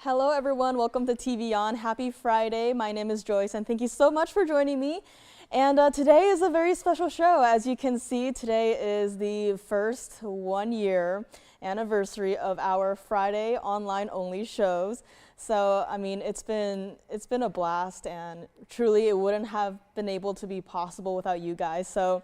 Hello everyone, welcome to TVON. Happy Friday. My name is Joyce and thank you so much for joining me. And today is a very special show. As you can see, today is the first 1-year anniversary of our Friday online only shows. So, I mean, it's been a blast, and truly it wouldn't have been able to be possible without you guys. So,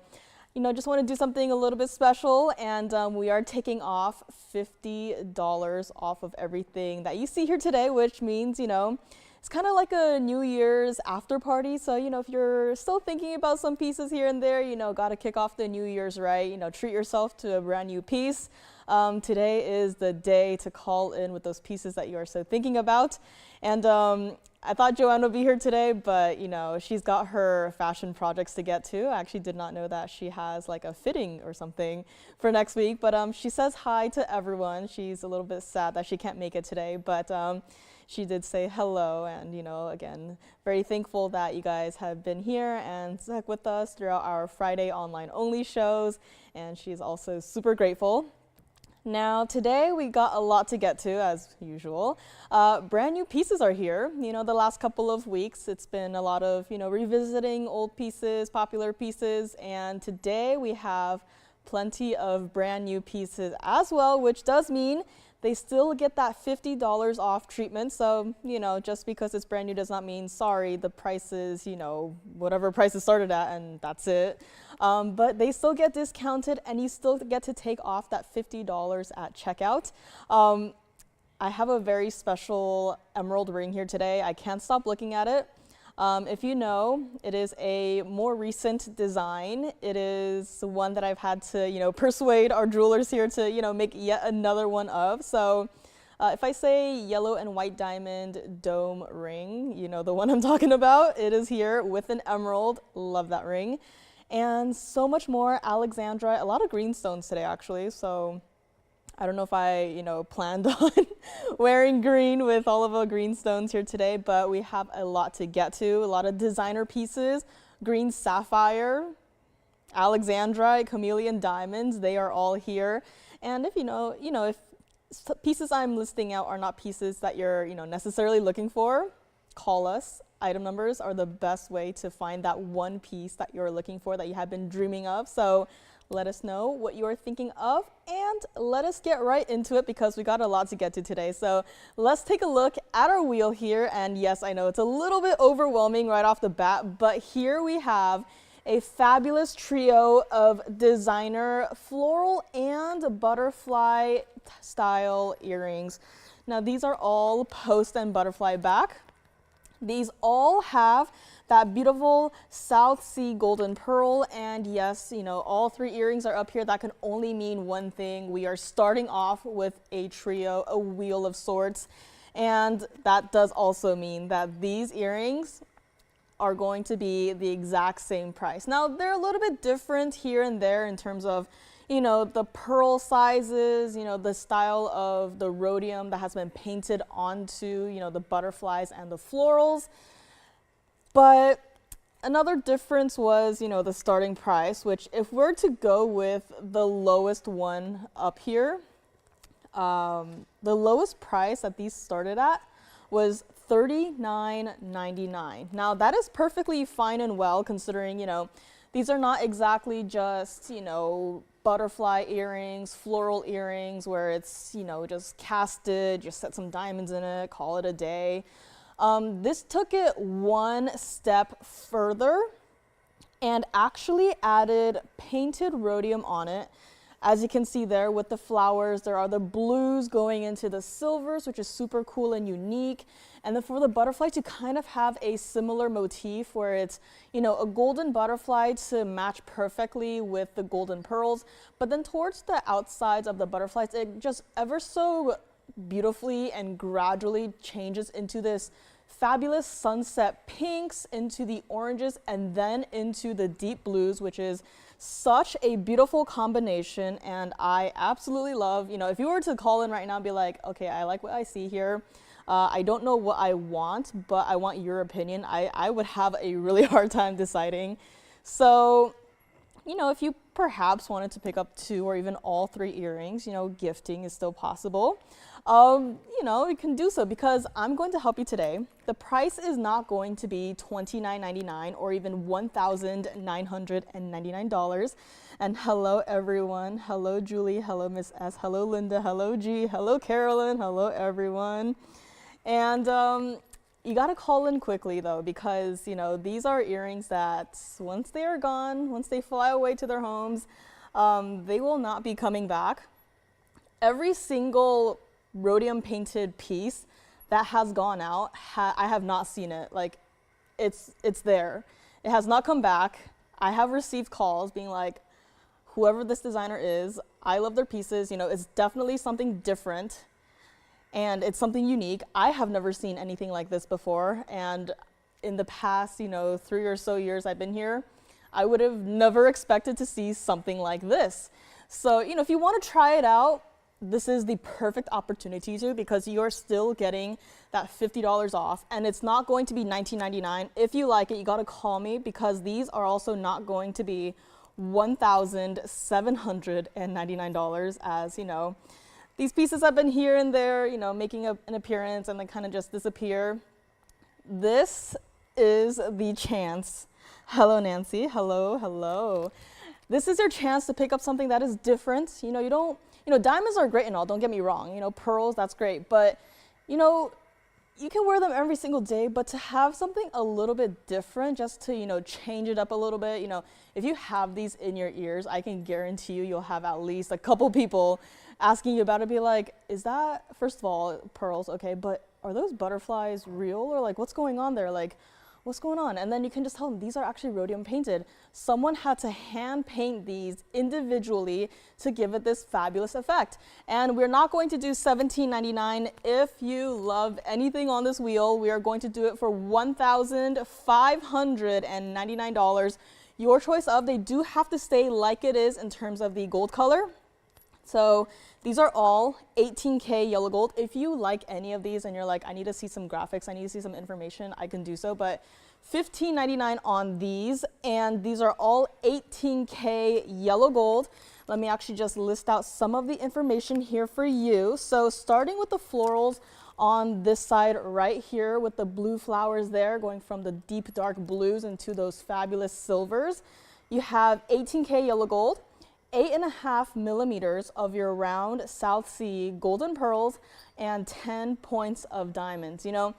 you know, just want to do something a little bit special, and we are taking off $50 off of everything that you see here today, which means, you know, it's kind of like a New Year's after party. So, you know, if you're still thinking about some pieces here and there, you know, got to kick off the New Year's right, you know, treat yourself to a brand new piece. Today is the day to call in with those pieces that you are so thinking about. And I thought Joanne would be here today, but you know, she's got her fashion projects to get to. I actually did not know that she has like a fitting or something for next week, but she says hi to everyone. She's a little bit sad that she can't make it today, but she did say hello, and you know, again, very thankful that you guys have been here and stuck with us throughout our Friday online only shows, and she's also super grateful. Now today we got a lot to get to as usual. Brand new pieces are here. You know, the last couple of weeks it's been a lot of, you know, revisiting old pieces, popular pieces, and today we have plenty of brand new pieces as well, which does mean they still get that $50 off treatment. So, you know, just because it's brand new does not mean, sorry, the price is, you know, whatever price it started at and that's it. But they still get discounted, and you still get to take off that $50 at checkout. I have a very special emerald ring here today. I can't stop looking at it. If you know, it is a more recent design. It is one that I've had to, you know, persuade our jewelers here to, you know, make yet another one of. So if I say yellow and white diamond dome ring, you know the one I'm talking about. It is here with an emerald. Love that ring. And so much more. Alexandrite, a lot of greenstones today actually. So I don't know if I, you know, planned on wearing green with all of the greenstones here today, but we have a lot to get to. A lot of designer pieces, green sapphire, Alexandrite, Chameleon diamonds, they are all here. And if if pieces I'm listing out are not pieces that you're, you know, necessarily looking for, call us. Item numbers are the best way to find that one piece that you're looking for, that you have been dreaming of. So let us know what you're thinking of, and let us get right into it because we got a lot to get to today. So let's take a look at our wheel here. And yes, I know it's a little bit overwhelming right off the bat, but here we have a fabulous trio of designer floral and butterfly style earrings. Now these are all post and butterfly back. These all have that beautiful South Sea golden pearl, and yes, you know, all three earrings are up here. That can only mean one thing. We are starting off with a trio, a wheel of sorts, and that does also mean that these earrings are going to be the exact same price. Now, they're a little bit different here and there in terms of, you know, the pearl sizes, you know, the style of the rhodium that has been painted onto, you know, the butterflies and the florals. But another difference was, you know, the starting price, which if we're to go with the lowest one up here, the lowest price that these started at was $39.99. Now that is perfectly fine and well, considering, you know, these are not exactly just, you know, butterfly earrings, floral earrings where it's, you know, just casted, just set some diamonds in it, call it a day. This took it one step further and actually added painted rhodium on it. As you can see there with the flowers, there are the blues going into the silvers, which is super cool and unique. And then for the butterfly to kind of have a similar motif where it's, you know, a golden butterfly to match perfectly with the golden pearls. But then towards the outsides of the butterflies, it just ever so beautifully and gradually changes into this fabulous sunset pinks, into the oranges, and then into the deep blues, which is such a beautiful combination. And I absolutely love, you know, if you were to call in right now and be like, okay, I like what I see here. I don't know what I want, but I want your opinion. I would have a really hard time deciding. So, you know, if you perhaps wanted to pick up 2 or even all 3 earrings, you know, gifting is still possible. you know, you can do so because I'm going to help you today. The price is not going to be $29.99 or even $1,999. And hello, everyone. Hello, Julie. Hello, Miss S. Hello, Linda. Hello, G. Hello, Carolyn. Hello, everyone. And you got to call in quickly, though, because, you know, these are earrings that once they are gone, once they fly away to their homes, they will not be coming back. Every single rhodium painted piece that has gone out, I have not seen it. Like, it's there. It has not come back. I have received calls being like, whoever this designer is, I love their pieces. You know, it's definitely something different and it's something unique. I have never seen anything like this before. And in the past, you know, 3 or so years I've been here, I would have never expected to see something like this. So, you know, if you want to try it out, this is the perfect opportunity to, because you're still getting that $50 off, and it's not going to be $19.99. If you like it, you got to call me, because these are also not going to be $1,799, as you know. These pieces have been here and there, you know, making an appearance and then kind of just disappear. This is the chance. Hello, Nancy. Hello, hello. This is your chance to pick up something that is different. You know, diamonds are great and all, don't get me wrong. You know, pearls, that's great. But, you know, you can wear them every single day, but to have something a little bit different, just to, you know, change it up a little bit, you know, if you have these in your ears, I can guarantee you'll have at least a couple people asking you about it, be like, is that, first of all, pearls, okay, but are those butterflies real? Or like, what's going on there? Like, what's going on? And then you can just tell them these are actually rhodium painted. Someone had to hand paint these individually to give it this fabulous effect. And we're not going to do $17.99. If you love anything on this wheel, we are going to do it for $1,599. Your choice of, they do have to stay like it is in terms of the gold color. So these are all 18K yellow gold. If you like any of these and you're like, I need to see some graphics, I need to see some information, I can do so. But $15.99 on these, and these are all 18K yellow gold. Let me actually just list out some of the information here for you. So starting with the florals on this side right here with the blue flowers there, going from the deep dark blues into those fabulous silvers. You have 18K yellow gold, 8.5 millimeters of your round South Sea golden pearls, and 10 points of diamonds. You know,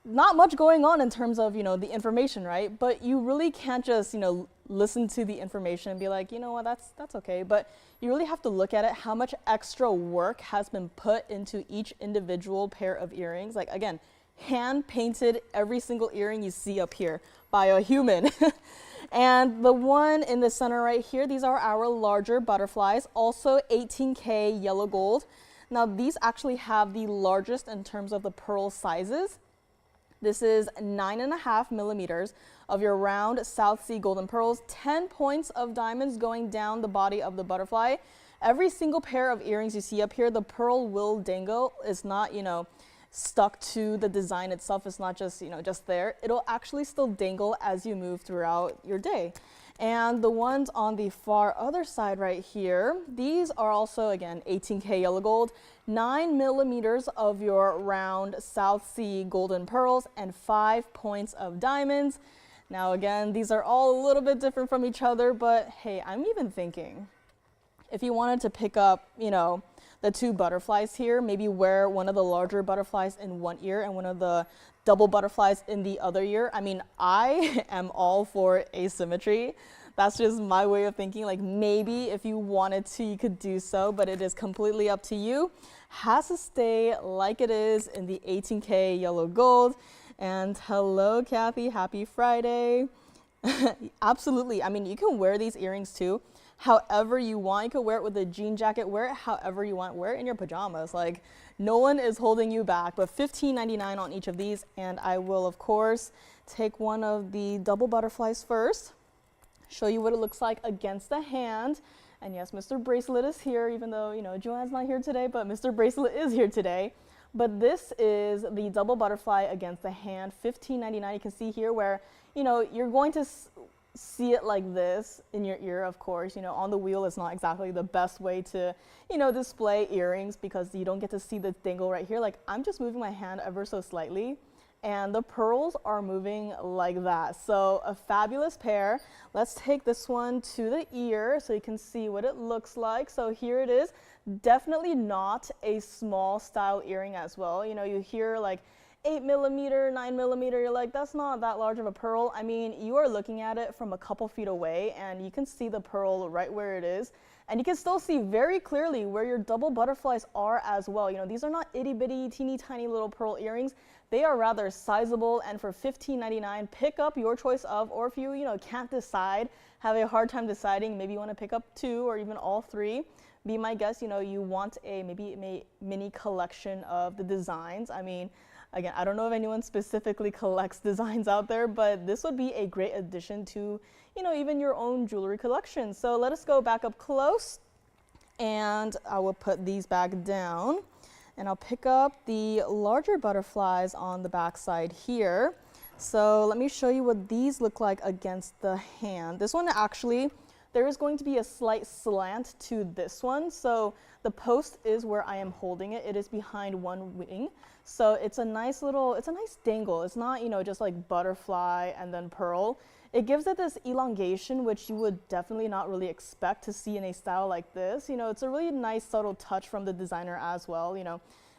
not much going on in terms of, you know, the information, right? But you really can't just, you know, listen to the information and be like, you know what, that's okay. But you really have to look at it, how much extra work has been put into each individual pair of earrings. Like, again, hand painted every single earring you see up here by a human. And the one in the center right here, these are our larger butterflies, also 18K yellow gold. Now these actually have the largest in terms of the pearl sizes. This is 9.5 millimeters of your round South Sea golden pearls, 10 points of diamonds going down the body of the butterfly. Every single pair of earrings you see up here, the pearl will dangle. It's not, you know, stuck to the design itself. It's not just, you know, just there. It'll actually still dangle as you move throughout your day. And the ones on the far other side right here, these are also, again, 18K yellow gold, 9 millimeters of your round South Sea golden pearls, and 5 points of diamonds. Now again, these are all a little bit different from each other, but hey, I'm even thinking, if you wanted to pick up, you know, the two butterflies here, maybe wear one of the larger butterflies in one ear and one of the double butterflies in the other ear. I mean, I am all for asymmetry. That's just my way of thinking. Like, maybe if you wanted to, you could do so, but it is completely up to you. Has to stay like it is in the 18K yellow gold. And hello, Kathy, happy Friday. Absolutely. I mean, you can wear these earrings too however you want. You could wear it with a jean jacket, wear it however you want, wear it in your pajamas. Like, no one is holding you back. But $15.99 on each of these, and I will of course take one of the double butterflies first, show you what it looks like against the hand. And yes, Mr. Bracelet is here, even though, you know, Joanne's not here today, but Mr. Bracelet is here today. But this is the double butterfly against the hand, $15.99. You can see here where, you know, you're going to see it like this in your ear, of course. You know, on the wheel is not exactly the best way to, you know, display earrings because you don't get to see the dangle right here. Like, I'm just moving my hand ever so slightly, and the pearls are moving like that. So a fabulous pair. Let's take this one to the ear so you can see what it looks like. So here it is. Definitely not a small style earring as well. You know, you hear like 8mm, 9mm, you're like, that's not that large of a pearl. I mean, you are looking at it from a couple feet away and you can see the pearl right where it is. And you can still see very clearly where your double butterflies are as well. You know, these are not itty bitty, teeny tiny little pearl earrings. They are rather sizable, and for $15.99, pick up your choice of, or if you, can't decide, have a hard time deciding, maybe you want to pick up 2 or even all 3. Be my guest, you want maybe a mini collection of the designs. I mean, again, I don't know if anyone specifically collects designs out there, but this would be a great addition to, even your own jewelry collection. So let us go back up close, and I will put these back down, and I'll pick up the larger butterflies on the back side here. So let me show you what these look like against the hand. This one actually, there is going to be a slight slant to this one. So the post is where I am holding it. It is behind one wing. So it's a nice dangle. It's not, just like butterfly and then pearl. It gives it this elongation, which you would definitely not really expect to see in a style like this. It's a really nice subtle touch from the designer as well.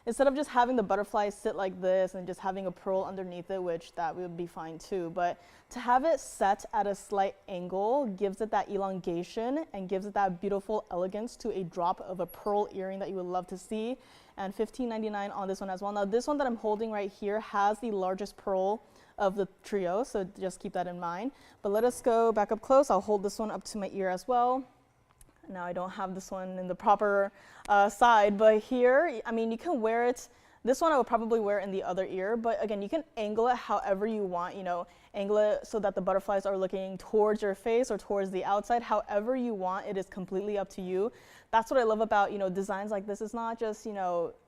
Instead of just having the butterfly sit like this and just having a pearl underneath it, which that would be fine too. But to have it set at a slight angle gives it that elongation and gives it that beautiful elegance to a drop of a pearl earring that you would love to see. And $15.99 on this one as well. Now this one that I'm holding right here has the largest pearl of the trio, so just keep that in mind. But let us go back up close. I'll hold this one up to my ear as well. Now I don't have this one in the proper side, but here, I mean, you can wear it. This one I would probably wear in the other ear, but again, you can angle it however you want, angle it so that the butterflies are looking towards your face or towards the outside. However you want, it is completely up to you. That's what I love about, designs like this. It's not just,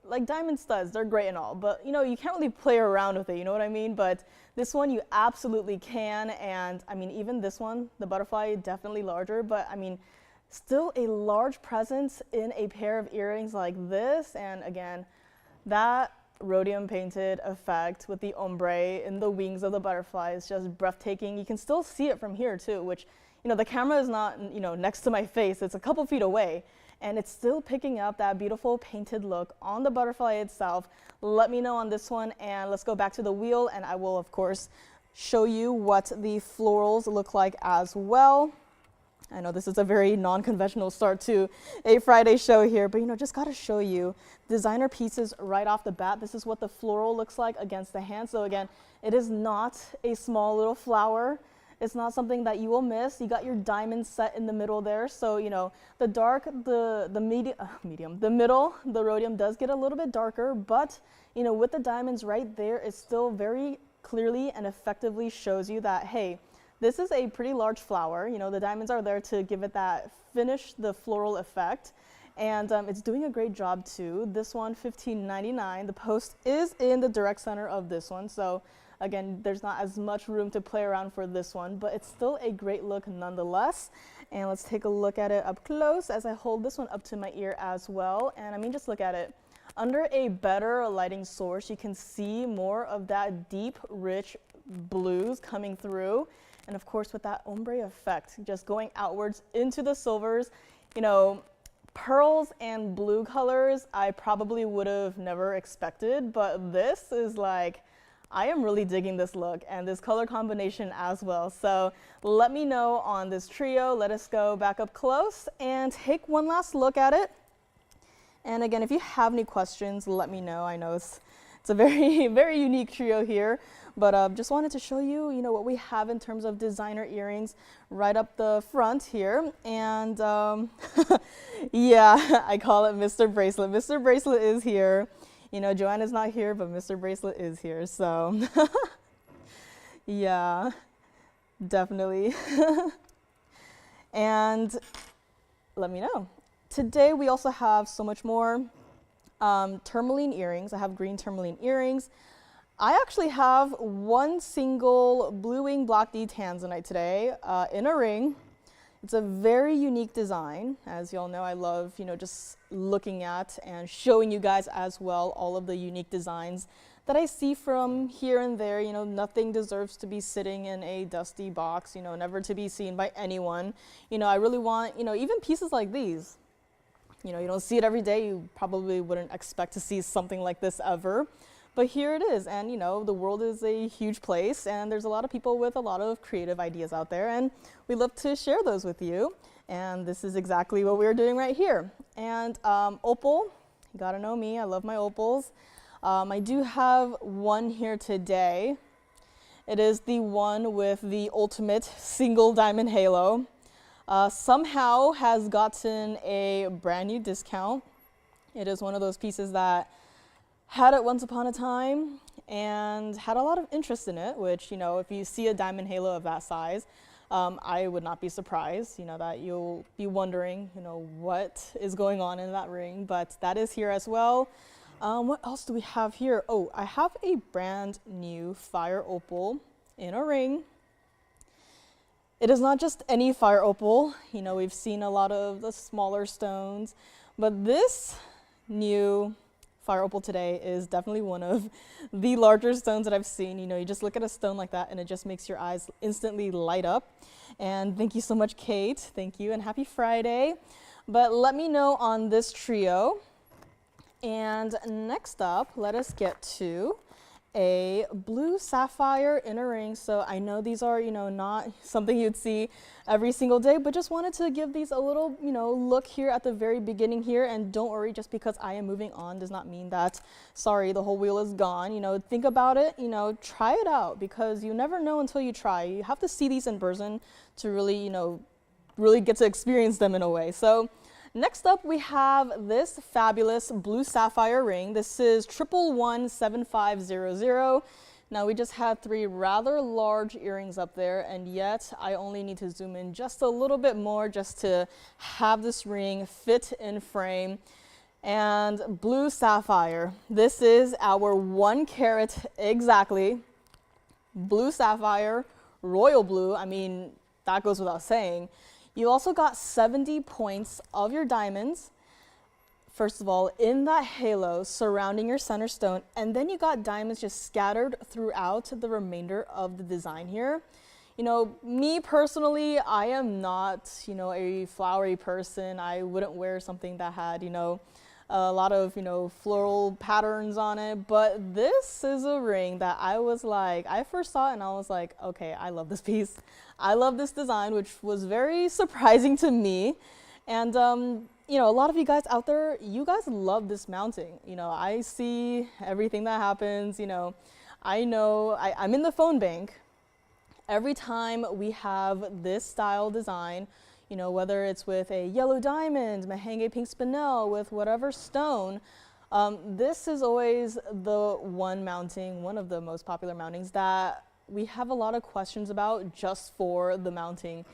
like diamond studs, they're great and all, but you can't really play around with it, you know what I mean? But this one you absolutely can, and I mean, even this one, the butterfly, definitely larger, but I mean, still a large presence in a pair of earrings like this. And again, that rhodium painted effect with the ombre in the wings of the butterfly is just breathtaking. You can still see it from here too, which, the camera is not, next to my face. It's a couple feet away, and it's still picking up that beautiful painted look on the butterfly itself. Let me know on this one, and let's go back to the wheel, and I will, of course, show you what the florals look like as well. I know this is a very non-conventional start to a Friday show here, but just gotta show you designer pieces right off the bat. This is what the floral looks like against the hand. So again, it is not a small little flower. It's not something that you will miss. You got your diamonds set in the middle there. So, the dark, the medium, the middle, the rhodium does get a little bit darker, but, with the diamonds right there, it still very clearly and effectively shows you that, hey, this is a pretty large flower. The diamonds are there to give it that finish, the floral effect. And it's doing a great job too. This one, $15.99. The post is in the direct center of this one. So again, there's not as much room to play around for this one, but it's still a great look nonetheless. And let's take a look at it up close as I hold this one up to my ear as well. And I mean, just look at it. Under a better lighting source, you can see more of that deep, rich blues coming through. And of course, with that ombre effect, just going outwards into the silvers, pearls and blue colors, I probably would have never expected, but this is like, I am really digging this look and this color combination as well. So let me know on this trio. Let us go back up close and take one last look at it. And again, if you have any questions, let me know. I know it's a very, very unique trio here. But just wanted to show you, what we have in terms of designer earrings right up the front here. And yeah, I call it Mr. Bracelet. Mr. Bracelet is here. Joanna's not here, but Mr. Bracelet is here. So yeah, definitely. And let me know. Today we also have so much more. Tourmaline earrings. I have green tourmaline earrings. I actually have one single blue wing black D tanzanite today in a ring. It's a very unique design. As you all know, I love, just looking at and showing you guys as well all of the unique designs that I see from here and there. Nothing deserves to be sitting in a dusty box, never to be seen by anyone. I really want, even pieces like these. You don't see it every day. You probably wouldn't expect to see something like this ever. But here it is, and the world is a huge place, and there's a lot of people with a lot of creative ideas out there, and we love to share those with you. And this is exactly what we're doing right here. And opal, you gotta know me, I love my opals. I do have one here today. It is the one with the ultimate single diamond halo. Somehow has gotten a brand new discount. It is one of those pieces that had it once upon a time and had a lot of interest in it, which, if you see a diamond halo of that size, I would not be surprised, that you'll be wondering, what is going on in that ring, but that is here as well. What else do we have here? Oh, I have a brand new fire opal in a ring. It is not just any fire opal. We've seen a lot of the smaller stones, but this new fire opal today is definitely one of the larger stones that I've seen. You just look at a stone like that and it just makes your eyes instantly light up. And thank you so much, Kate. Thank you and happy Friday. But let me know on this trio. And next up, let us get to a blue sapphire in a ring. So I know these are, not something you'd see every single day, but just wanted to give these a little, look here at the very beginning here. And don't worry, just because I am moving on does not mean that, sorry, the whole wheel is gone. Think about it, try it out, because you never know until you try. You have to see these in person to really, really get to experience them in a way. So next up, we have this fabulous blue sapphire ring. This is 1117500. Now, we just had 3 rather large earrings up there, and yet I only need to zoom in just a little bit more just to have this ring fit in frame. And blue sapphire. This is our 1 carat exactly. Blue sapphire, royal blue. I mean, that goes without saying. You also got 70 points of your diamonds, first of all, in that halo surrounding your center stone, and then you got diamonds just scattered throughout the remainder of the design here. Me personally, I am not, a flowery person. I wouldn't wear something that had, a lot of, floral patterns on it, but this is a ring that I first saw it and I was like, okay, I love this piece. I love this design, which was very surprising to me. And, a lot of you guys out there, you guys love this mounting. I see everything that happens, I know I'm in the phone bank. Every time we have this style design, whether it's with a yellow diamond, mahenge pink spinel, with whatever stone, this is always the one of the most popular mountings that we have a lot of questions about just for the mounting.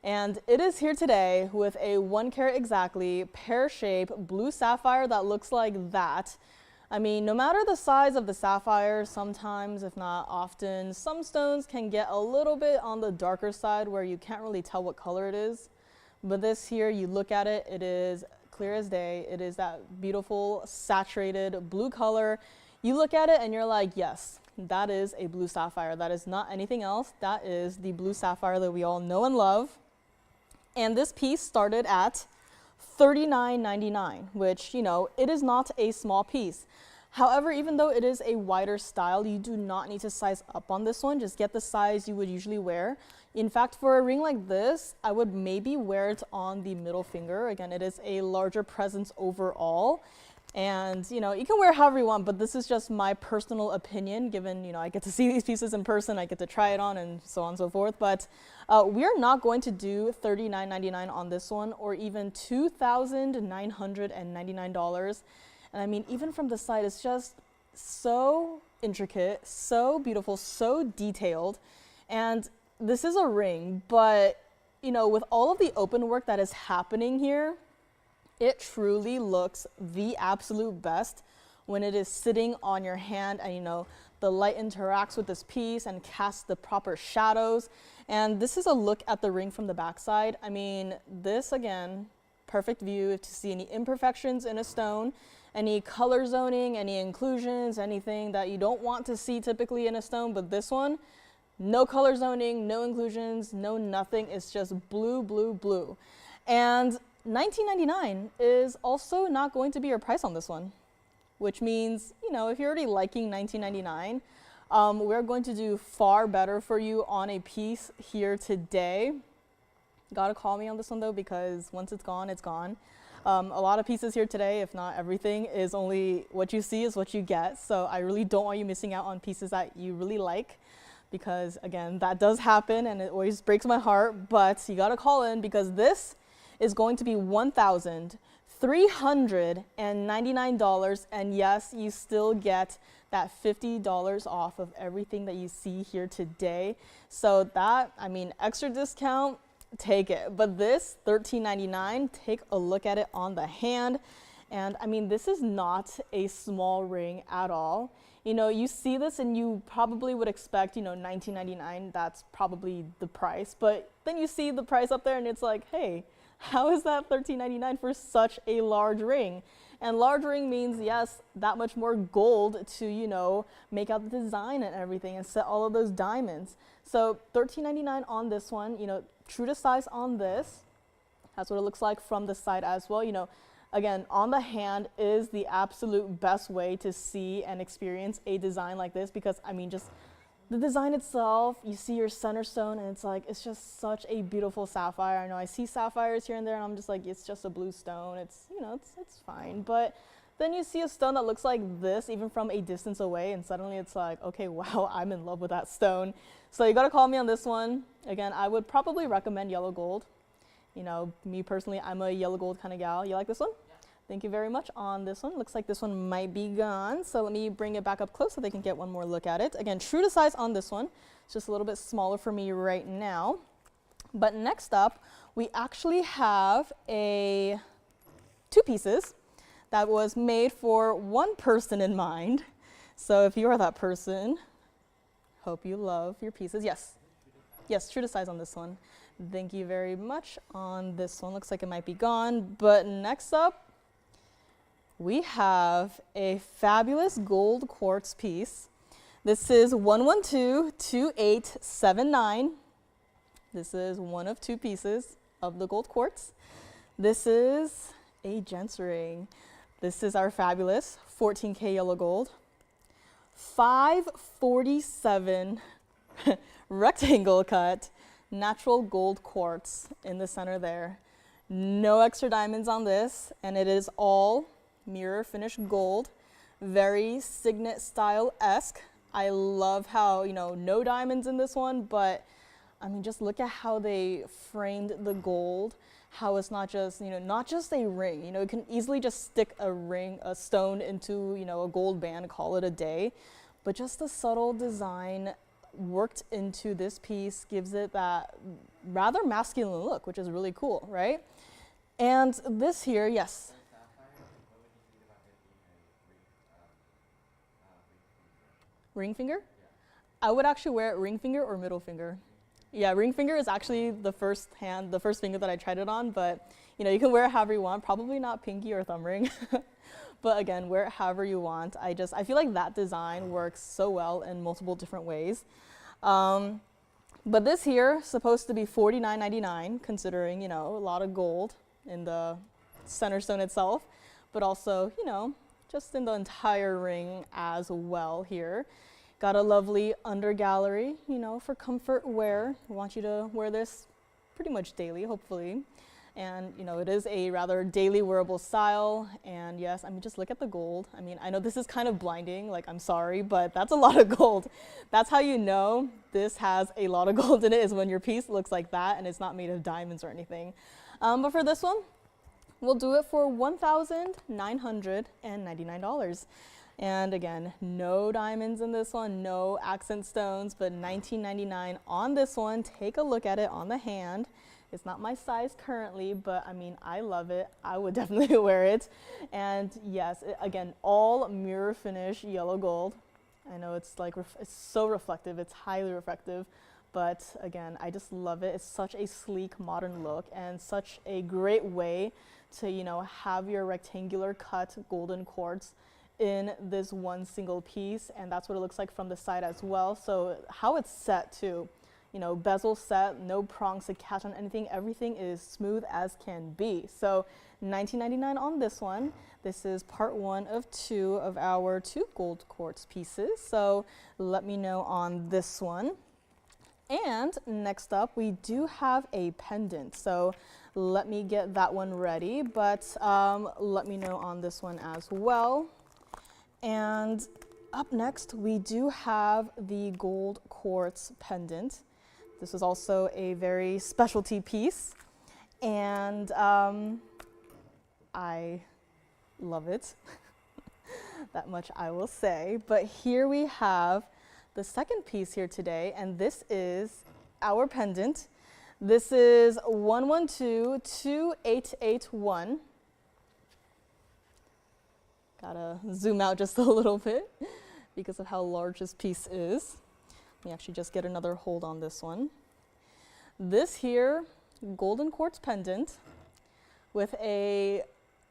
And it is here today with a 1 carat exactly pear shape blue sapphire that looks like that. I mean, no matter the size of the sapphire, sometimes, if not often, some stones can get a little bit on the darker side where you can't really tell what color it is. But this here, you look at it, it is clear as day. It is that beautiful saturated blue color. You look at it and you're like, yes, that is a blue sapphire. That is not anything else. That is the blue sapphire that we all know and love. And this piece started at $39.99, which, it is not a small piece. However, even though it is a wider style, you do not need to size up on this one. Just get the size you would usually wear. In fact, for a ring like this, I would maybe wear it on the middle finger. Again, it is a larger presence overall. And, you can wear however you want, but this is just my personal opinion, given, I get to see these pieces in person, I get to try it on, and so on and so forth. But we are not going to do $39.99 on this one, or even $2,999. And I mean, even from the side, it's just so intricate, so beautiful, so detailed. And this is a ring, but, with all of the open work that is happening here, it truly looks the absolute best when it is sitting on your hand and, the light interacts with this piece and casts the proper shadows. And this is a look at the ring from the backside. I mean, this again, perfect view to see any imperfections in a stone, any color zoning, any inclusions, anything that you don't want to see typically in a stone. But this one, no color zoning, no inclusions, no nothing. It's just blue, blue, blue. And $19.99 is also not going to be your price on this one, which means, you know, if you're already liking $19.99, we're going to do far better for you on a piece here today. Gotta call me on this one though, because once it's gone, it's gone. A lot of pieces here today, if not everything, is only what you see is what you get. So I really don't want you missing out on pieces that you really like, because again, that does happen and it always breaks my heart, but you gotta call in because this is going to be $1,399, and yes, you still get that $50 off of everything that you see here today. So that, I mean, extra discount, take it. But this $13.99, take a look at it on the hand. And I mean, this is not a small ring at all. You know, you see this and you probably would expect, you know, $19.99, that's probably the price. But then you see the price up there and it's like, hey, how is that $13.99 for such a large ring? And large ring means, yes, that much more gold to, you know, make out the design and everything and set all of those diamonds. So $13.99 on this one, you know, true to size on this. That's what it looks like from the side as well. You know, again, on the hand is the absolute best way to see and experience a design like this, because I mean, just the design itself, you see your center stone and it's like, it's just such a beautiful sapphire. I know I see sapphires here and there and I'm just like, it's just a blue stone. It's, you know, it's fine. But then you see a stone that looks like this, even from a distance away, and suddenly it's like, okay, wow, I'm in love with that stone. So you gotta call me on this one. Again, I would probably recommend yellow gold. You know, me personally, I'm a yellow gold kind of gal. You like this one? Thank you very much on this one. Looks like this one might be gone. So let me bring it back up close so they can get one more look at it. Again, true to size on this one. It's just a little bit smaller for me right now. But next up, we actually have two pieces that was made for one person in mind. So if you are that person, hope you love your pieces. Yes. Yes, true to size on this one. Thank you very much on this one. Looks like it might be gone. But next up, we have a fabulous gold quartz piece. This is 1122879. This is one of two pieces of the gold quartz. This is a gents ring. This is our fabulous 14K yellow gold. 547 rectangle cut natural gold quartz in the center there. No extra diamonds on this, and it is all mirror finished gold, very signet style-esque. I love how, you know, no diamonds in this one, but I mean, just look at how they framed the gold, how it's not just, you know, not just a ring. You know, you can easily just stick a stone into, you know, a gold band, call it a day, but just the subtle design worked into this piece gives it that rather masculine look, which is really cool, right? And this here, yes. Ring finger? Yeah. I would actually wear it ring finger or middle finger. Yeah, ring finger is actually the first finger that I tried it on, but you know, you can wear it however you want, probably not pinky or thumb ring. But again, wear it however you want. I feel like that design works so well in multiple different ways. But this here is supposed to be $49.99, considering, you know, a lot of gold in the center stone itself, but also, you know, just in the entire ring as well here. Got a lovely under gallery, you know, for comfort wear. I want you to wear this pretty much daily, hopefully. And, you know, it is a rather daily wearable style. And yes, I mean, just look at the gold. I mean, I know this is kind of blinding, like, I'm sorry, but that's a lot of gold. That's how you know this has a lot of gold in it, is when your piece looks like that and it's not made of diamonds or anything. But for this one, we'll do it for $1,999. And again, no diamonds in this one, no accent stones, but $19.99 on this one. Take a look at it on the hand. It's not my size currently, but I mean, I love it. I would definitely wear it. And yes, again, all mirror finish yellow gold. I know it's like, it's so reflective, it's highly reflective, but again, I just love it. It's such a sleek, modern look and such a great way to, you know, have your rectangular cut golden quartz in this one single piece, and that's what it looks like from the side as well. So how it's set too, you know, bezel set, no prongs to catch on anything, everything is smooth as can be. So $19.99 on this one. This is part 1 of 2 of our 2 gold quartz pieces, so let me know on this one. And next up, we do have a pendant, so let me get that one ready, but let me know on this one as well. And up next, we do have the gold quartz pendant. This is also a very specialty piece, and I love it. That much I will say. But here we have the second piece here today, and this is our pendant. This is 112-2881. Gotta zoom out just a little bit because of how large this piece is. Let me actually just get another hold on this one. This here, golden quartz pendant with a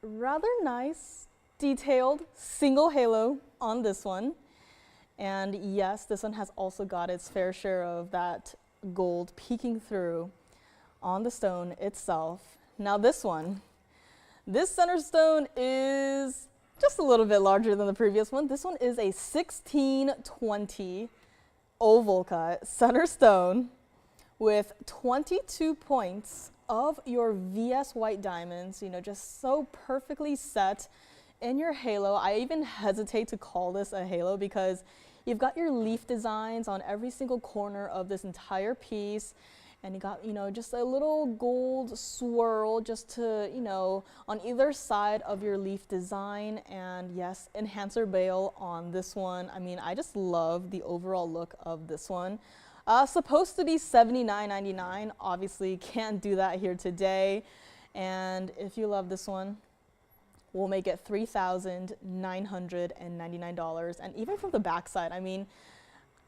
rather nice, detailed single halo on this one. And yes, this one has also got its fair share of that gold peeking through on the stone itself. Now this one, this center stone is just a little bit larger than the previous one. This one is a 1620 oval cut center stone with 22 points of your VS white diamonds, you know, just so perfectly set in your halo. I even hesitate to call this a halo because you've got your leaf designs on every single corner of this entire piece, and you got, you know, just a little gold swirl just to, you know, on either side of your leaf design. And yes, enhancer bail on this one. I mean, I just love the overall look of this one. Supposed to be $79.99. Obviously can't do that here today. And if you love this one, we'll make it $3,999. And even from the backside, I mean,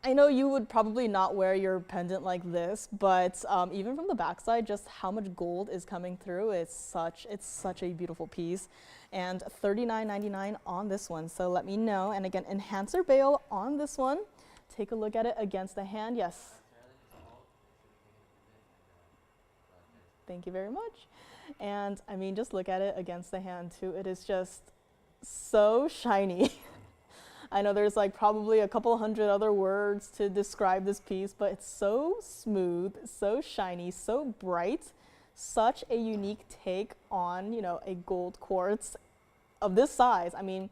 I know you would probably not wear your pendant like this, but even from the backside, just how much gold is coming through, it's such a beautiful piece. And $39.99 on this one, so let me know. And again, enhancer bail on this one. Take a look at it against the hand. Yes. Thank you very much. And I mean, just look at it against the hand too. It is just so shiny. I know there's like probably a couple hundred other words to describe this piece, but it's so smooth, so shiny, so bright, such a unique take on, you know, a gold quartz of this size. I mean,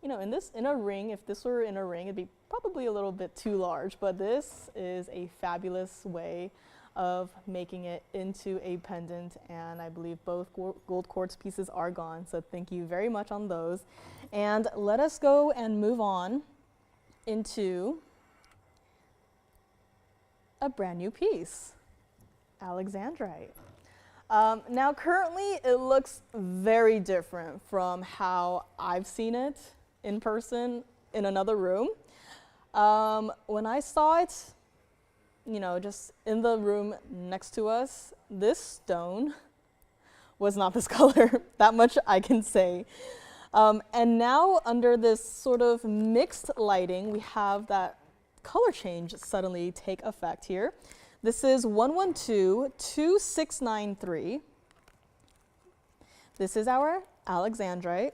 you know, in a ring, if this were in a ring, it'd be probably a little bit too large, but this is a fabulous way of making it into a pendant, and I believe both gold quartz pieces are gone, so thank you very much on those. And let us go and move on into a brand new piece, Alexandrite. Now currently it looks very different from how I've seen it in person in another room. When I saw it, you know, just in the room next to us, this stone was not this color. That much I can say. And now under this sort of mixed lighting, we have that color change suddenly take effect here. This is 112-2693. This is our Alexandrite.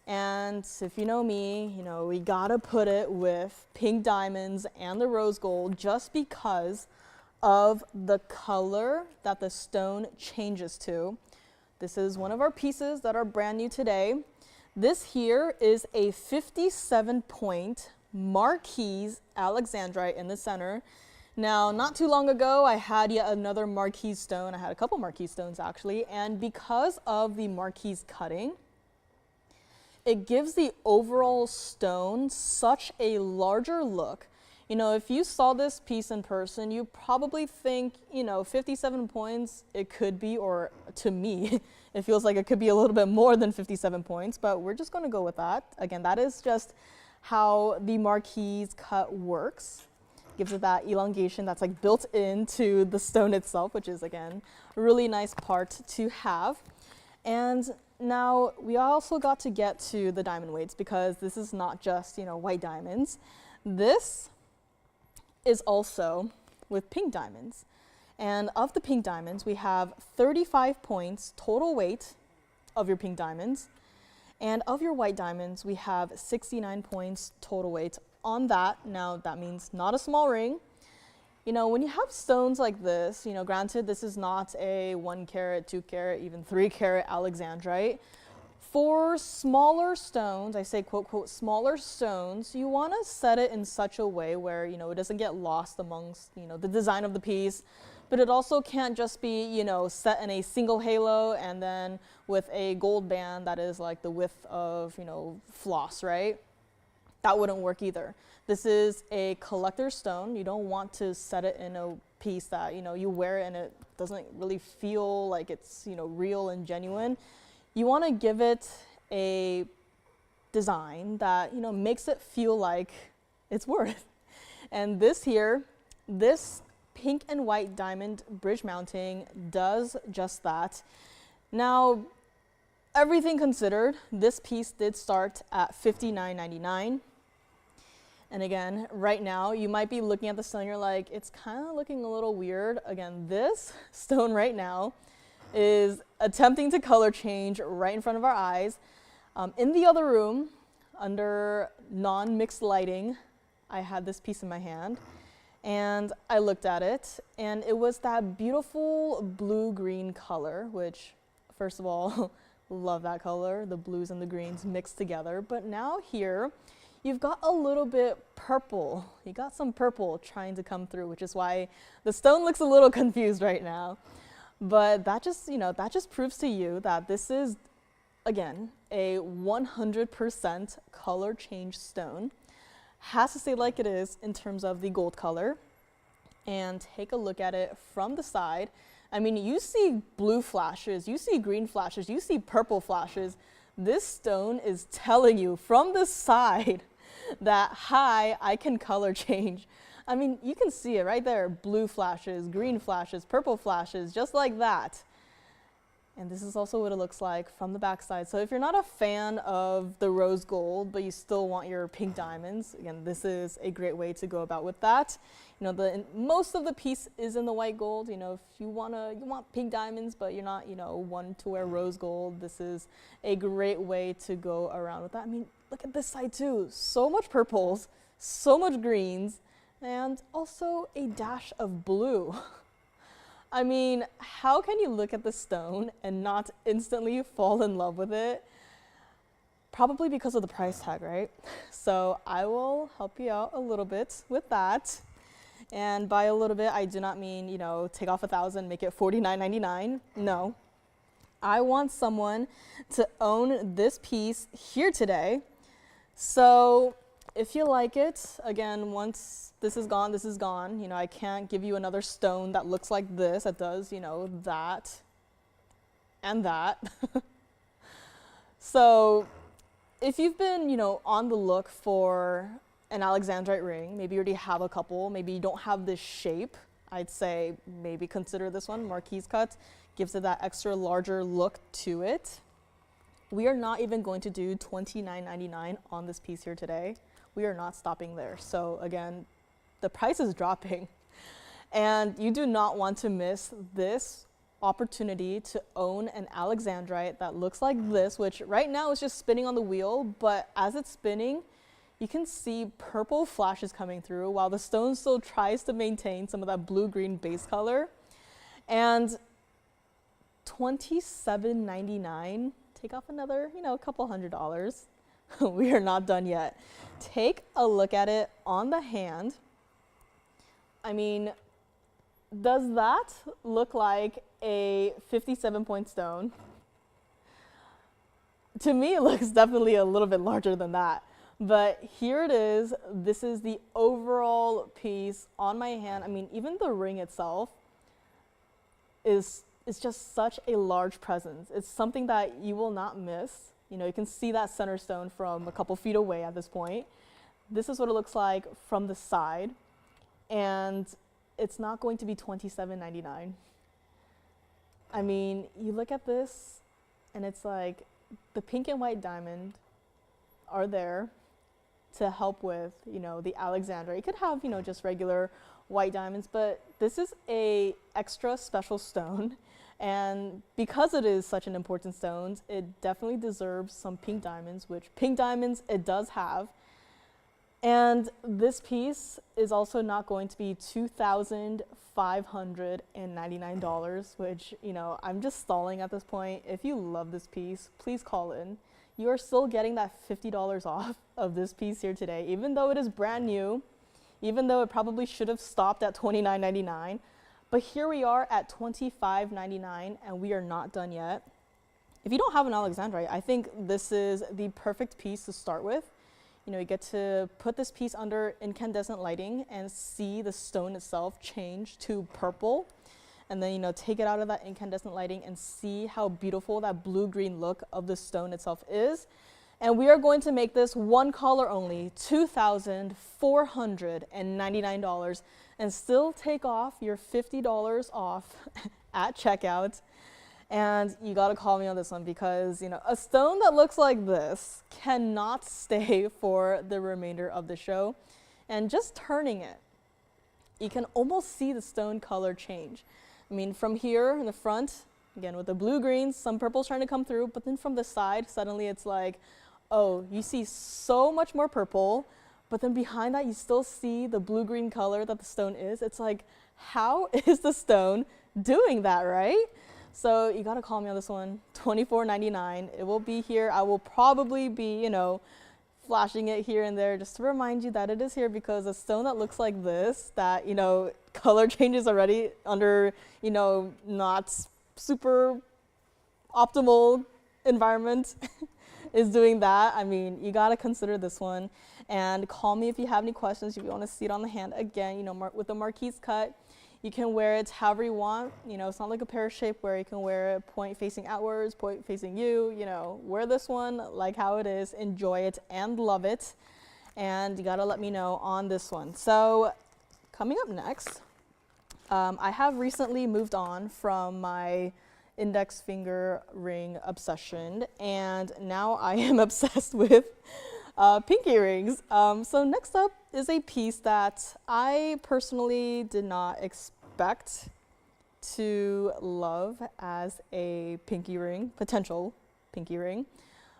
And if you know me, you know, we gotta put it with pink diamonds and the rose gold just because of the color that the stone changes to. This is one of our pieces that are brand new today. This here is a 57-point marquise Alexandrite in the center. Now, not too long ago, I had yet another marquise stone. I had a couple marquise stones actually, and because of the marquise cutting, it gives the overall stone such a larger look. You know, if you saw this piece in person, you probably think, you know, 57 points, it could be, or to me, it feels like it could be a little bit more than 57 points, but we're just gonna go with that. Again, that is just how the marquise cut works. Gives it that elongation that's like built into the stone itself, which is again a really nice part to have. And now we also got to get to the diamond weights, because this is not just, you know, white diamonds. This is also with pink diamonds. And of the pink diamonds, we have 35 points total weight of your pink diamonds. And of your white diamonds, we have 69 points total weight on that. Now that means not a small ring. You know, when you have stones like this, you know, granted, this is not a 1 carat, 2 carat, even 3 carat Alexandrite. For smaller stones, I say quote, quote, smaller stones, you want to set it in such a way where, you know, it doesn't get lost amongst, you know, the design of the piece, but it also can't just be, you know, set in a single halo and then with a gold band that is like the width of, you know, floss, right? That wouldn't work either. This is a collector's stone. You don't want to set it in a piece that, you know, you wear it and it doesn't really feel like it's, you know, real and genuine. You want to give it a design that, you know, makes it feel like it's worth. And this here, this pink and white diamond bridge mounting does just that. Now, everything considered, this piece did start at $59.99. And again, right now, you might be looking at the stone, you're like, it's kind of looking a little weird. Again, this stone right now is attempting to color change right in front of our eyes. In the other room, under non-mixed lighting, I had this piece in my hand, and I looked at it, and it was that beautiful blue-green color, which, first of all, love that color, the blues and the greens mixed together. But now here, you've got a little bit purple. You got some purple trying to come through, which is why the stone looks a little confused right now. But that just, you know, that just proves to you that this is, again, a 100% color change stone. Has to stay like it is in terms of the gold color. And take a look at it from the side. I mean, you see blue flashes, you see green flashes, you see purple flashes. This stone is telling you from the side that, hi, I can color change. I mean, you can see it right there, blue flashes, green flashes, purple flashes, just like that. And this is also what it looks like from the backside. So if you're not a fan of the rose gold, but you still want your pink diamonds, again, this is a great way to go about with that. You know, most of the piece is in the white gold. You know, if you want pink diamonds, but you're not, you know, one to wear rose gold, this is a great way to go around with that. I mean, look at this side too. So much purples, so much greens, and also a dash of blue. I mean, how can you look at the stone and not instantly fall in love with it? Probably because of the price tag, right? So I will help you out a little bit with that. And by a little bit, I do not mean, you know, take off $1,000, make it $49.99. No. I want someone to own this piece here today. So if you like it, again, once this is gone, this is gone. You know, I can't give you another stone that looks like this, that does, you know, that and that. So if you've been, you know, on the look for an Alexandrite ring, maybe you already have a couple, maybe you don't have this shape, I'd say maybe consider this one, marquise cut, gives it that extra larger look to it. We are not even going to do $29.99 on this piece here today. We are not stopping there. So again, the price is dropping. And you do not want to miss this opportunity to own an Alexandrite that looks like this, which right now is just spinning on the wheel, but as it's spinning, you can see purple flashes coming through while the stone still tries to maintain some of that blue-green base color. And $27.99, take off another, you know, a couple $100. We are not done yet. Take a look at it on the hand. I mean, does that look like a 57-point stone? To me, it looks definitely a little bit larger than that. But here it is. This is the overall piece on my hand. I mean, even the ring itself is just such a large presence. It's something that you will not miss. You know, you can see that center stone from a couple feet away at this point. this is what it looks like from the side, and it's not going to be $27.99. I mean, you look at this and it's like the pink and white diamond are there to help with, you know, the Alexandrite. You could have, you know, just regular white diamonds, but this is a extra special stone. And because it is such an important stone, it definitely deserves some pink diamonds, which pink diamonds it does have. And this piece is also not going to be $2,599, which, you know, I'm just stalling at this point. If you love this piece, please call in. You are still getting that $50 off of this piece here today, even though it is brand new, even though it probably should have stopped at $29.99. But here we are at $25.99, and we are not done yet. If you don't have an Alexandrite, I think this is the perfect piece to start with. You know, you get to put this piece under incandescent lighting and see the stone itself change to purple. And then, you know, take it out of that incandescent lighting and see how beautiful that blue-green look of the stone itself is. And we are going to make this one color only, $2,499, and still take off your $50 off at checkout. And you gotta call me on this one because, you know, a stone that looks like this cannot stay for the remainder of the show. And just turning it, you can almost see the stone color change. I mean, from here in the front, again with the blue greens, some purple's trying to come through, but then from the side, suddenly it's like, oh, you see so much more purple, but then behind that you still see the blue-green color that the stone is. It's like, how is the stone doing that, right? So you gotta call me on this one, $24.99. It will be here. I will probably be, you know, flashing it here and there just to remind you that it is here, because a stone that looks like this, that, you know, color changes already under, you know, not super optimal environment is doing that. I mean, you gotta consider this one. And call me if you have any questions, if you wanna see it on the hand. Again, you know, with the marquise cut, you can wear it however you want. You know, it's not like a pear shape where you can wear it point facing outwards, point facing you. You know, wear this one like how it is, enjoy it and love it. And you gotta let me know on this one. So coming up next, I have recently moved on from my index finger ring obsession, and now I am obsessed with pinky rings. So next up is a piece that I personally did not expect to love as a pinky ring, potential pinky ring.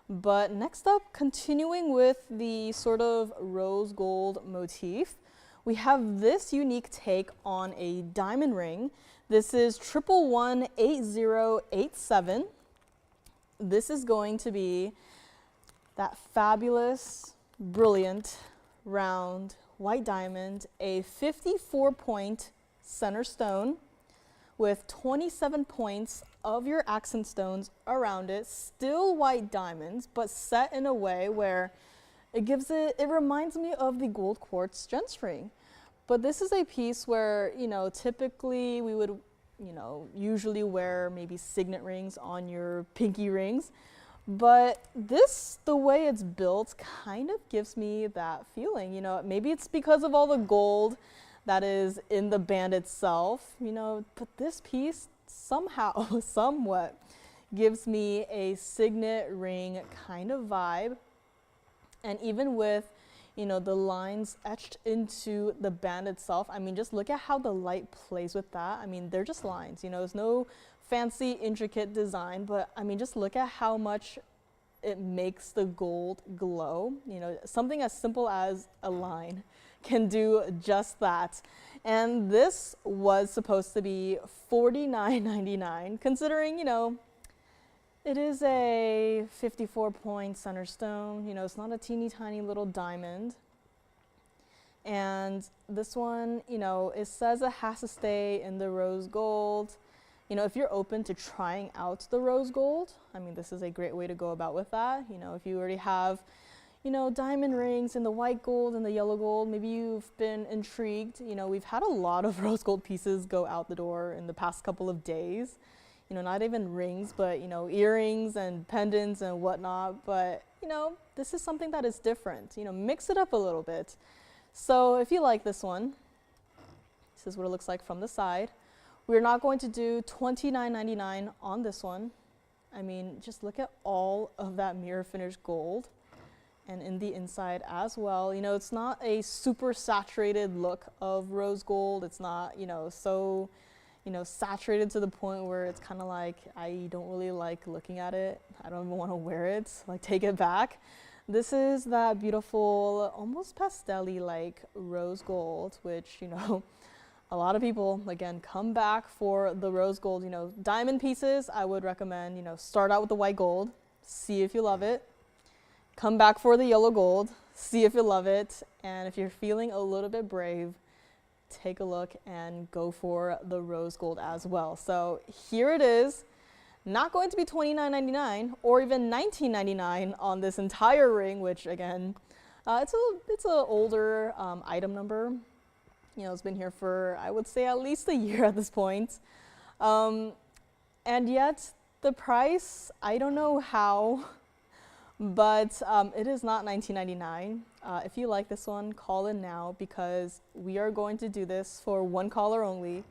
But next up, continuing with the sort of rose gold motif, we have this unique take on a diamond ring. This is 1118087. This is going to be that fabulous, brilliant, round white diamond, a 54-point center stone with 27 points of your accent stones around it, still white diamonds, but set in a way where it reminds me of the gold quartz gemstone. But this is a piece where, you know, typically we would, you know, usually wear maybe signet rings on your pinky rings. But this, the way it's built, kind of gives me that feeling. You know, maybe it's because of all the gold that is in the band itself, you know, but this piece somehow, somewhat, gives me a signet ring kind of vibe. And even with, you know, the lines etched into the band itself, I mean, just look at how the light plays with that. I mean, they're just lines, you know, there's no fancy, intricate design, but I mean, just look at how much it makes the gold glow. You know, something as simple as a line can do just that. And this was supposed to be $49.99, considering, you know, it is a 54-point center stone. You know, it's not a teeny tiny little diamond. And this one, you know, it says it has to stay in the rose gold. You know, if you're open to trying out the rose gold, I mean, this is a great way to go about with that. You know, if you already have, you know, diamond rings in the white gold and the yellow gold, maybe you've been intrigued. You know, we've had a lot of rose gold pieces go out the door in the past couple of days. you know, not even rings, but, you know, earrings and pendants and whatnot. But, you know, this is something that is different. You know, mix it up a little bit. So if you like this one, this is what it looks like from the side. We're not going to do $29.99 on this one. I mean, just look at all of that mirror finish gold, and in the inside as well. You know, it's not a super saturated look of rose gold. It's not, you know, so, you know, saturated to the point where it's kind of like, I don't really like looking at it. I don't even want to wear it. Like, take it back. This is that beautiful, almost pastel-y like rose gold, which, you know, a lot of people, again, come back for the rose gold. You know, diamond pieces, I would recommend, you know, start out with the white gold, see if you love it. Come back for the yellow gold, see if you love it. And if you're feeling a little bit brave, take a look and go for the rose gold as well. So here it is. Not going to be $29.99 or even $19.99 on this entire ring, which again, it's an older item number. You know, it's been here for, I would say, at least a year at this point. And yet the price, I don't know how, but it is not $19.99. If you like this one, call in now, because we are going to do this for one caller only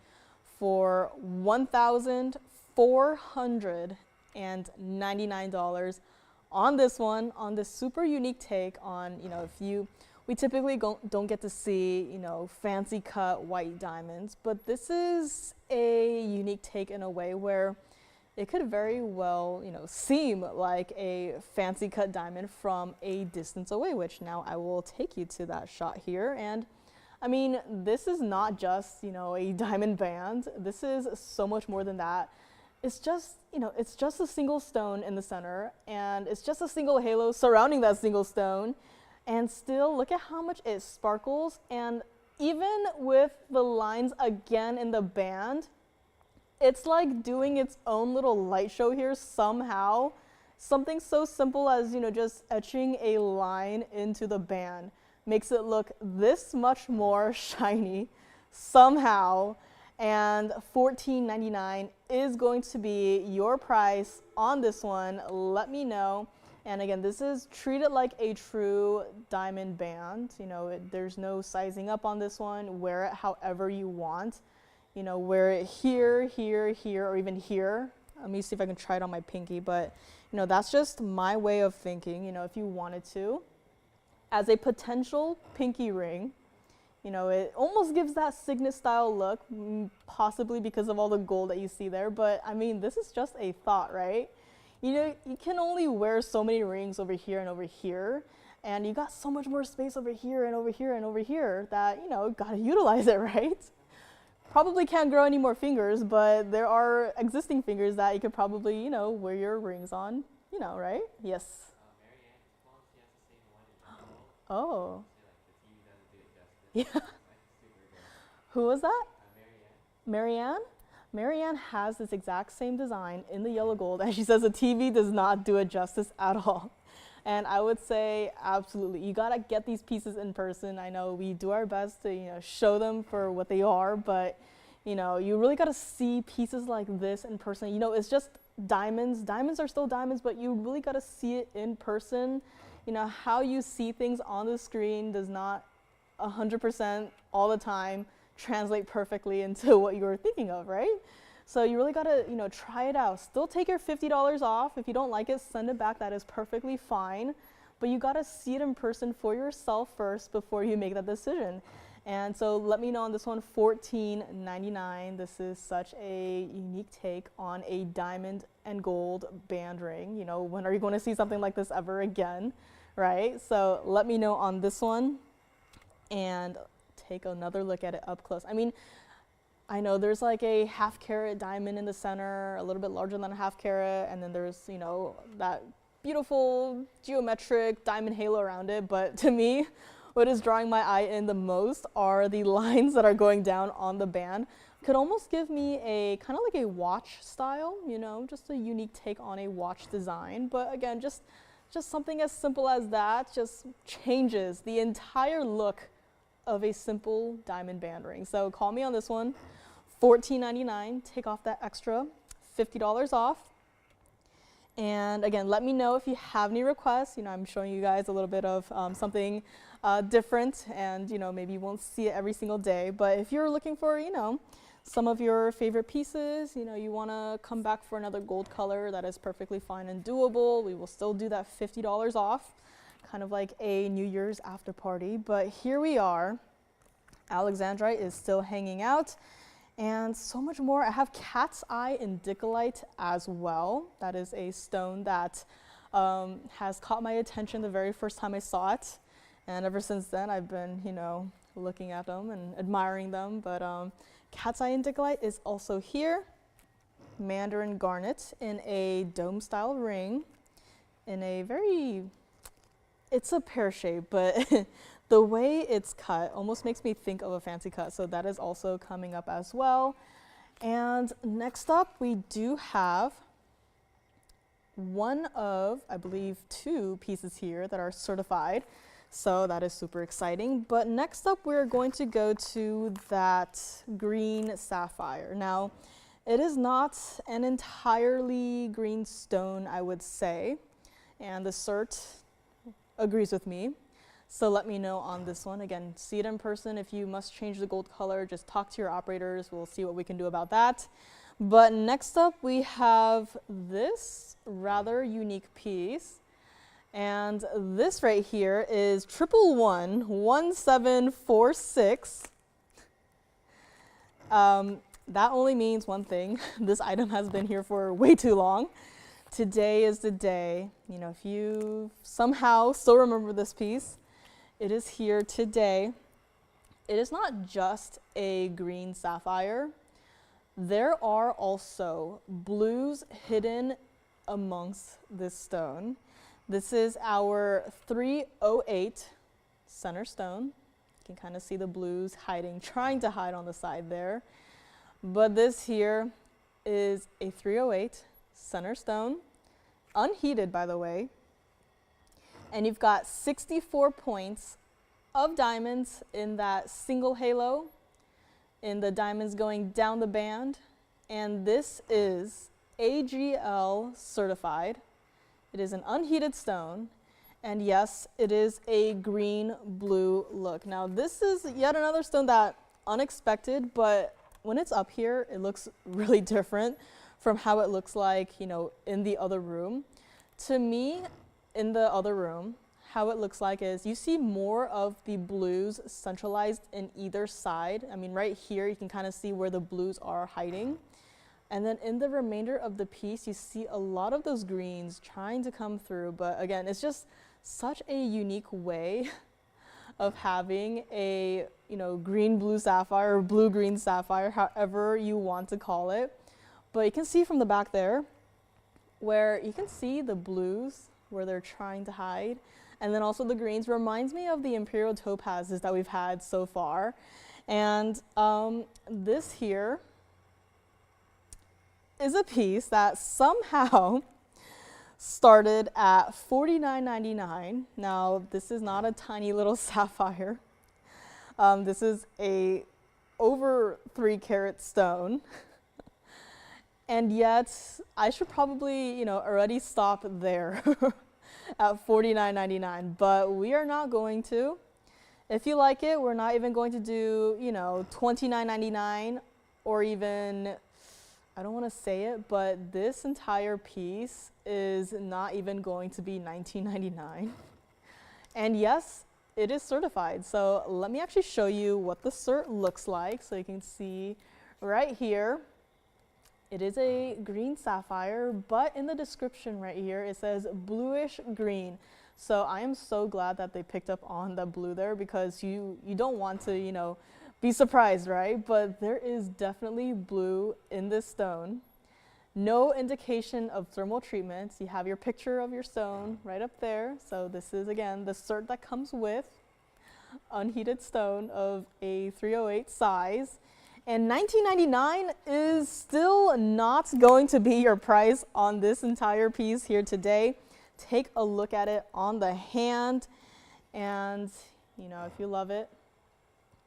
for $1,499 on this one, on this super unique take on, you know, we typically don't get to see, you know, fancy cut white diamonds, but this is a unique take in a way where it could very well, you know, seem like a fancy cut diamond from a distance away, which now I will take you to that shot here. And I mean, this is not just, you know, a diamond band. This is so much more than that. It's just, you know, it's just a single stone in the center, and it's just a single halo surrounding that single stone. And still, look at how much it sparkles. And even with the lines again in the band, it's like doing its own little light show here somehow. Something so simple as, you know, just etching a line into the band makes it look this much more shiny somehow. And $14.99 is going to be your price on this one. Let me know. And again, this is treated like a true diamond band. You know, there's no sizing up on this one. Wear it however you want. You know, wear it here, here, here, or even here. Let me see if I can try it on my pinky, but you know, that's just my way of thinking. You know, if you wanted to, as a potential pinky ring, you know, it almost gives that signet style look, possibly because of all the gold that you see there. But I mean, this is just a thought, right? You know, you can only wear so many rings over here and over here, and you got so much more space over here and over here and over here that, you know, gotta utilize it, right? Probably can't grow any more fingers, but there are existing fingers that you could probably, you know, wear your rings on, you know, right? Yes. Oh. Yeah. Who was that? Marianne? Marianne has this exact same design in the yellow gold, and she says the TV does not do it justice at all. And I would say absolutely, you gotta get these pieces in person. I know we do our best to, you know, show them for what they are, but you know, you really gotta see pieces like this in person. You know, it's just diamonds. Diamonds are still diamonds, but you really gotta see it in person. You know, how you see things on the screen does not 100% all the time translate perfectly into what you were thinking of, right? So you really gotta, you know, try it out. Still take your $50 off. If you don't like it, send it back. That is perfectly fine. But you gotta see it in person for yourself first before you make that decision. And so let me know on this one, $14.99. This is such a unique take on a diamond and gold band ring. You know, when are you going to see something like this ever again, right? So let me know on this one and take another look at it up close. I mean, I know there's like a half-carat diamond in the center, a little bit larger than a half-carat, and then there's, you know, that beautiful geometric diamond halo around it. But to me, what is drawing my eye in the most are the lines that are going down on the band. Could almost give me a kind of like a watch style, you know, just a unique take on a watch design. But again, just something as simple as that just changes the entire look of a simple diamond band ring. So call me on this one, $14.99. Take off that extra $50 off. And again, let me know if you have any requests. You know, I'm showing you guys a little bit of something different, and you know, maybe you won't see it every single day. But if you're looking for, you know, some of your favorite pieces, you know, you want to come back for another gold color, that is perfectly fine and doable. We will still do that $50 off, kind of like a New Year's after party. But here we are. Alexandrite is still hanging out. And so much more. I have cat's eye indicolite as well. That is a stone that has caught my attention the very first time I saw it. And ever since then, I've been, you know, looking at them and admiring them. But cat's eye indicolite is also here. Mandarin garnet in a dome style ring in a very, it's a pear shape, but the way it's cut almost makes me think of a fancy cut, so that is also coming up as well. And next up, we do have one of, I believe, 2 pieces here that are certified, so that is super exciting. But next up, we're going to go to that green sapphire. Now, it is not an entirely green stone, I would say, and the cert agrees with me. So let me know on this one. Again, see it in person. If you must change the gold color, just talk to your operators. We'll see what we can do about that. But next up, we have this rather unique piece. And this right here is 1111746. That only means one thing. This item has been here for way too long. Today is the day. You know, if you somehow still remember this piece, it is here today. It is not just a green sapphire. There are also blues hidden amongst this stone. This is our 308 center stone. You can kind of see the blues hiding, trying to hide on the side there. But this here is a 308 center stone, unheated by the way. And you've got 64 points of diamonds in that single halo, in the diamonds going down the band. And this is AGL certified. It is an unheated stone. And yes, it is a green-blue look. Now this is yet another stone that unexpected, but when it's up here, it looks really different from how it looks like, you know, in the other room. To me, in the other room, how it looks like is you see more of the blues centralized in either side. I mean, right here, you can kind of see where the blues are hiding. And then in the remainder of the piece, you see a lot of those greens trying to come through. But again, it's just such a unique way of having a, you know, green-blue sapphire or blue-green sapphire, however you want to call it. But you can see from the back there where you can see the blues where they're trying to hide. And then also the greens reminds me of the imperial topazes that we've had so far. And this here is a piece that somehow started at $49.99. Now, this is not a tiny little sapphire. This is a over 3-carat stone. And yet, I should probably, you know, already stop there at $49.99, but we are not going to. If you like it, we're not even going to do, you know, $29.99 or even, I don't want to say it, but this entire piece is not even going to be $19.99. And yes, it is certified. So let me actually show you what the cert looks like. So you can see right here, it is a green sapphire, but in the description right here, it says bluish green. So I am so glad that they picked up on the blue there, because you don't want to, you know, be surprised, right? But there is definitely blue in this stone. No indication of thermal treatments. You have your picture of your stone right up there. So this is, again, the cert that comes with unheated stone of a 308 size. And $19.99 is still not going to be your price on this entire piece here today. Take a look at it on the hand, and you know, if you love it,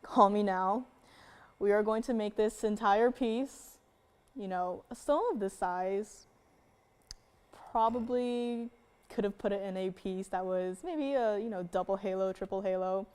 call me now. We are going to make this entire piece you know, a stone of this size probably could have put it in a piece that was maybe a, you know, double halo, triple halo.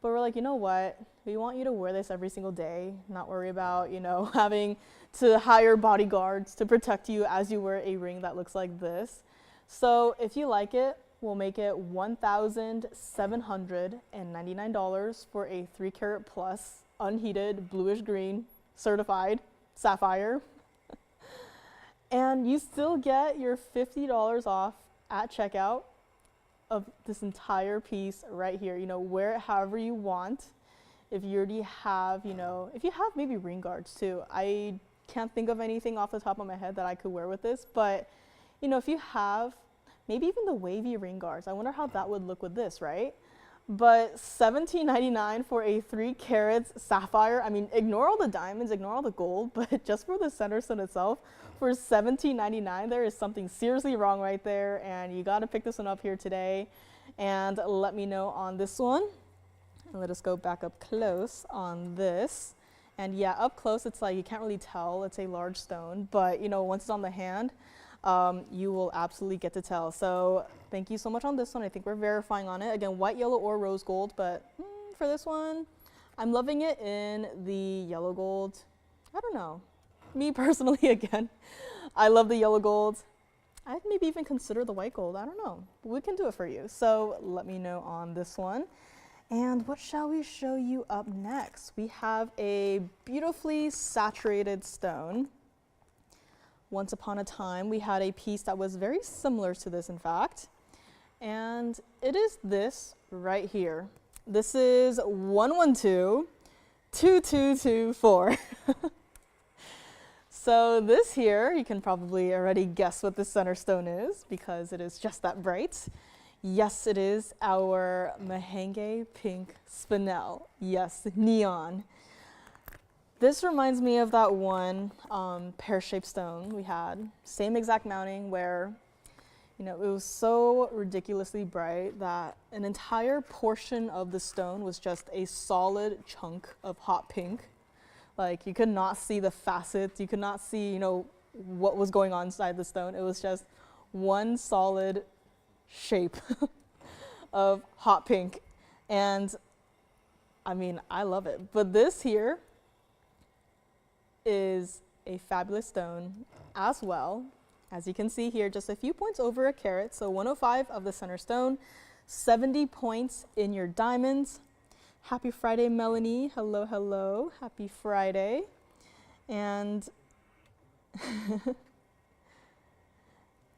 But we're like, you know what? We want you to wear this every single day, not worry about, you know, having to hire bodyguards to protect you as you wear a ring that looks like this. So if you like it, we'll make it $1,799 for a 3-carat plus, unheated, bluish green, certified sapphire. And you still get your $50 off at checkout of this entire piece right here. You know, wear it however you want. If you already have, you know, if you have maybe ring guards too. I can't think of anything off the top of my head that I could wear with this, but you know, if you have maybe even the wavy ring guards, I wonder how that would look with this, right? But $17.99 for a 3-carat sapphire. I mean, ignore all the diamonds, ignore all the gold, but just for the center stone itself, for $17.99, there is something seriously wrong right there, and you gotta pick this one up here today. And let me know on this one. And let us go back up close on this. And yeah, up close, it's like you can't really tell it's a large stone, but you know, once it's on the hand, you will absolutely get to tell. So thank you so much on this one. I think we're verifying on it. Again, white, yellow, or rose gold, but for this one, I'm loving it in the yellow gold. I don't know. Me personally, again, I love the yellow gold. I'd maybe even consider the white gold. I don't know. But we can do it for you. So let me know on this one. And what shall we show you up next? We have a beautifully saturated stone. Once upon a time, we had a piece that was very similar to this, in fact. And it is this right here. This is 112-2224. So this here, you can probably already guess what the center stone is because it is just that bright. Yes, it is our Mahenge pink spinel. Yes, neon. This reminds me of that one pear-shaped stone we had. Same exact mounting where, you know, it was so ridiculously bright that an entire portion of the stone was just a solid chunk of hot pink. Like, you could not see the facets, you could not see, you know, what was going on inside the stone. It was just one solid shape of hot pink. And I mean, I love it. But this here is a fabulous stone as well. As you can see here, just a few points over a carat. So 105 of the center stone, 70 points in your diamonds. Happy Friday, Melanie. Hello, hello. Happy Friday. And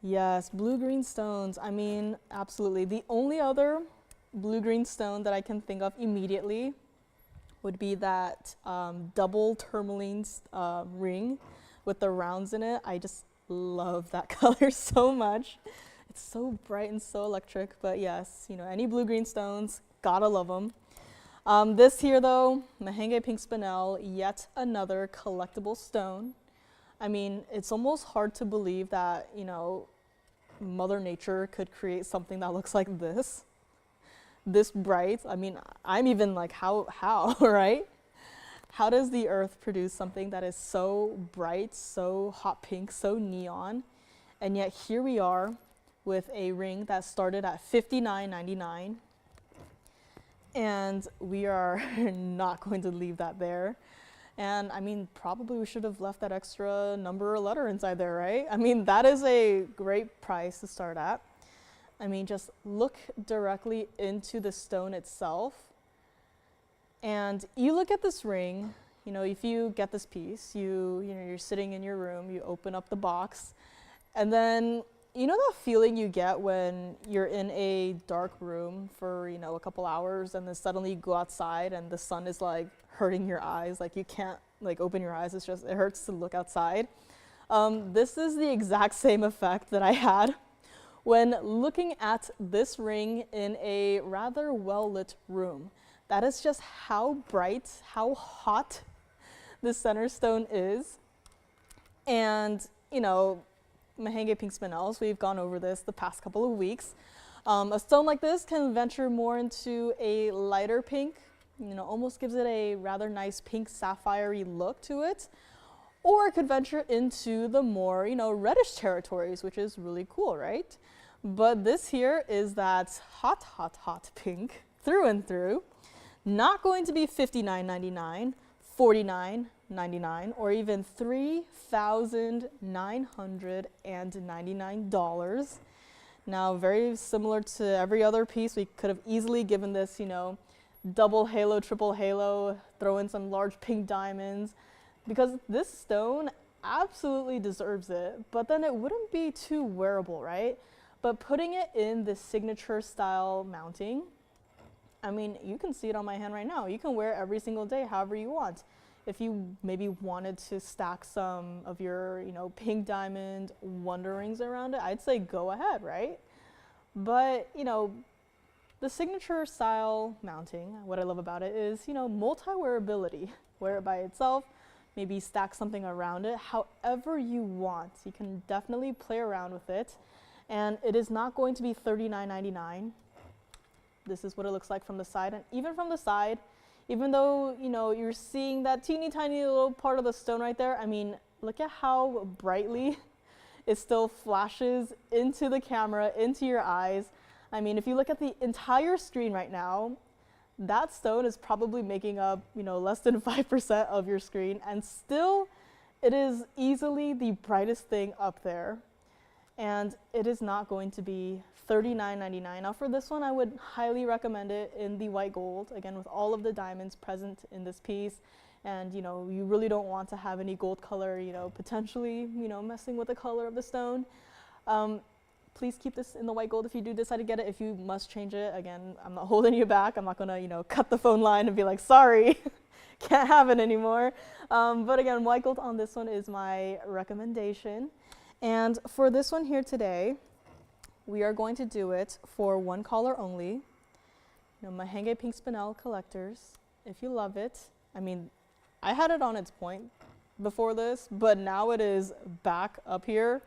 yes, blue-green stones. I mean, absolutely. The only other blue-green stone that I can think of immediately would be that double tourmaline ring with the rounds in it. I just love that color so much. It's so bright and so electric. But yes, you know, any blue-green stones, gotta love them. This here though, Mahenge pink spinel, yet another collectible stone. I mean, it's almost hard to believe that, you know, Mother Nature could create something that looks like this bright. I mean, I'm even like, how, right? How does the earth produce something that is so bright, so hot pink, so neon? And yet here we are with a ring that started at $59.99. And we are not going to leave that there. And I mean, probably we should have left that extra number or letter inside there, right? I mean, that is a great price to start at. I mean, just look directly into the stone itself. And you look at this ring, you know, if you get this piece, you know, you're sitting in your room, you open up the box, and then you know that feeling you get when you're in a dark room for, you know, a couple hours and then suddenly you go outside and the sun is like hurting your eyes, like you can't like open your eyes, it hurts to look outside. This is the exact same effect that I had when looking at this ring in a rather well-lit room. That is just how bright, how hot the center stone is. And, you know, Mahenge pink spinels, we've gone over this the past couple of weeks. A stone like this can venture more into a lighter pink, you know, almost gives it a rather nice pink sapphire-y look to it. or it could venture into the more, reddish territories, which is really cool, right? But this here is that hot, hot, hot pink through and through. Not going to be $59.99, $49.99, or even $3,999. Now, very similar to every other piece, we could have easily given this, double halo, triple halo, throw in some large pink diamonds, because this stone absolutely deserves it, but then it wouldn't be too wearable, right? But putting it in the signature style mounting, I mean, you can see it on my hand right now. You can wear it every single day, however you want. If you maybe wanted to stack some of your, pink diamond wonder rings around it, I'd say go ahead, right? But, the signature style mounting, what I love about it is, multi-wearability. Wear it by itself, maybe stack something around it, however you want. You can definitely play around with it. And it is not going to be $39.99. This is what it looks like from the side. And even from the side, even though, you're seeing that teeny tiny little part of the stone right there, I mean, look at how brightly it still flashes into the camera, into your eyes. I mean, if you look at the entire screen right now, that stone is probably making up, less than 5% of your screen, and still it is easily the brightest thing up there. And it is not going to be $39.99. Now for this one, I would highly recommend it in the white gold, again, with all of the diamonds present in this piece. And, you really don't want to have any gold color, potentially, messing with the color of the stone. Please keep this in the white gold if you do decide to get it. If you must change it, again, I'm not holding you back. I'm not gonna, cut the phone line and be like, sorry, can't have it anymore. But again, white gold on this one is my recommendation. And for this one here today, we are going to do it for one color only. Mahenge Pink Spinel collectors, if you love it. I mean, I had it on its point before this, but now it is back up here,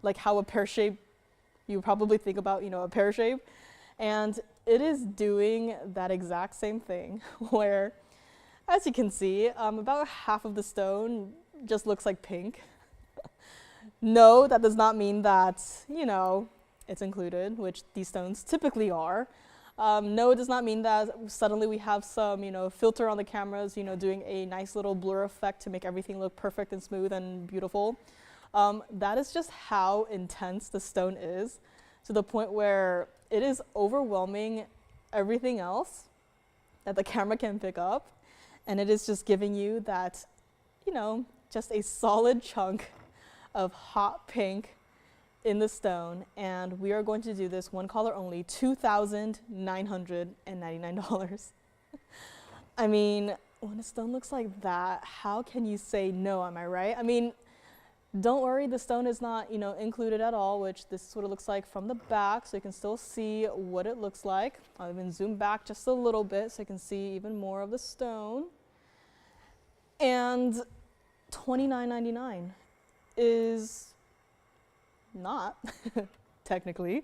like how a pear shape, you probably think about, a pear shape. And it is doing that exact same thing where, as you can see, about half of the stone just looks like pink. No, that does not mean that, it's included, which these stones typically are. No, it does not mean that suddenly we have some, filter on the cameras, doing a nice little blur effect to make everything look perfect and smooth and beautiful. That is just how intense the stone is, to the point where it is overwhelming everything else that the camera can pick up. And it is just giving you that, just a solid chunk of hot pink in the stone. And we are going to do this one color only, $2,999. I mean, when a stone looks like that, how can you say no, am I right? I mean, don't worry, the stone is not, included at all, which this is what it looks like from the back, so you can still see what it looks like. I'll even zoom back just a little bit so you can see even more of the stone. And $29.99 is not technically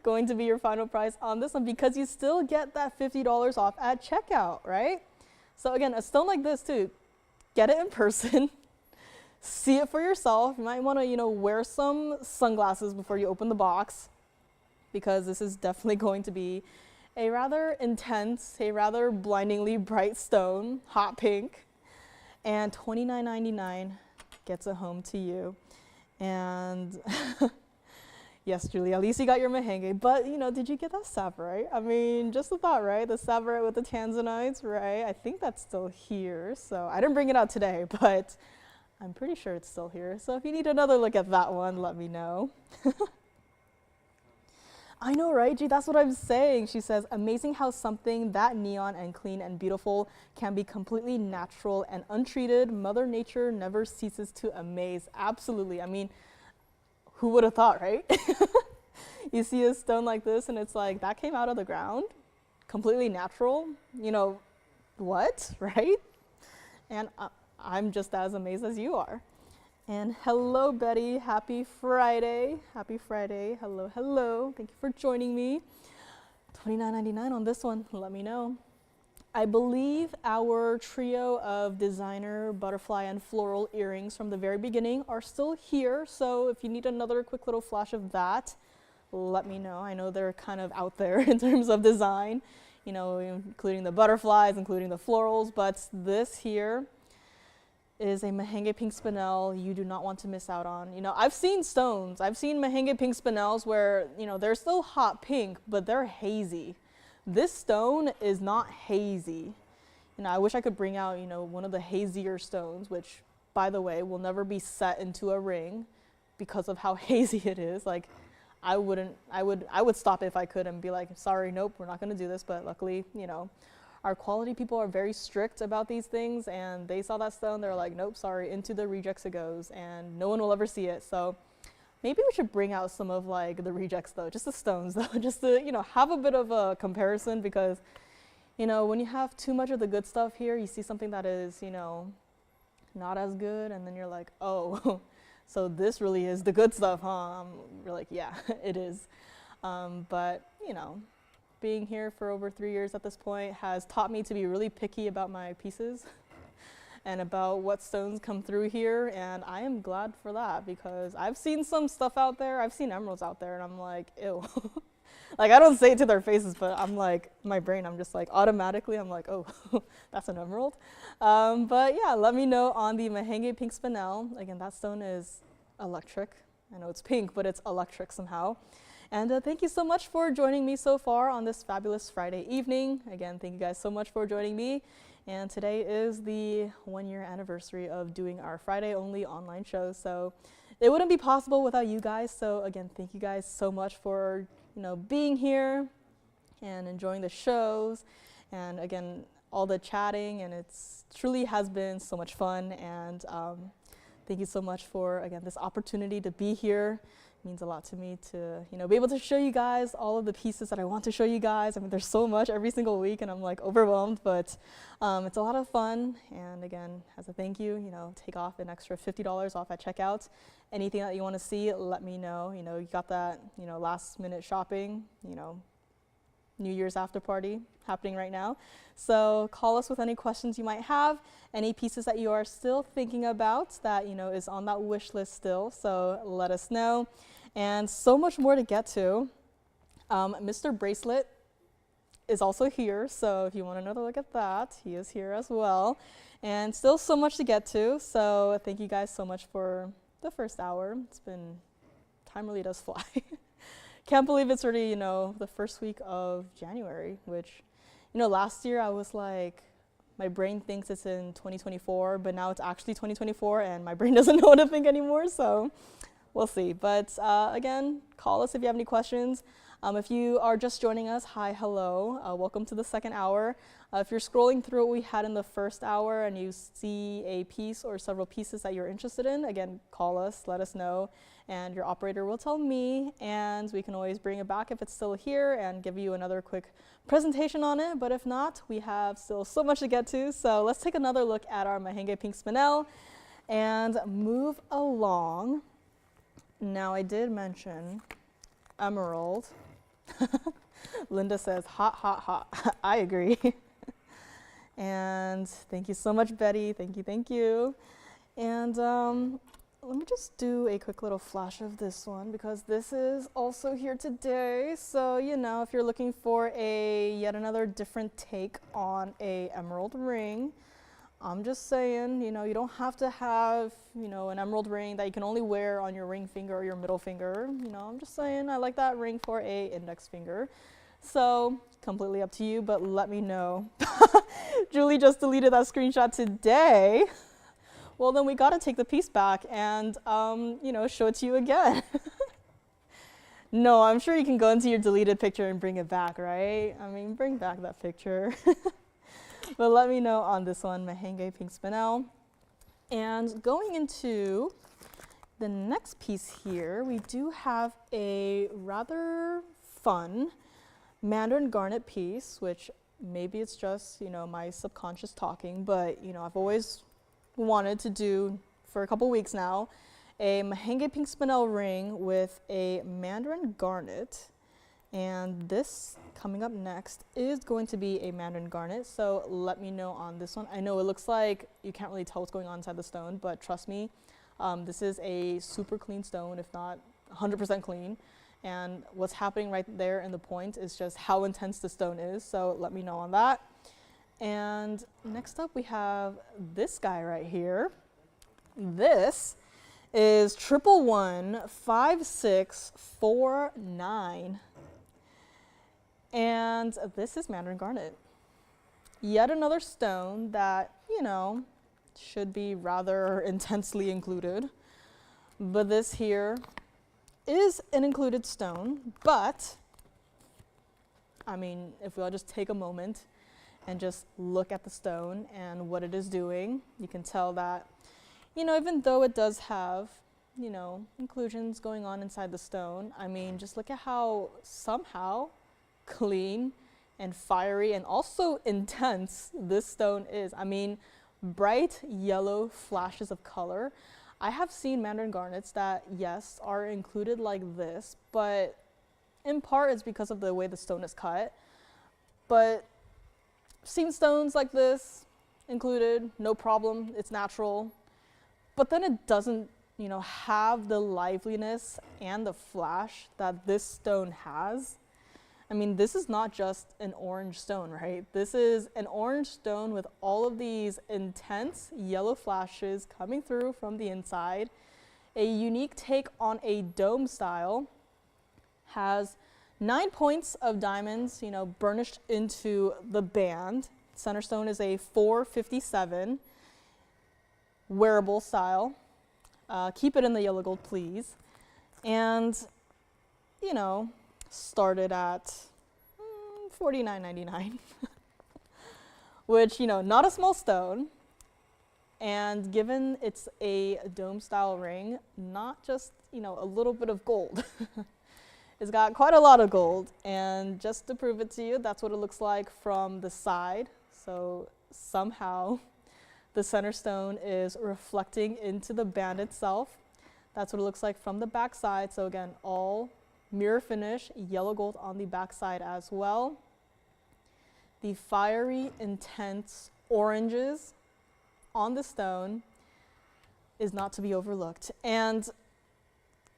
going to be your final price on this one, because you still get that $50 off at checkout, right? So again, a stone like this too, get it in person, see it for yourself. You might want to, wear some sunglasses before you open the box, because this is definitely going to be a rather intense, a rather blindingly bright stone, hot pink, and $29.99 gets it home to you. And yes, Julie, at least you got your mahenge, but did you get that sapphire? I mean, just a thought, right? The sapphire with the tanzanites, right? I think that's still here. So I didn't bring it out today, but I'm pretty sure it's still here. So if you need another look at that one, let me know. I know, right, G? That's what I'm saying. She says, amazing how something that neon and clean and beautiful can be completely natural and untreated. Mother Nature never ceases to amaze. Absolutely. I mean, who would have thought, right? You see a stone like this and it's like, that came out of the ground, completely natural. What, right? And I'm just as amazed as you are. And hello, Betty. Happy Friday. Happy Friday. Hello, hello. Thank you for joining me. $29.99 on this one. Let me know. I believe our trio of designer butterfly and floral earrings from the very beginning are still here. So if you need another quick little flash of that, let me know. I know they're kind of out there in terms of design, you know, including the butterflies, including the florals, but this here is a Mahenge pink spinel you do not want to miss out on. You know, I've seen stones, I've seen Mahenge pink spinels where, you know, they're still hot pink, but they're hazy. This stone is not hazy. You know, I wish I could bring out, you know, one of the hazier stones, which, by the way, will never be set into a ring because of how hazy it is. Like, I would stop it if I could and be like, sorry, nope, we're not gonna do this. But luckily, you know, our quality people are very strict about these things, and they saw that stone, they're like, nope, sorry, into the rejects it goes, and no one will ever see it. So maybe we should bring out some of like the rejects though, just the stones though, just to, you know, have a bit of a comparison, because, you know, when you have too much of the good stuff here, you see something that is, you know, not as good, and then you're like, oh, so this really is the good stuff, huh? You're like, yeah, it is. But, you know, being here for over 3 years at this point has taught me to be really picky about my pieces and about what stones come through here, and I am glad for that, because I've seen some stuff out there, I've seen emeralds out there, and I'm like, ew. Like, I don't say it to their faces, but I'm like, my brain, I'm just like, automatically, I'm like, oh, that's an emerald. But yeah, let me know on the Mahenge pink spinel. Again, that stone is electric. I know it's pink, but it's electric somehow. And thank you so much for joining me so far on this fabulous Friday evening. Again, thank you guys so much for joining me. And today is the 1-year anniversary of doing our Friday only online show. So it wouldn't be possible without you guys. So again, thank you guys so much for, you know, being here and enjoying the shows. And again, all the chatting, and it's truly has been so much fun. And thank you so much for, again, this opportunity to be here. Means a lot to me to, you know, be able to show you guys all of the pieces that I want to show you guys. I mean, there's so much every single week, and I'm like overwhelmed, but it's a lot of fun. And again, as a thank you, you know, take off an extra $50 off at checkout. Anything that you want to see, let me know. You know, you got that, you know, last minute shopping, you know, New Year's after party happening right now. So call us with any questions you might have, any pieces that you are still thinking about that, you know, is on that wish list still. So let us know. And so much more to get to. Mr. Bracelet is also here. So if you want another look at that, he is here as well. And still so much to get to. So thank you guys so much for the first hour. It's been, time really does fly. Can't believe it's already, you know, the first week of January, which, you know, last year I was like, my brain thinks it's in 2024, but now it's actually 2024, and my brain doesn't know what to think anymore, so we'll see. But again, call us if you have any questions. If you are just joining us, hi, hello, welcome to the second hour. If you're scrolling through what we had in the first hour and you see a piece or several pieces that you're interested in, again, call us, let us know, and your operator will tell me, and we can always bring it back if it's still here and give you another quick presentation on it. But if not, we have still so much to get to. So let's take another look at our Mahenge pink spinel and move along. Now, I did mention emerald. Linda says, hot, hot, hot. I agree. And thank you so much, Betty. Thank you, thank you. And let me just do a quick little flash of this one, because this is also here today. So, you know, if you're looking for yet another different take on a emerald ring, I'm just saying, you know, you don't have to have, you know, an emerald ring that you can only wear on your ring finger or your middle finger. You know, I'm just saying I like that ring for a index finger. So completely up to you, but let me know. Julie just deleted that screenshot today. Well, then we got to take the piece back and, you know, show it to you again. No, I'm sure you can go into your deleted picture and bring it back, right? I mean, bring back that picture. But let me know on this one, Mahenge pink spinel. And going into the next piece here, we do have a rather fun Mandarin garnet piece, which maybe it's just, you know, my subconscious talking, but, you know, I've always wanted to do for a couple weeks now a Mahenge pink spinel ring with a Mandarin garnet. And this coming up next is going to be a Mandarin garnet, so let me know on this one. I know it looks like you can't really tell what's going on inside the stone, but trust me, this is a super clean stone, if not 100% clean. And what's happening right there in the point is just how intense the stone is, so let me know on that. And next up we have this guy right here. This is 1115649. And this is Mandarin garnet. Yet another stone that, you know, should be rather intensely included. But this here is an included stone, but I mean, if we all just take a moment and just look at the stone and what it is doing, you can tell that, you know, even though it does have, you know, inclusions going on inside the stone, I mean, just look at how somehow clean and fiery and also intense this stone is. I mean, bright yellow flashes of color. I have seen Mandarin garnets that, yes, are included like this, but in part it's because of the way the stone is cut. But I've seen stones like this included, no problem, it's natural. But then it doesn't, you know, have the liveliness and the flash that this stone has. I mean, this is not just an orange stone, right? This is an orange stone with all of these intense yellow flashes coming through from the inside. A unique take on a dome style. Has 9 points of diamonds, you know, burnished into the band. Center stone is a 457. Wearable style. Keep it in the yellow gold, please. And, you know, started at $49.99, which, you know, not a small stone. And given it's a dome style ring, not just, you know, a little bit of gold. It's got quite a lot of gold. And just to prove it to you, that's what it looks like from the side. So somehow the center stone is reflecting into the band itself. That's what it looks like from the back side. So again, all mirror finish, yellow gold on the back side as well. The fiery, intense oranges on the stone is not to be overlooked. And,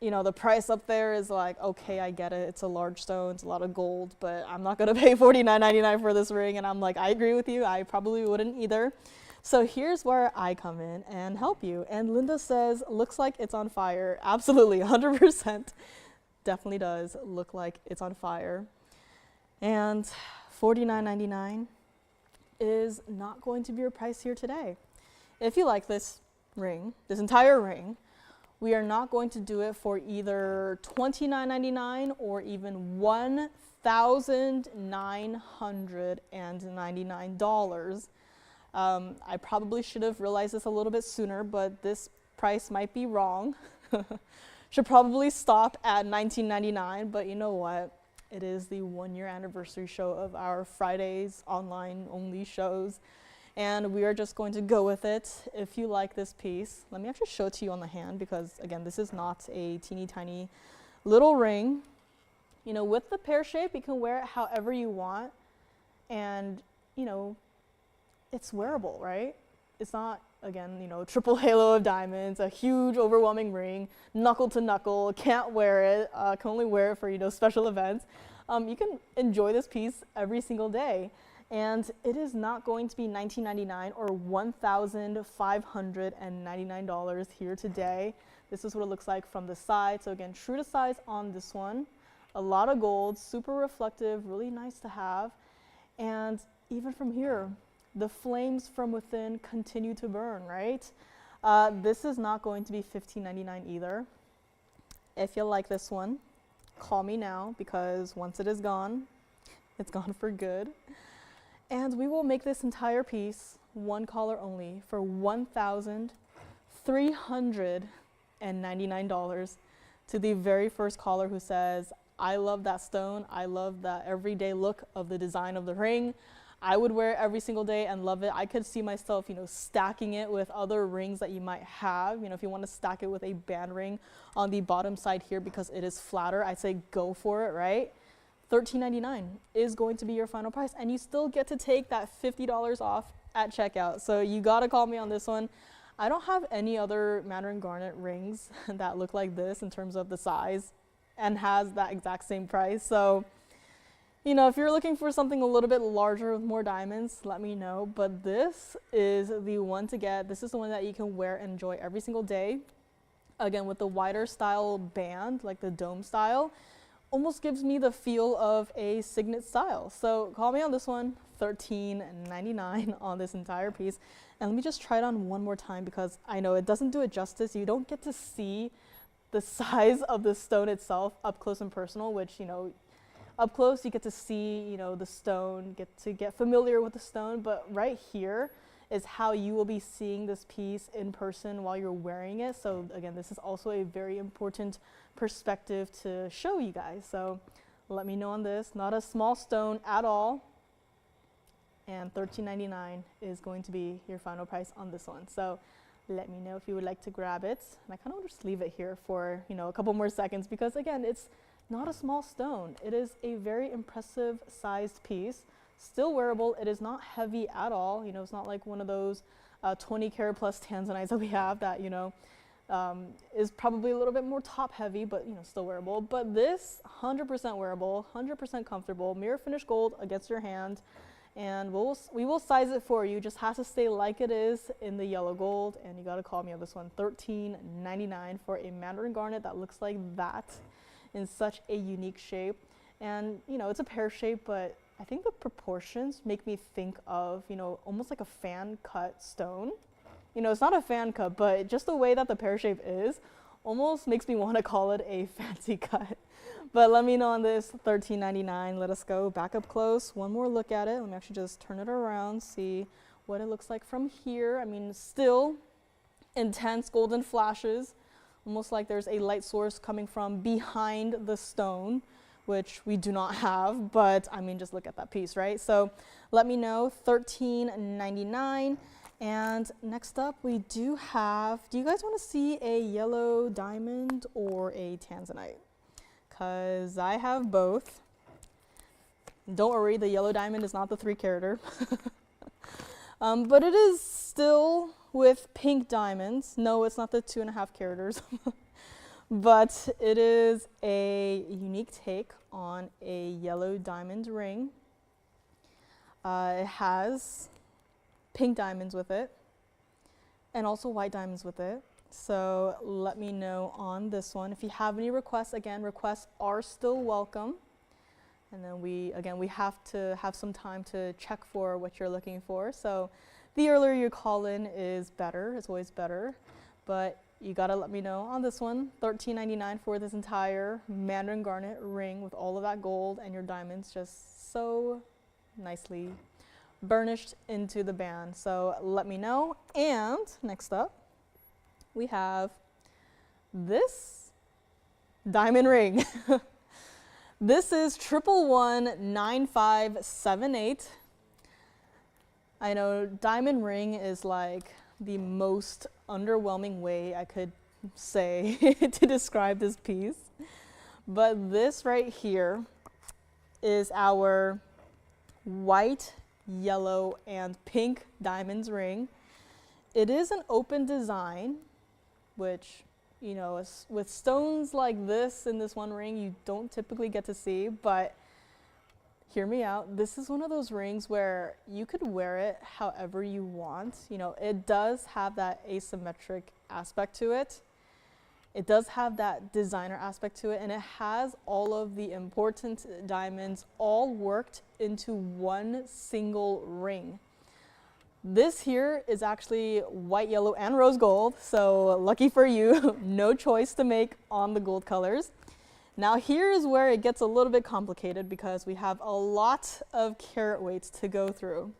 you know, the price up there is like, okay, I get it. It's a large stone, it's a lot of gold, but I'm not gonna pay $49.99 for this ring. And I'm like, I agree with you. I probably wouldn't either. So here's where I come in and help you. And Linda says, looks like it's on fire. Absolutely, 100%. Definitely does look like it's on fire. And $49.99 is not going to be your price here today. If you like this ring, this entire ring, we are not going to do it for either $29.99 or even $1,999. I probably should have realized this a little bit sooner, but this price might be wrong. Should probably stop at $19.99, but you know what? It is the 1-year anniversary show of our Fridays online only shows, and we are just going to go with it. If you like this piece, let me actually show it to you on the hand, because again, this is not a teeny tiny little ring. You know, with the pear shape, you can wear it however you want, and you know, it's wearable, right? It's not, again, you know, triple halo of diamonds, a huge overwhelming ring, knuckle to knuckle, can't wear it, can only wear it for, you know, special events. You can enjoy this piece every single day. And it is not going to be $19.99 or $1,599 here today. This is what it looks like from the side. So again, true to size on this one. A lot of gold, super reflective, really nice to have. And even from here, the flames from within continue to burn, right? This is not going to be $15.99 either. If you like this one, call me now, because once it is gone, it's gone for good. And we will make this entire piece one color only for $1,399 to the very first caller who says, I love that stone, I love that everyday look of the design of the ring. I would wear it every single day and love it. I could see myself, you know, stacking it with other rings that you might have. You know, if you want to stack it with a band ring on the bottom side here because it is flatter, I'd say go for it, right? $13.99 is going to be your final price, and you still get to take that $50 off at checkout. So you gotta call me on this one. I don't have any other Mandarin garnet rings that look like this in terms of the size and has that exact same price. So, you know, if you're looking for something a little bit larger with more diamonds, let me know. But this is the one to get. This is the one that you can wear and enjoy every single day. Again, with the wider style band, like the dome style, almost gives me the feel of a signet style. So call me on this one, $13.99 on this entire piece. And let me just try it on one more time because I know it doesn't do it justice. You don't get to see the size of the stone itself up close and personal, which, you know, up close you get to see, you know, the stone, get familiar with the stone, but right here is how you will be seeing this piece in person while you're wearing it. So again, this is also a very important perspective to show you guys. So let me know on this. Not a small stone at all. And $13.99 is going to be your final price on this one. So let me know if you would like to grab it. And I kind of want to just leave it here for, you know, a couple more seconds because again, it's not a small stone. It is a very impressive sized piece. Still wearable. It is not heavy at all. You know, it's not like one of those 20 karat plus tanzanites that we have that, you know, is probably a little bit more top heavy, but, you know, still wearable. But this 100% wearable, 100% comfortable, mirror finish gold against your hand. And we will size it for you. Just has to stay like it is in the yellow gold. And you got to call me on this one, $13.99 for a Mandarin garnet that looks like that in such a unique shape. And, you know, it's a pear shape, but I think the proportions make me think of, you know, almost like a fan cut stone. You know, it's not a fan cut, but just the way that the pear shape is almost makes me want to call it a fancy cut. But let me know on this, $13.99. Let us go back up close. One more look at it. Let me actually just turn it around, see what it looks like from here. I mean, still intense golden flashes, almost like there's a light source coming from behind the stone, which we do not have, but I mean, just look at that piece, right? So let me know, $13.99. And next up, we do have, do you guys want to see a yellow diamond or a tanzanite? Because I have both. Don't worry, the yellow diamond is not the 3-carater. But it is still with pink diamonds. No, it's not the 2.5 caraters. But it is a unique take on a yellow diamond ring. It has pink diamonds with it and also white diamonds with it. So let me know on this one. If you have any requests, again, requests are still welcome. And then we have to have some time to check for what you're looking for. So the earlier you call in is better. It's always better. But you gotta let me know on this one. $13.99 for this entire Mandarin garnet ring with all of that gold and your diamonds just so nicely burnished into the band. So let me know. And next up, we have this diamond ring. This is 1119578. I know diamond ring is like the most underwhelming way I could say to describe this piece. But this right here is our white, yellow, and pink diamonds ring. It is an open design, which, you know, with stones like this in this one ring, you don't typically get to see, but hear me out. This is one of those rings where you could wear it however you want. You know, it does have that asymmetric aspect to it. It does have that designer aspect to it, and it has all of the important diamonds all worked into one single ring. This here is actually white, yellow, and rose gold, so lucky for you, no choice to make on the gold colors. Now here's where it gets a little bit complicated because we have a lot of carat weights to go through.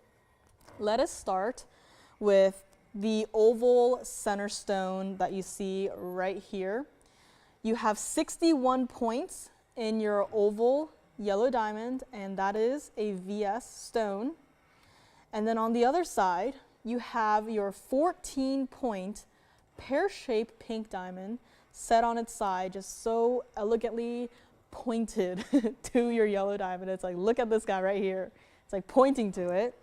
Let us start with the oval center stone that you see right here. You have 61 points in your oval yellow diamond, and that is a VS stone. And then on the other side, you have your 14-point pear-shaped pink diamond set on its side, just so elegantly pointed to your yellow diamond. It's like, look at this guy right here. It's like pointing to it.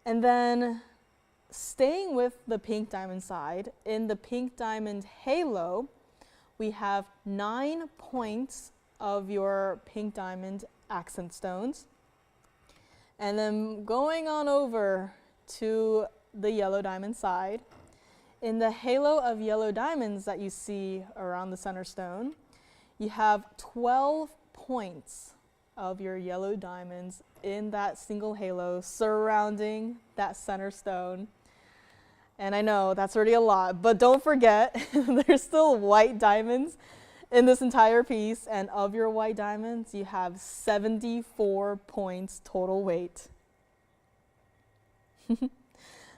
And then staying with the pink diamond side, in the pink diamond halo, we have 9 points of your pink diamond accent stones. And then going on over to the yellow diamond side, in the halo of yellow diamonds that you see around the center stone, you have 12 points of your yellow diamonds in that single halo surrounding that center stone. And I know that's already a lot, but don't forget, there's still white diamonds in this entire piece, and of your white diamonds, you have 74 points total weight.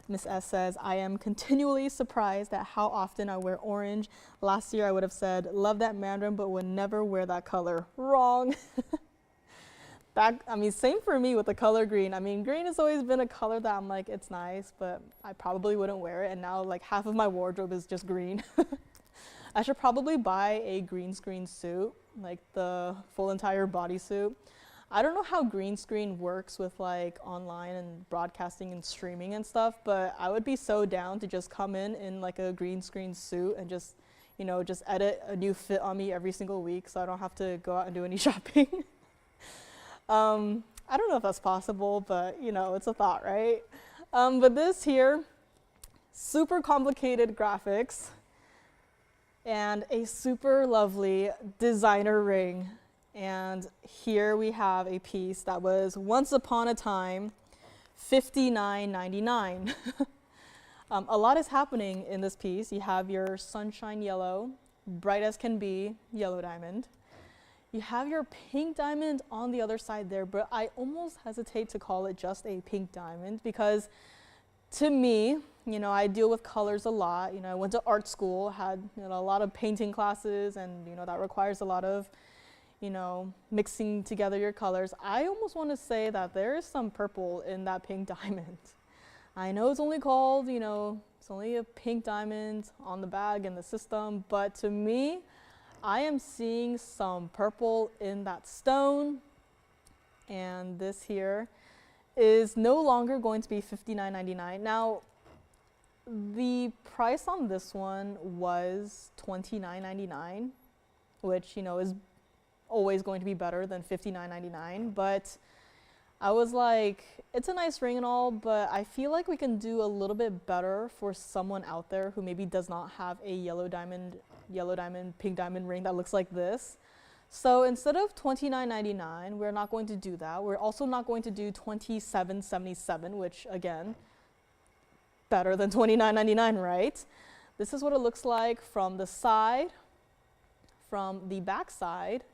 Miss S says, I am continually surprised at how often I wear orange. Last year I would have said, love that Mandarin, but would never wear that color. Wrong. Same for me with the color green. I mean, green has always been a color that I'm like, it's nice, but I probably wouldn't wear it. And now like half of my wardrobe is just green. I should probably buy a green screen suit, like the full entire bodysuit. I don't know how green screen works with like online and broadcasting and streaming and stuff, but I would be so down to just come in like a green screen suit and just, just edit a new fit on me every single week so I don't have to go out and do any shopping. I don't know if that's possible, but it's a thought, right? But this here, super complicated graphics and a super lovely designer ring. And here we have a piece that was once upon a time $59.99. A lot is happening in this piece. You have your sunshine yellow, bright as can be, yellow diamond. You have your pink diamond on the other side there, but I almost hesitate to call it just a pink diamond because to me, I deal with colors a lot. I went to art school, had a lot of painting classes, and that requires a lot of mixing together your colors. I almost want to say that there is some purple in that pink diamond. I know it's only called, it's only a pink diamond on the bag in the system, but to me, I am seeing some purple in that stone, and this here is no longer going to be $59.99. Now, the price on this one was $29.99, which, is always going to be better than $59.99, but I was like, it's a nice ring and all, but I feel like we can do a little bit better for someone out there who maybe does not have a yellow diamond, pink diamond ring that looks like this. So instead of $29.99, we're not going to do that. We're also not going to do $27.77, which again, better than $29.99, right? This is what it looks like from the side, from the back side,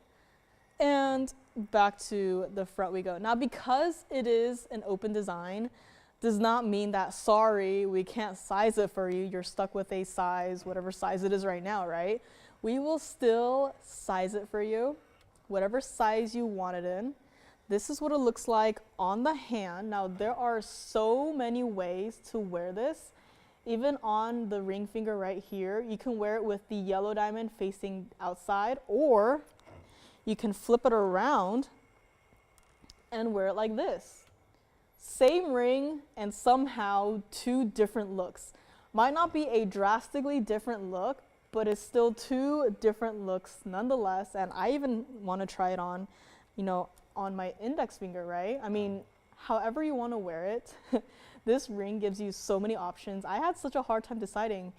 and back to the front we go. Now, because it is an open design, does not mean that, sorry, we can't size it for you. You're stuck with a size, whatever size it is right now, right? We will still size it for you, whatever size you want it in. This is what it looks like on the hand. Now, there are so many ways to wear this. Even on the ring finger right here, you can wear it with the yellow diamond facing outside, or you can flip it around and wear it like this. Same ring and somehow 2 different looks. Might not be a drastically different look, but it's still 2 different looks nonetheless. And I even want to try it on, on my index finger, right? I mean, however you want to wear it. This ring gives you so many options. I had such a hard time deciding,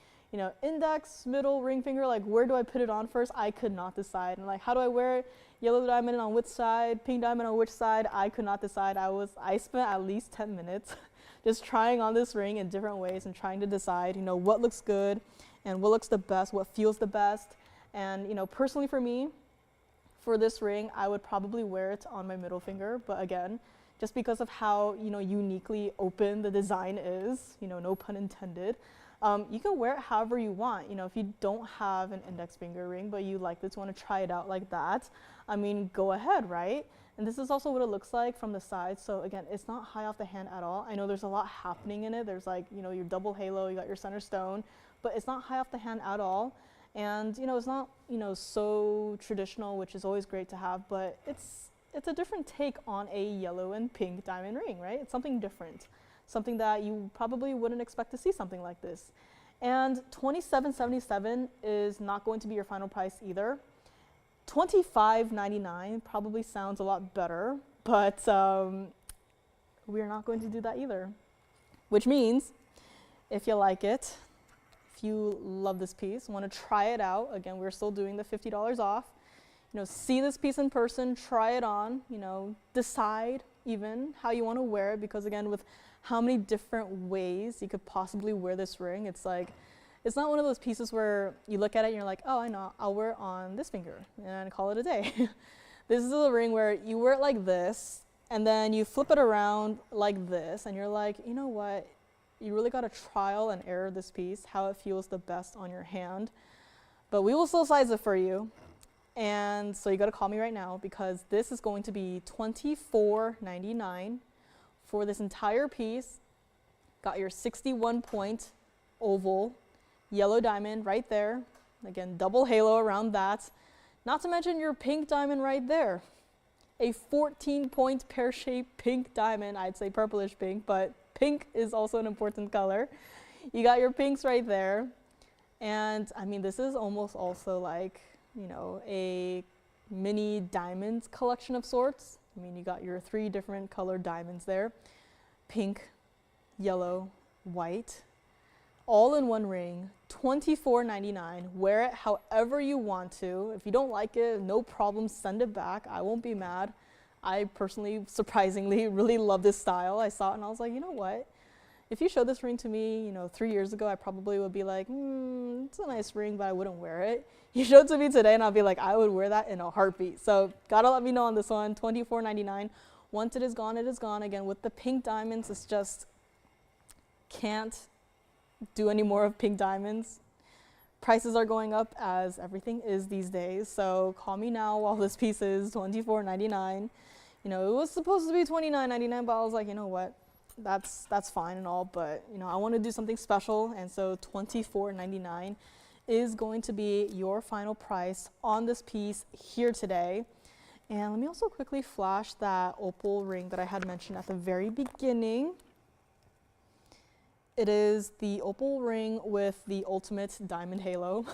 index, middle, ring finger, like where do I put it on first? I could not decide. And like, how do I wear it? Yellow diamond on which side, pink diamond on which side? I could not decide. I spent at least 10 minutes just trying on this ring in different ways and trying to decide, what looks good and what looks the best, what feels the best. And, personally for me, for this ring, I would probably wear it on my middle finger. But again, just because of how, uniquely open the design is, no pun intended, you can wear it however you want. If you don't have an index finger ring, but you like this, want to try it out like that, I mean, go ahead, right? And this is also what it looks like from the side. So again, it's not high off the hand at all. I know there's a lot happening in it. There's like, your double halo, you got your center stone, but it's not high off the hand at all. And, you know, it's not, you know, so traditional, which is always great to have, but it's a different take on a yellow and pink diamond ring, right? It's something different, something that you probably wouldn't expect to see something like this. And $27.77 is not going to be your final price either. $25.99 probably sounds a lot better, but we're not going to do that either. Which means, if you like it, if you love this piece, want to try it out, again, we're still doing the $50 off. You know, see this piece in person, try it on, you know, decide even how you want to wear it, because again, with how many different ways you could possibly wear this ring, it's like, it's not one of those pieces where you look at it and you're like, oh, I know, I'll wear it on this finger and call it a day. This is a ring where you wear it like this, and then you flip it around like this, and you're like, you know what? You really got to trial and error this piece, how it feels the best on your hand. But we will still size it for you. And so you got to call me right now, because this is going to be $24.99 for this entire piece. Got your 61-point oval yellow diamond right there. Again, double halo around that. Not to mention your pink diamond right there. A 14-point pear-shaped pink diamond. I'd say purplish pink, but pink is also an important color. You got your pinks right there. And I mean, this is almost also like, you know, a mini diamonds collection of sorts. I mean, you got your 3 different colored diamonds there. Pink, yellow, white, all in one ring, $24.99. Wear it however you want to. If you don't like it, no problem, send it back. I won't be mad. I personally, surprisingly, really love this style. I saw it and I was like, you know what? If you showed this ring to me, you know, 3 years ago, I probably would be like, it's a nice ring, but I wouldn't wear it. You showed it to me today and I'll be like, I would wear that in a heartbeat. So gotta let me know on this one, $24.99. Once it is gone, it is gone. Again, with the pink diamonds, it's just can't do any more of pink diamonds. Prices are going up as everything is these days. So call me now while this piece is $24.99. You know, it was supposed to be $29.99, but I was like, you know what? That's fine and all, but you know, I want to do something special, and so $24.99 is going to be your final price on this piece here today. And let me also quickly flash that opal ring that I had mentioned at the very beginning. It is the opal ring with the ultimate diamond halo.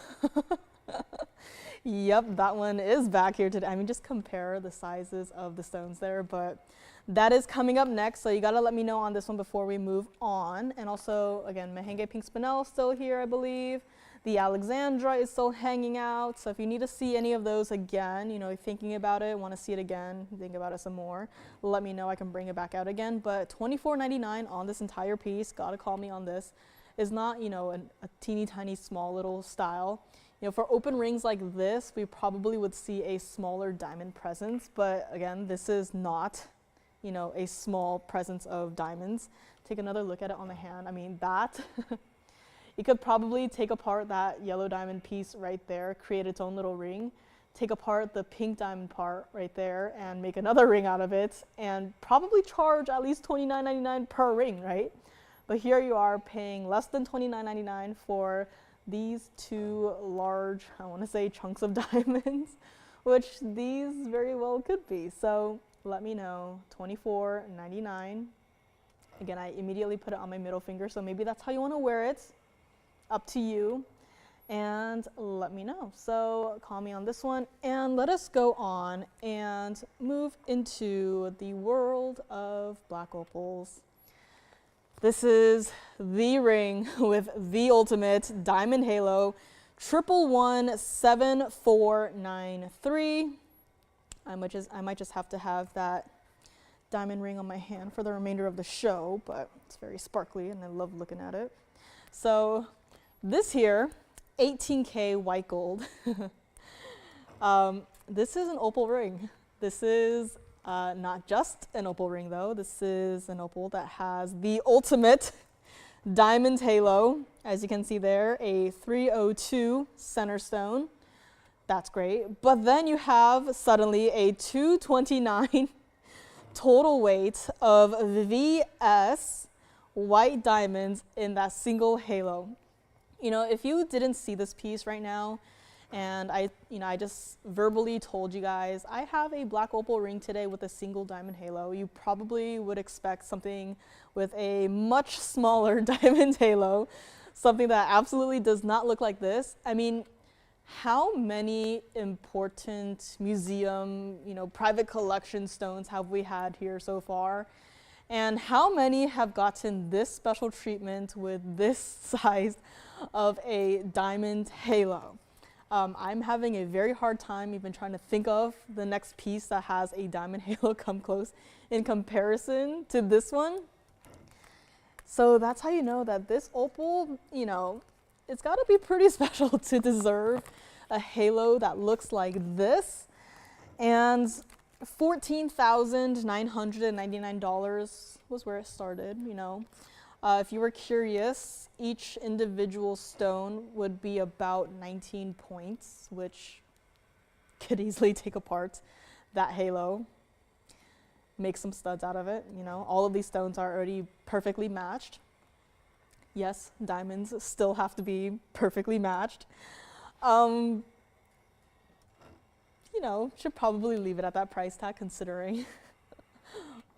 Yep, that one is back here today. I mean, just compare the sizes of the stones there, but that is coming up next, so you gotta let me know on this one before we move on. And also, again, Mahenge Pink Spinel is still here, I believe. The Alexandrite is still hanging out, so if you need to see any of those again, you know, thinking about it, want to see it again, think about it some more, let me know, I can bring it back out again. But $24.99 on this entire piece, gotta call me on this, is not, you know, a teeny tiny small little style. You know, for open rings like this, we probably would see a smaller diamond presence, but again, this is not, you know, a small presence of diamonds. Take another look at it on the hand. I mean, that, you could probably take apart that yellow diamond piece right there, create its own little ring, take apart the pink diamond part right there and make another ring out of it, and probably charge at least $29.99 per ring, right? But here you are paying less than $29.99 for these 2 large, I want to say, chunks of diamonds, which these very well could be. So let me know, $24.99. Again, I immediately put it on my middle finger, so maybe that's how you want to wear it. Up to you, and let me know. So call me on this one, and let us go on and move into the world of black opals. This is the ring with the ultimate diamond halo, 1117493. I might just have to have that diamond ring on my hand for the remainder of the show, but it's very sparkly and I love looking at it. So this here, 18K white gold. This is an opal ring. This is not just an opal ring though. This is an opal that has the ultimate diamond halo. As you can see there, a 302 center stone. That's great. But then you have suddenly a 229 total weight of VS white diamonds in that single halo. You know, if you didn't see this piece right now, and I just verbally told you guys, I have a black opal ring today with a single diamond halo. You probably would expect something with a much smaller diamond halo, something that absolutely does not look like this. I mean, how many important museum, private collection stones have we had here so far? And how many have gotten this special treatment with this size of a diamond halo? I'm having a very hard time even trying to think of the next piece that has a diamond halo come close in comparison to this one. So that's how you know that this opal, it's got to be pretty special to deserve a halo that looks like this. And $14,999 was where it started, If you were curious, each individual stone would be about 19 points, which could easily take apart that halo, make some studs out of it. All of these stones are already perfectly matched. Yes, diamonds still have to be perfectly matched. Should probably leave it at that price tag considering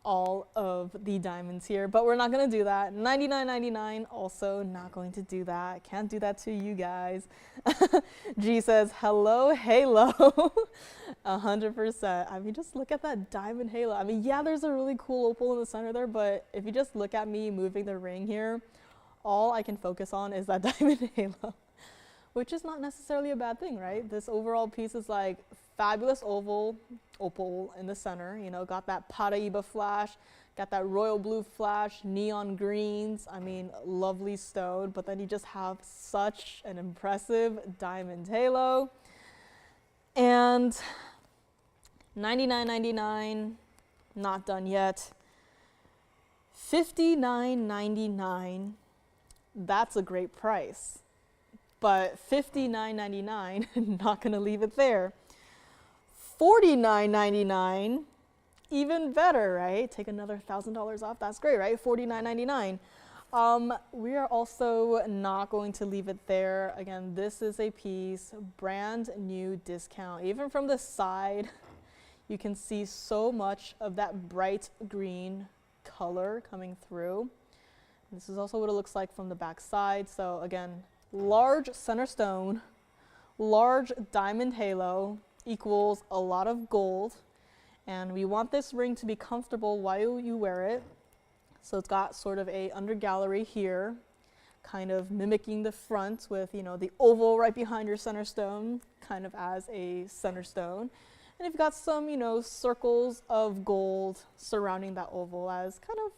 all of the diamonds here, but we're not going to do that. $99.99, also not going to do that. Can't do that to you guys. G says, hello, halo. 100%. I mean, just look at that diamond halo. I mean, yeah, there's a really cool opal in the center there, but if you just look at me moving the ring here, all I can focus on is that diamond halo, which is not necessarily a bad thing, right? This overall piece is like fabulous opal in the center, got that Paraiba flash, got that royal blue flash, neon greens. I mean, lovely stone, but then you just have such an impressive diamond halo. And $99.99, not done yet. $59.99, that's a great price. But $59.99, not gonna leave it there. $49.99, even better, right? Take another $1,000 off, that's great, right? $49.99. We are also not going to leave it there. Again, this is a piece, brand new discount. Even from the side, you can see so much of that bright green color coming through. This is also what it looks like from the back side. So again, large center stone, large diamond halo equals a lot of gold, and we want this ring to be comfortable while you wear it. So it's got sort of a under gallery here, kind of mimicking the front with, the oval right behind your center stone, kind of as a center stone. And you've got some, circles of gold surrounding that oval as kind of,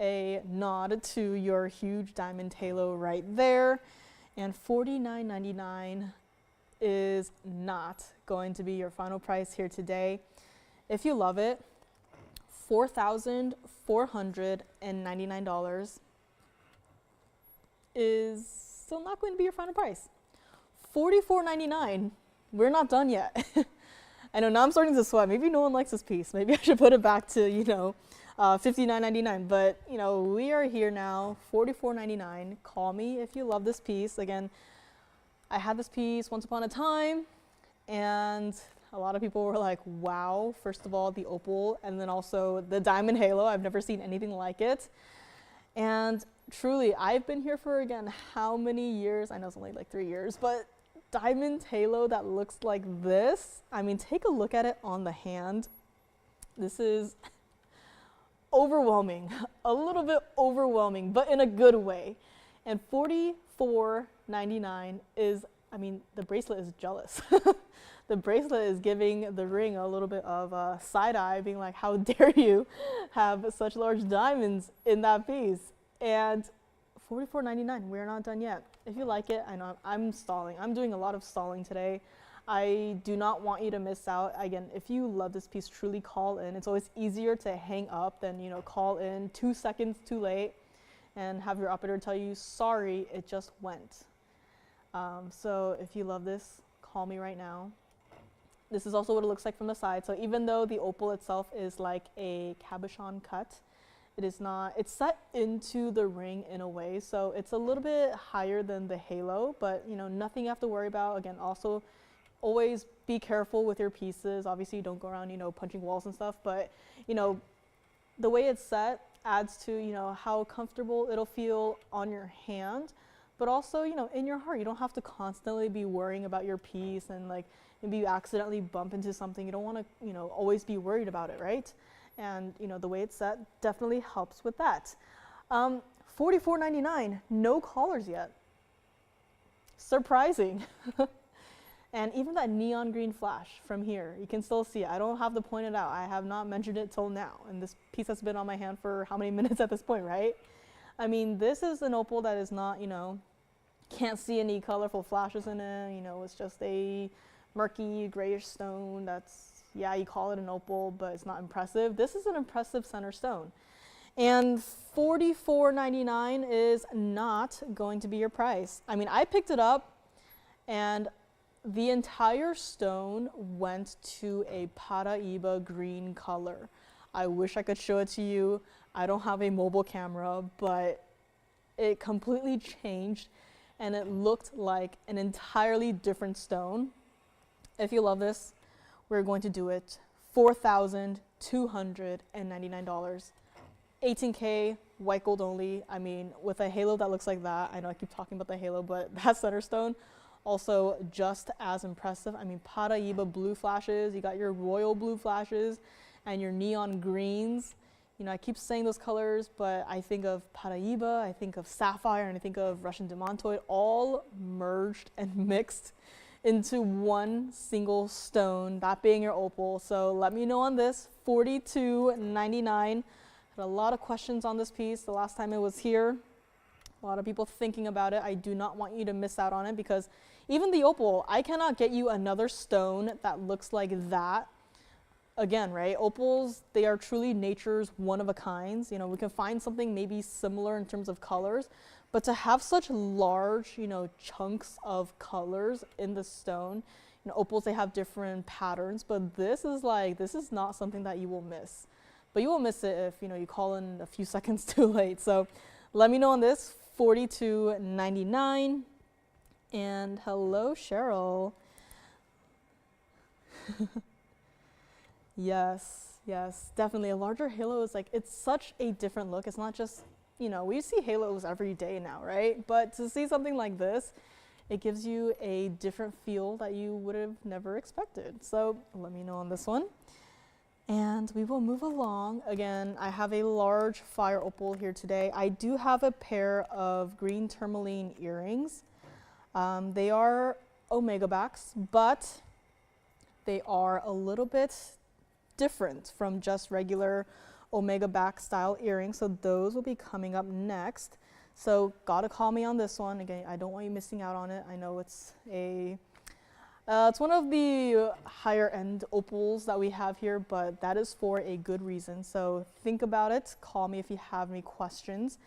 a nod to your huge diamond halo right there. And $49.99 is not going to be your final price here today. If you love it, $4,499 is still not going to be your final price. $44.99, we're not done yet. I know, now I'm starting to sweat. Maybe no one likes this piece. Maybe I should put it back to, $59.99. But, we are here now, $44.99. Call me if you love this piece. Again, I had this piece once upon a time, and a lot of people were like, wow, first of all, the opal, and then also the diamond halo. I've never seen anything like it. And truly, I've been here for, again, how many years? I know it's only like 3 years, but diamond halo that looks like this. I mean, take a look at it on the hand. This is overwhelming, a little bit overwhelming, but in a good way. And $44.99 is, the bracelet is jealous. The bracelet is giving the ring a little bit of a side eye, being like, how dare you have such large diamonds in that piece? And $44.99, we're not done yet. If you like it, I know I'm stalling. I'm doing a lot of stalling today. I do not want you to miss out. Again, if you love this piece, truly call in. It's always easier to hang up than, call in 2 seconds too late and have your operator tell you, sorry, it just went. So if you love this, call me right now. This is also what it looks like from the side. So even though the opal itself is like a cabochon cut, It is not, it's set into the ring in a way, so it's a little bit higher than the halo, but you know, nothing you have to worry about. Again, also always be careful with your pieces. Obviously, you don't go around, you know, punching walls and stuff, but you know, the way it's set adds to, you know, how comfortable it'll feel on your hand, but also, you know, in your heart. You don't have to constantly be worrying about your piece and like maybe you accidentally bump into something. You don't want to, you know, always be worried about it, right? And you know, the way it's set definitely helps with that. $44.99, no collars yet. Surprising. And even that neon green flash from here, you can still see it. I don't have to point it out. I have not mentioned it till now. And this piece has been on my hand for how many minutes at this point, right? I mean, this is an opal that is not, you know, can't see any colorful flashes in it. You know, it's just a murky grayish stone that's, yeah, you call it an opal, but it's not impressive. This is an impressive center stone. And $44.99 is not going to be your price. I mean, I picked it up and the entire stone went to a Paraíba green color. I wish I could show it to you. I don't have a mobile camera, but it completely changed and it looked like an entirely different stone. If you love this, we're going to do it. $4,299. 18K, white gold only. I mean, with a halo that looks like that, I know I keep talking about the halo, but that center stone, also just as impressive. I mean, Paraíba blue flashes, you got your royal blue flashes and your neon greens. You know, I keep saying those colors, but I think of Paraíba, I think of sapphire, and I think of Russian demantoid, all merged and mixed into one single stone, that being your opal. So let me know on this, $42.99. Had a lot of questions on this piece the last time it was here. A lot of people thinking about it. I do not want you to miss out on it because even the opal, I cannot get you another stone that looks like that. Again, right? Opals, they are truly nature's one of a kinds. You know, we can find something maybe similar in terms of colors, but to have such large, you know, chunks of colors in the stone, you know, opals, they have different patterns, but this is not something that you will miss. But you will miss it if, you know, you call in a few seconds too late. So let me know on this, $42.99. And hello, Cheryl. Yes, definitely. A larger halo is like, it's such a different look. It's not just, you know, we see halos every day now, right? But to see something like this, it gives you a different feel that you would have never expected. So let me know on this one. And we will move along. Again, I have a large fire opal here today. I do have a pair of green tourmaline earrings. They are omega backs, but they are a little bit different from just regular omega back style earrings. So those will be coming up next. So gotta call me on this one. Again, I don't want you missing out on it. I know it's it's one of the higher end opals that we have here, but that is for a good reason. So think about it. Call me if you have any questions.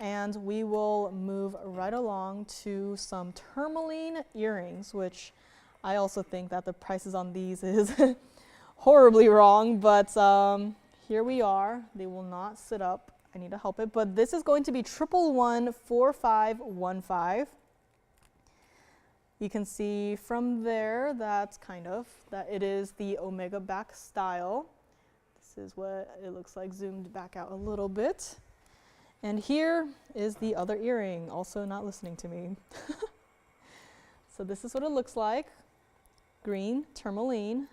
And we will move right along to some tourmaline earrings, which I also think that the prices on these is horribly wrong, but here we are. They will not sit up. I need to help it, but this is going to be 1114515. You can see from there that it is the omega back style. This is what it looks like zoomed back out a little bit. And here is the other earring, also not listening to me. So this is what it looks like. Green tourmaline.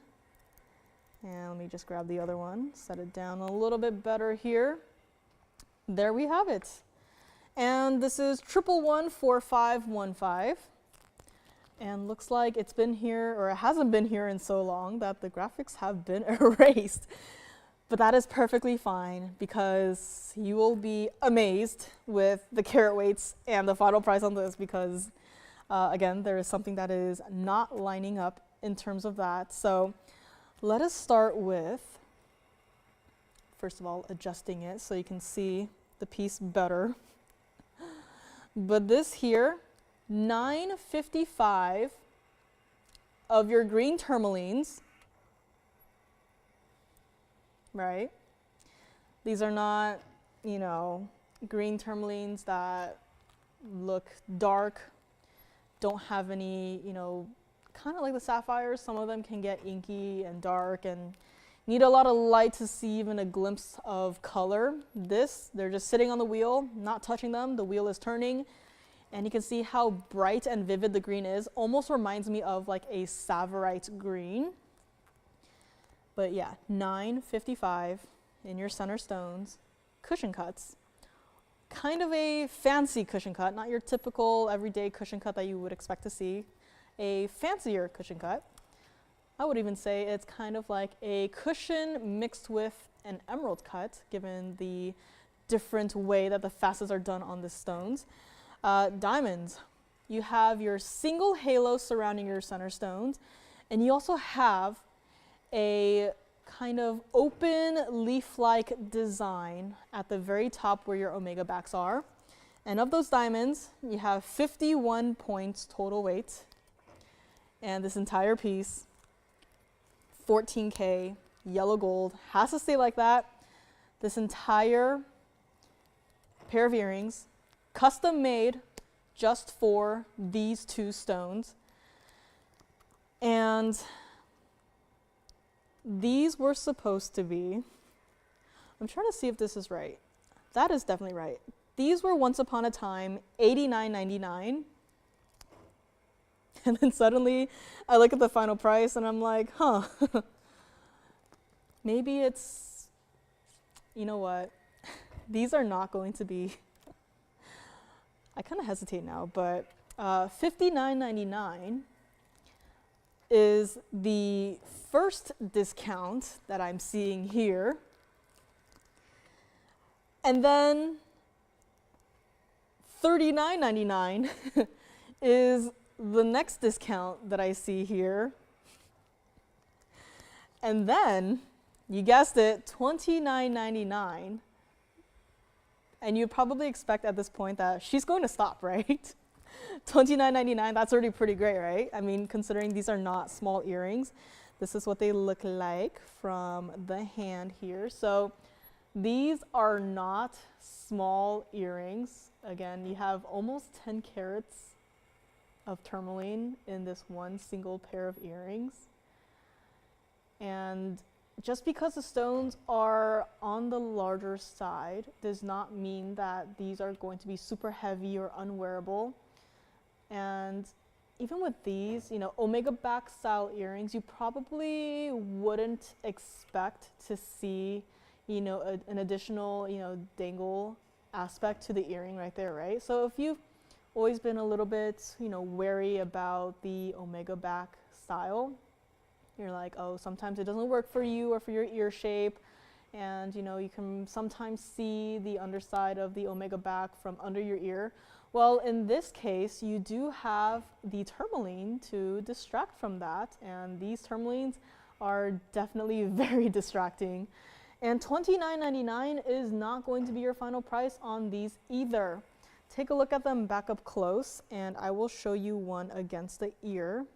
And let me just grab the other one, set it down a little bit better here. There we have it. And this is 1114515. And looks like it's been here, or it hasn't been here in so long that the graphics have been erased. But that is perfectly fine because you will be amazed with the carat weights and the final price on this because, again, there is something that is not lining up in terms of that. So let us start with, first of all, adjusting it so you can see the piece better. But this here, $9.55 of your green tourmalines, right? These are not you know, green tourmalines that look dark, don't have any, you know, kind of like the sapphires, some of them can get inky and dark and need a lot of light to see even a glimpse of color. This, they're just sitting on the wheel, not touching them. The wheel is turning, and you can see how bright and vivid the green is. Almost reminds me of like a Savarite green. But yeah, $9.55 in your center stones. Cushion cuts. Kind of a fancy cushion cut, not your typical everyday cushion cut that you would expect to see. A fancier cushion cut. I would even say it's kind of like a cushion mixed with an emerald cut, given the different way that the facets are done on the stones. Diamonds. You have your single halo surrounding your center stones, and you also have a kind of open leaf-like design at the very top where your omega backs are. And of those diamonds, you have 51 points total weight. And this entire piece, 14K, yellow gold, has to stay like that. This entire pair of earrings, custom made just for these two stones. And these were supposed to be, I'm trying to see if this is right. That is definitely right. These were once upon a time $89.99. And then suddenly I look at the final price and I'm like, huh, maybe it's, you know what, these are not going to be, I kind of hesitate now, but $59.99 is the first discount that I'm seeing here. And then $39.99 is the next discount that I see here. And then, you guessed it, $29.99. And you'd probably expect at this point that she's going to stop, right? $29.99, that's already pretty great, right? I mean, considering these are not small earrings, this is what they look like from the hand here. So these are not small earrings. Again, you have almost 10 carats of tourmaline in this one single pair of earrings. And just because the stones are on the larger side does not mean that these are going to be super heavy or unwearable. And even with these, you know, omega back style earrings, you probably wouldn't expect to see, you know, an additional, you know, dangle aspect to the earring right there, right? So if you've always been a little bit, you know, wary about the omega back style, you're like, oh, sometimes it doesn't work for you or for your ear shape, and you know, you can sometimes see the underside of the omega back from under your ear. Well, in this case, you do have the tourmaline to distract from that, and these tourmalines are definitely very distracting. And $29.99 is not going to be your final price on these either. Take a look at them back up close, and I will show you one against the ear,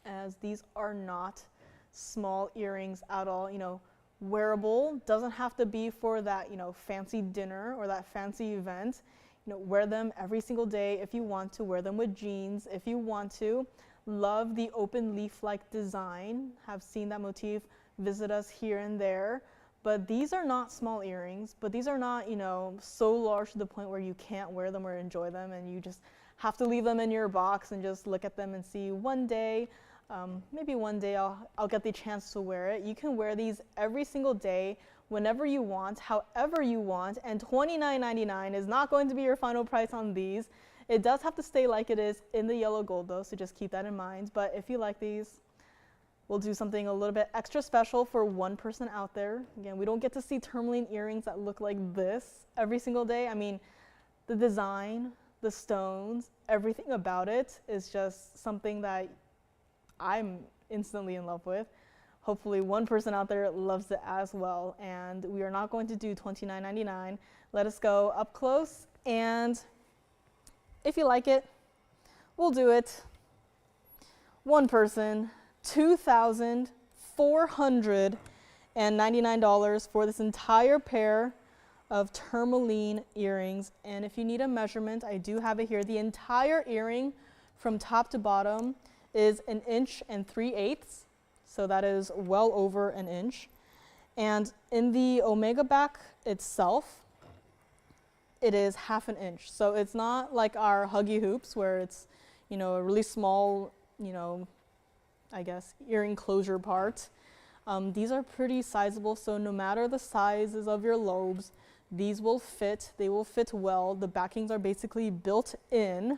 as these are not small earrings at all. You know, wearable, doesn't have to be for that, you know, fancy dinner or that fancy event. You know, wear them every single day if you want to, wear them with jeans if you want to. Love the open leaf-like design, have seen that motif, visit us here and there. But these are not small earrings, but these are not, you know, so large to the point where you can't wear them or enjoy them, and you just have to leave them in your box and just look at them and see one day, maybe one day I'll get the chance to wear it. You can wear these every single day, whenever you want, however you want, and $29.99 is not going to be your final price on these. It does have to stay like it is in the yellow gold though, so just keep that in mind. But if you like these, we'll do something a little bit extra special for one person out there. Again, we don't get to see tourmaline earrings that look like this every single day. I mean, the design, the stones, everything about it is just something that I'm instantly in love with. Hopefully one person out there loves it as well. And we are not going to do $29.99. Let us go up close, and if you like it, we'll do it. One person, $2,499 for this entire pair of tourmaline earrings. And if you need a measurement, I do have it here. The entire earring from top to bottom is 1 3/8 inches. So that is well over 1 inch. And in the omega back itself, it is 1/2 inch. So it's not like our huggy hoops where it's, you know, a really small, you know, I guess, earring closure part. These are pretty sizable, so no matter the sizes of your lobes, these will fit. They will fit well. The backings are basically built in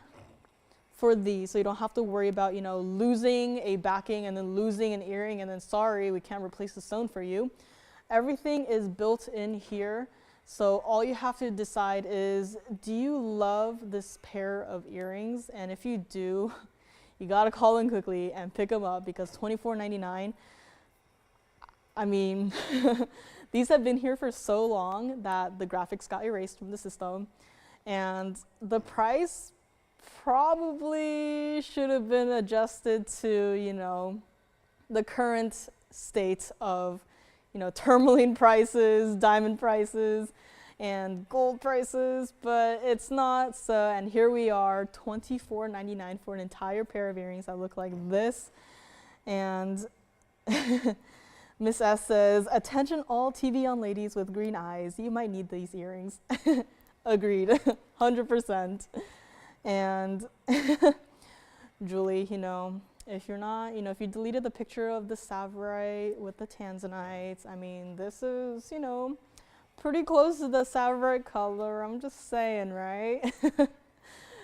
for these, so you don't have to worry about, you know, losing a backing and then losing an earring and then sorry, we can't replace the stone for you. Everything is built in here, so all you have to decide is, do you love this pair of earrings? And if you do, you gotta call in quickly and pick them up because $24.99. I mean, these have been here for so long that the graphics got erased from the system, and the price probably should have been adjusted to, you know, the current state of, you know, tourmaline prices, diamond prices, and gold prices, but it's not. So, and here we are, $24.99 for an entire pair of earrings that look like this. And Miss S says, attention all TVON ladies with green eyes, you might need these earrings. Agreed, 100%. And Julie, you know, if you're not, you know, if you deleted the picture of the Savorite with the tanzanites, I mean, this is, you know, pretty close to the Savorite color, I'm just saying, right?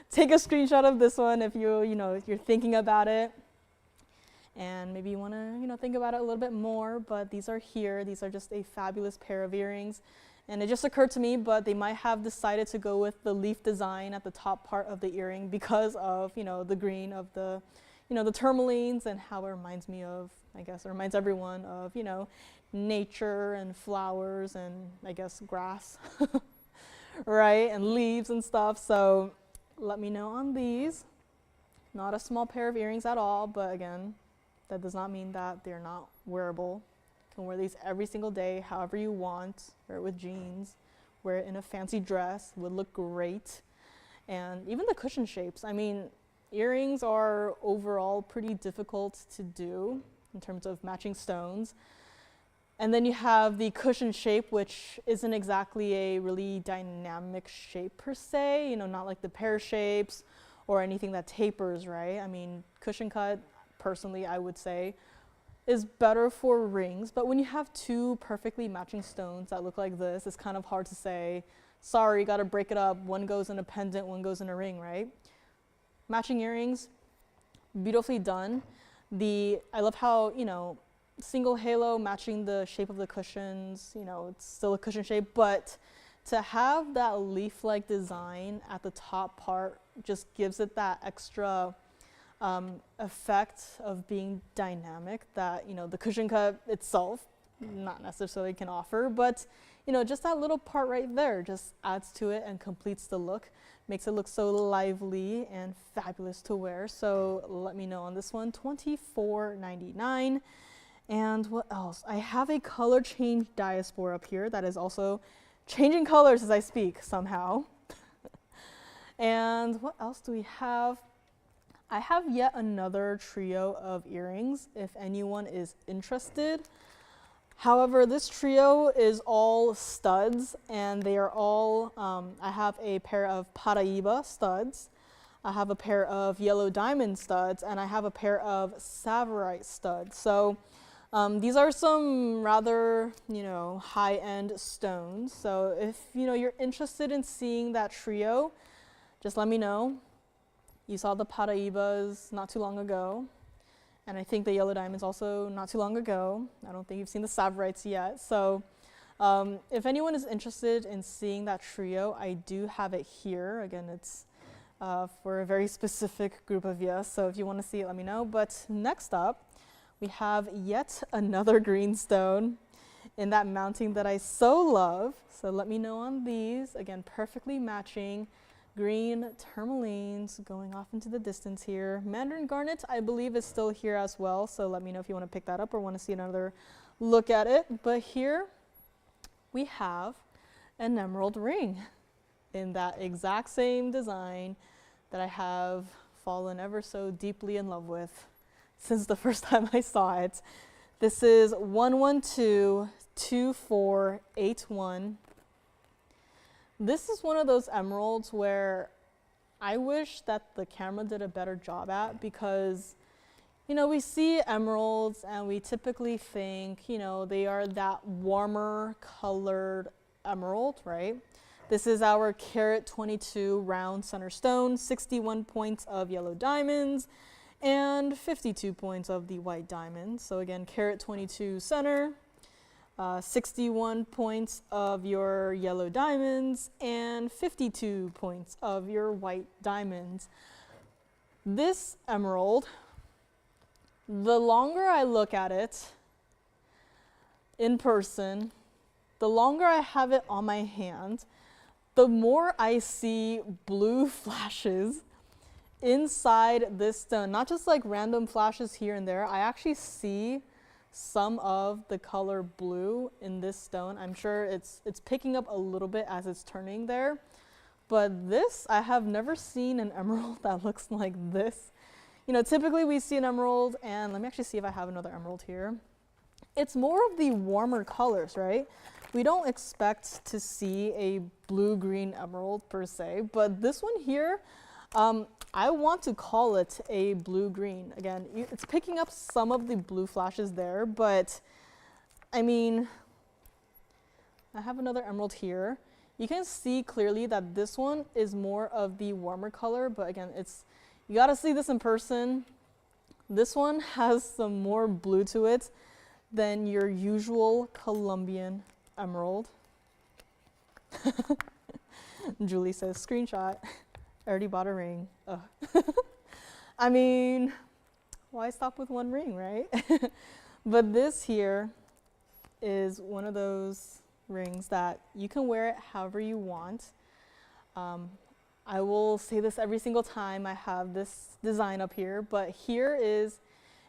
Take a screenshot of this one if you know, if you're thinking about it. And maybe you want to, you know, think about it a little bit more, but these are here. These are just a fabulous pair of earrings. And it just occurred to me, but they might have decided to go with the leaf design at the top part of the earring because of, you know, the green of the, you know, the tourmalines and how it reminds me of, I guess it reminds everyone of, you know, nature and flowers and I guess grass, right? And leaves and stuff. So let me know on these. Not a small pair of earrings at all, but again, that does not mean that they're not wearable. You can wear these every single day, however you want. Wear it with jeans, wear it in a fancy dress, would look great. And even the cushion shapes. I mean, earrings are overall pretty difficult to do in terms of matching stones. And then you have the cushion shape, which isn't exactly a really dynamic shape per se, you know, not like the pear shapes or anything that tapers, right? I mean, cushion cut, personally, I would say, is better for rings, but when you have two perfectly matching stones that look like this, it's kind of hard to say, sorry, gotta break it up. One goes in a pendant, one goes in a ring, right? Matching earrings, beautifully done. I love how, you know, single halo matching the shape of the cushions, you know, it's still a cushion shape, but to have that leaf-like design at the top part just gives it that extra effect of being dynamic that, you know, the cushion cut itself not necessarily can offer, but, you know, just that little part right there just adds to it and completes the look, makes it look so lively and fabulous to wear. So let me know on this one, $24.99. And what else? I have a color change diaspora up here that is also changing colors as I speak somehow. And what else do we have? I have yet another trio of earrings if anyone is interested. However, this trio is all studs and they are all, I have a pair of Paraiba studs, I have a pair of yellow diamond studs, and I have a pair of Savorite studs. So these are some rather, you know, high-end stones. So if, you know, you're interested in seeing that trio, just let me know. You saw the Paraibas not too long ago, and I think the yellow diamonds also not too long ago. I don't think you've seen the Savorites yet. So if anyone is interested in seeing that trio, I do have it here. Again, it's for a very specific group of you, so if you want to see it, let me know. But next up, we have yet another green stone in that mounting that I so love. So let me know on these. Again, perfectly matching. Green tourmalines going off into the distance here. Mandarin garnet, I believe, is still here as well, so let me know if you want to pick that up or want to see another look at it. But here we have an emerald ring in that exact same design that I have fallen ever so deeply in love with since the first time I saw it. This is 1122481. This is one of those emeralds where I wish that the camera did a better job at, because you know, we see emeralds and we typically think, you know, they are that warmer colored emerald, right? This is our carat 22 round center stone, 61 points of yellow diamonds, and 52 points of the white diamonds. So again, carat 22 center, 61 points of your yellow diamonds, and 52 points of your white diamonds. This emerald, the longer I look at it in person, the longer I have it on my hand, the more I see blue flashes inside this stone. Not just like random flashes here and there. I actually see some of the color blue in this stone. I'm sure it's picking up a little bit as it's turning there. But this, I have never seen an emerald that looks like this. You know, typically we see an emerald, and let me actually see if I have another emerald here. It's more of the warmer colors, right? We don't expect to see a blue-green emerald per se, but this one here, I want to call it a blue-green. Again, it's picking up some of the blue flashes there, but I mean, I have another emerald here. You can see clearly that this one is more of the warmer color, but again, you gotta see this in person. This one has some more blue to it than your usual Colombian emerald. Julie says, screenshot. I already bought a ring. I mean, why stop with one ring, right? But this here is one of those rings that you can wear it however you want. I will say this every single time I have this design up here, but here is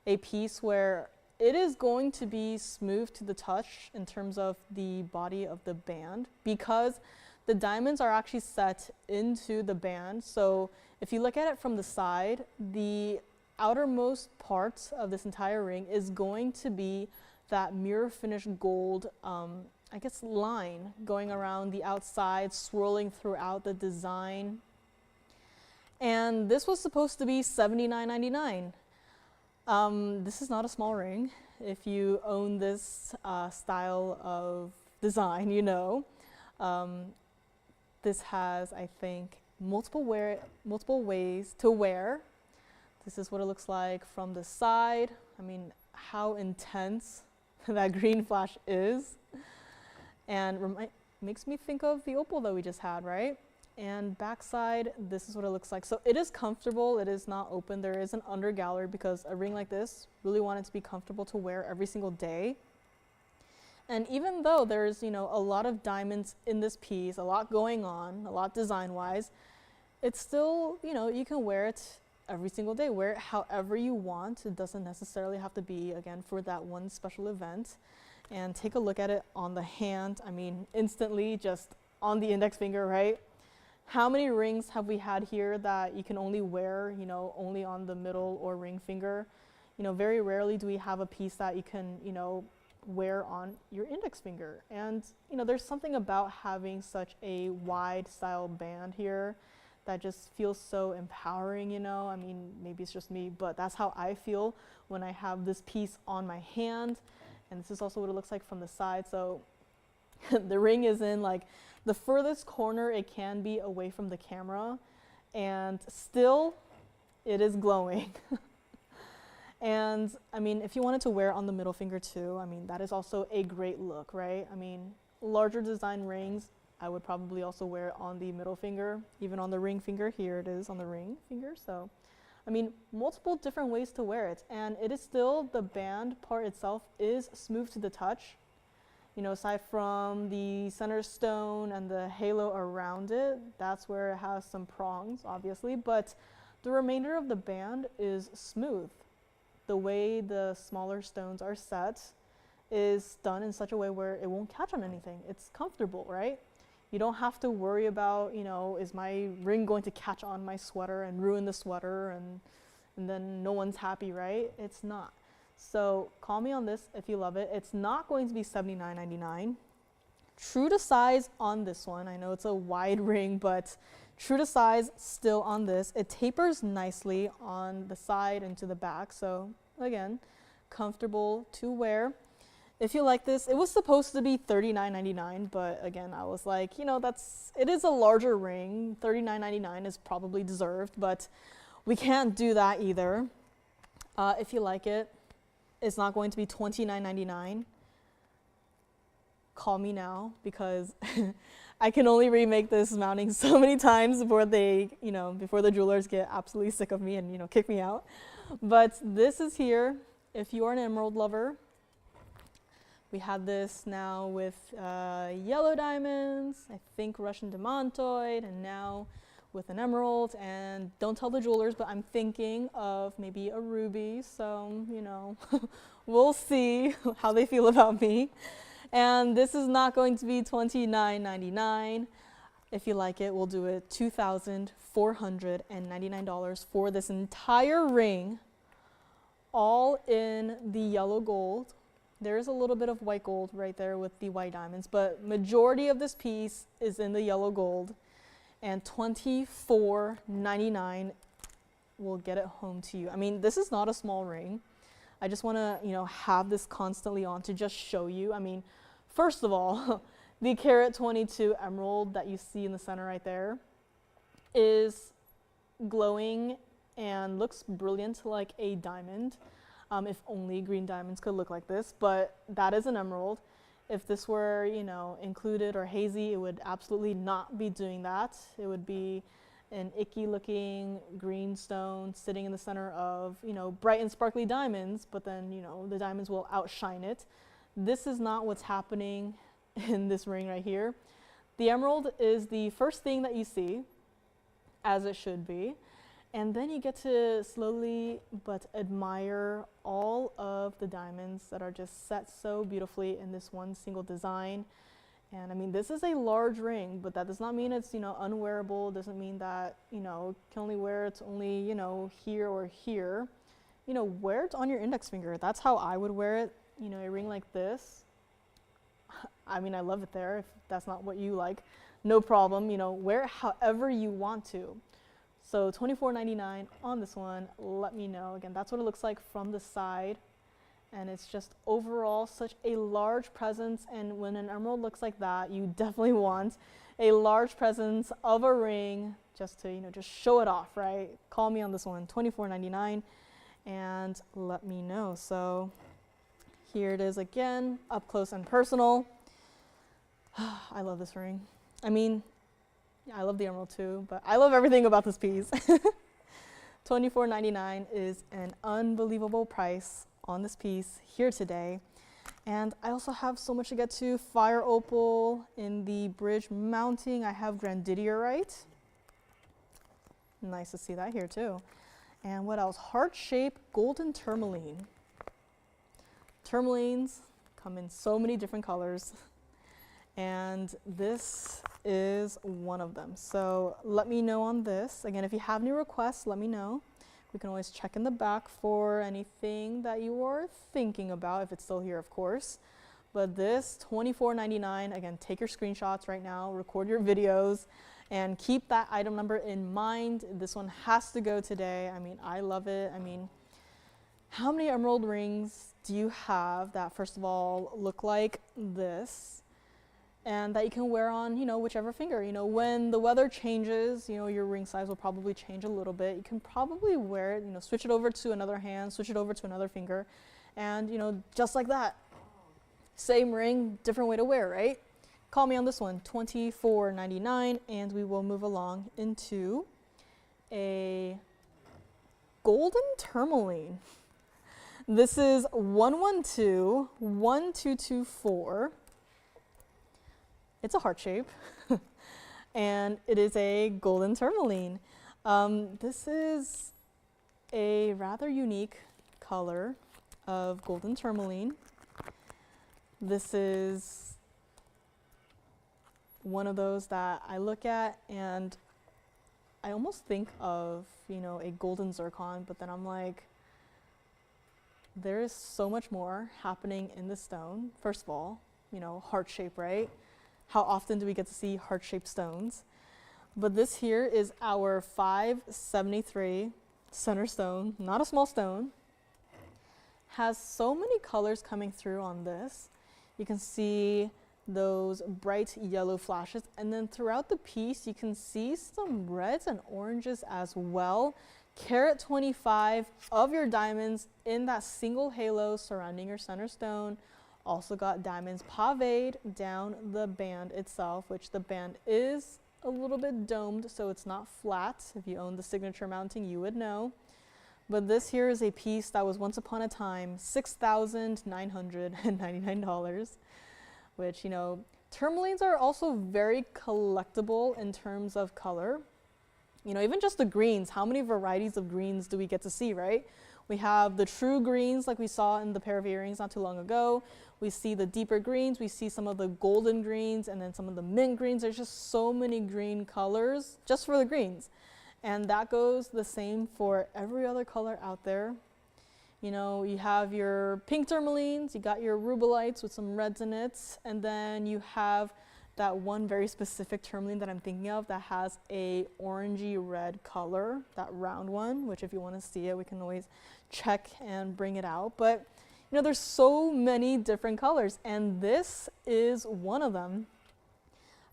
a piece where it is going to be smooth to the touch in terms of the body of the band, because the diamonds are actually set into the band. So if you look at it from the side, the outermost part of this entire ring is going to be that mirror finish gold, I guess, line going around the outside, swirling throughout the design. And this was supposed to be $79.99. This is not a small ring. If you own this style of design, you know. This has, I think, multiple ways to wear. This is what it looks like from the side. I mean, how intense that green flash is. And makes me think of the opal that we just had, right? And backside, this is what it looks like. So it is comfortable. It is not open. There is an under gallery, because a ring like this, really want it to be comfortable to wear every single day. And even though there's, you know, a lot of diamonds in this piece, a lot going on, a lot design-wise, it's still, you know, you can wear it every single day. Wear it however you want. It doesn't necessarily have to be, again, for that one special event. And take a look at it on the hand. I mean, instantly, just on the index finger, right? How many rings have we had here that you can only wear, you know, only on the middle or ring finger? You know, very rarely do we have a piece that you can, you know, wear on your index finger. And, you know, there's something about having such a wide style band here that just feels so empowering, you know. I mean, maybe it's just me, but that's how I feel when I have this piece on my hand. And this is also what it looks like from the side. So the ring is in like the furthest corner it can be away from the camera, and still it is glowing. And I mean, if you wanted to wear it on the middle finger too, I mean, that is also a great look, right? I mean, larger design rings, I would probably also wear it on the middle finger, even on the ring finger. Here it is on the ring finger. So I mean, multiple different ways to wear it, and it is still, the band part itself is smooth to the touch. You know, aside from the center stone and the halo around it, that's where it has some prongs, obviously, but the remainder of the band is smooth. The way the smaller stones are set is done in such a way where it won't catch on anything. It's comfortable, right? You don't have to worry about, you know, is my ring going to catch on my sweater and ruin the sweater and then no one's happy, right? It's not. So call me on this if you love it. It's not going to be $79.99. True to size on this one. I know it's a wide ring, but true to size still on this. It tapers nicely on the side and to the back. So again, comfortable to wear. If you like this, it was supposed to be $39.99, but again, I was like, you know, it is a larger ring. $39.99 is probably deserved, but we can't do that either. If you like it, it's not going to be $29.99. Call me now, because I can only remake this mounting so many times before before the jewelers get absolutely sick of me and, you know, kick me out. But this is here. If you are an emerald lover, we have this now with yellow diamonds, I think Russian demantoid, and now with an emerald. And don't tell the jewelers, but I'm thinking of maybe a ruby. So, you know, we'll see how they feel about me. And this is not going to be $29.99. If you like it, we'll do it $2,499 for this entire ring, all in the yellow gold. There's a little bit of white gold right there with the white diamonds, but majority of this piece is in the yellow gold, and $24.99 will get it home to you. I mean, this is not a small ring. I just want to, you know, have this constantly on to just show you. I mean, first of all, the carat 22 emerald that you see in the center right there is glowing and looks brilliant like a diamond. If only green diamonds could look like this, but that is an emerald. If this were, you know, included or hazy, it would absolutely not be doing that. It would be an icky looking green stone sitting in the center of, you know, bright and sparkly diamonds, but then, you know, the diamonds will outshine it. This is not what's happening in this ring right here. The emerald is the first thing that you see, as it should be. And then you get to slowly but admire all of the diamonds that are just set so beautifully in this one single design. And I mean, this is a large ring, but that does not mean it's, you know, unwearable. It doesn't mean that, you know, can only wear it only, you know, here or here. You know, wear it on your index finger. That's how I would wear it. You know, a ring like this. I mean, I love it there. If that's not what you like, no problem. You know, wear it however you want to. So $24.99 on this one. Let me know. Again, that's what it looks like from the side. And it's just overall such a large presence. And when an emerald looks like that, you definitely want a large presence of a ring just to, you know, just show it off, right? Call me on this one, $24.99, and let me know. So here it is again, up close and personal. I love this ring. I mean, yeah, I love the emerald too, but I love everything about this piece. $24.99 is an unbelievable price on this piece here today. And I also have so much to get to. Fire opal in the bridge mounting. I have grandidierite. Nice to see that here too. And what else? Heart-shaped golden tourmaline. Tourmalines come in so many different colors. And this is one of them. So let me know on this. Again, if you have any requests, let me know. We can always check in the back for anything that you are thinking about, if it's still here, of course. But this, $24.99, again, take your screenshots right now, record your videos, and keep that item number in mind. This one has to go today. I mean, I love it. I mean, how many emerald rings do you have that, first of all, look like this? And that you can wear on, you know, whichever finger. You know, when the weather changes, you know, your ring size will probably change a little bit. You can probably wear it, you know, switch it over to another hand, switch it over to another finger, and, you know, just like that. Same ring, different way to wear, right? Call me on this one, $24.99, and we will move along into a golden tourmaline. This is 112-1224. It's a heart shape, and it is a golden tourmaline. This is a rather unique color of golden tourmaline. This is one of those that I look at and I almost think of, you know, a golden zircon, but then I'm like, there is so much more happening in the stone. First of all, you know, heart shape, right? How often do we get to see heart-shaped stones? But this here is our 573 center stone, not a small stone. Has so many colors coming through on this. You can see those bright yellow flashes, and then throughout the piece you can see some reds and oranges as well. Carat 25 of your diamonds in that single halo surrounding your center stone. Also got diamonds paved down the band itself, which the band is a little bit domed, so it's not flat. If you own the signature mounting, you would know. But this here is a piece that was once upon a time $6,999, which, you know, tourmalines are also very collectible in terms of color. You know, even just the greens, how many varieties of greens do we get to see, right? We have the true greens like we saw in the pair of earrings not too long ago. We see the deeper greens, we see some of the golden greens, and then some of the mint greens. There's just so many green colors just for the greens. And that goes the same for every other color out there. You know, you have your pink tourmalines, you got your rubelites with some reds in it, and then you have that one very specific tourmaline that I'm thinking of that has a orangey red color, that round one, which if you want to see it, we can always check and bring it out. But you know, there's so many different colors, and this is one of them.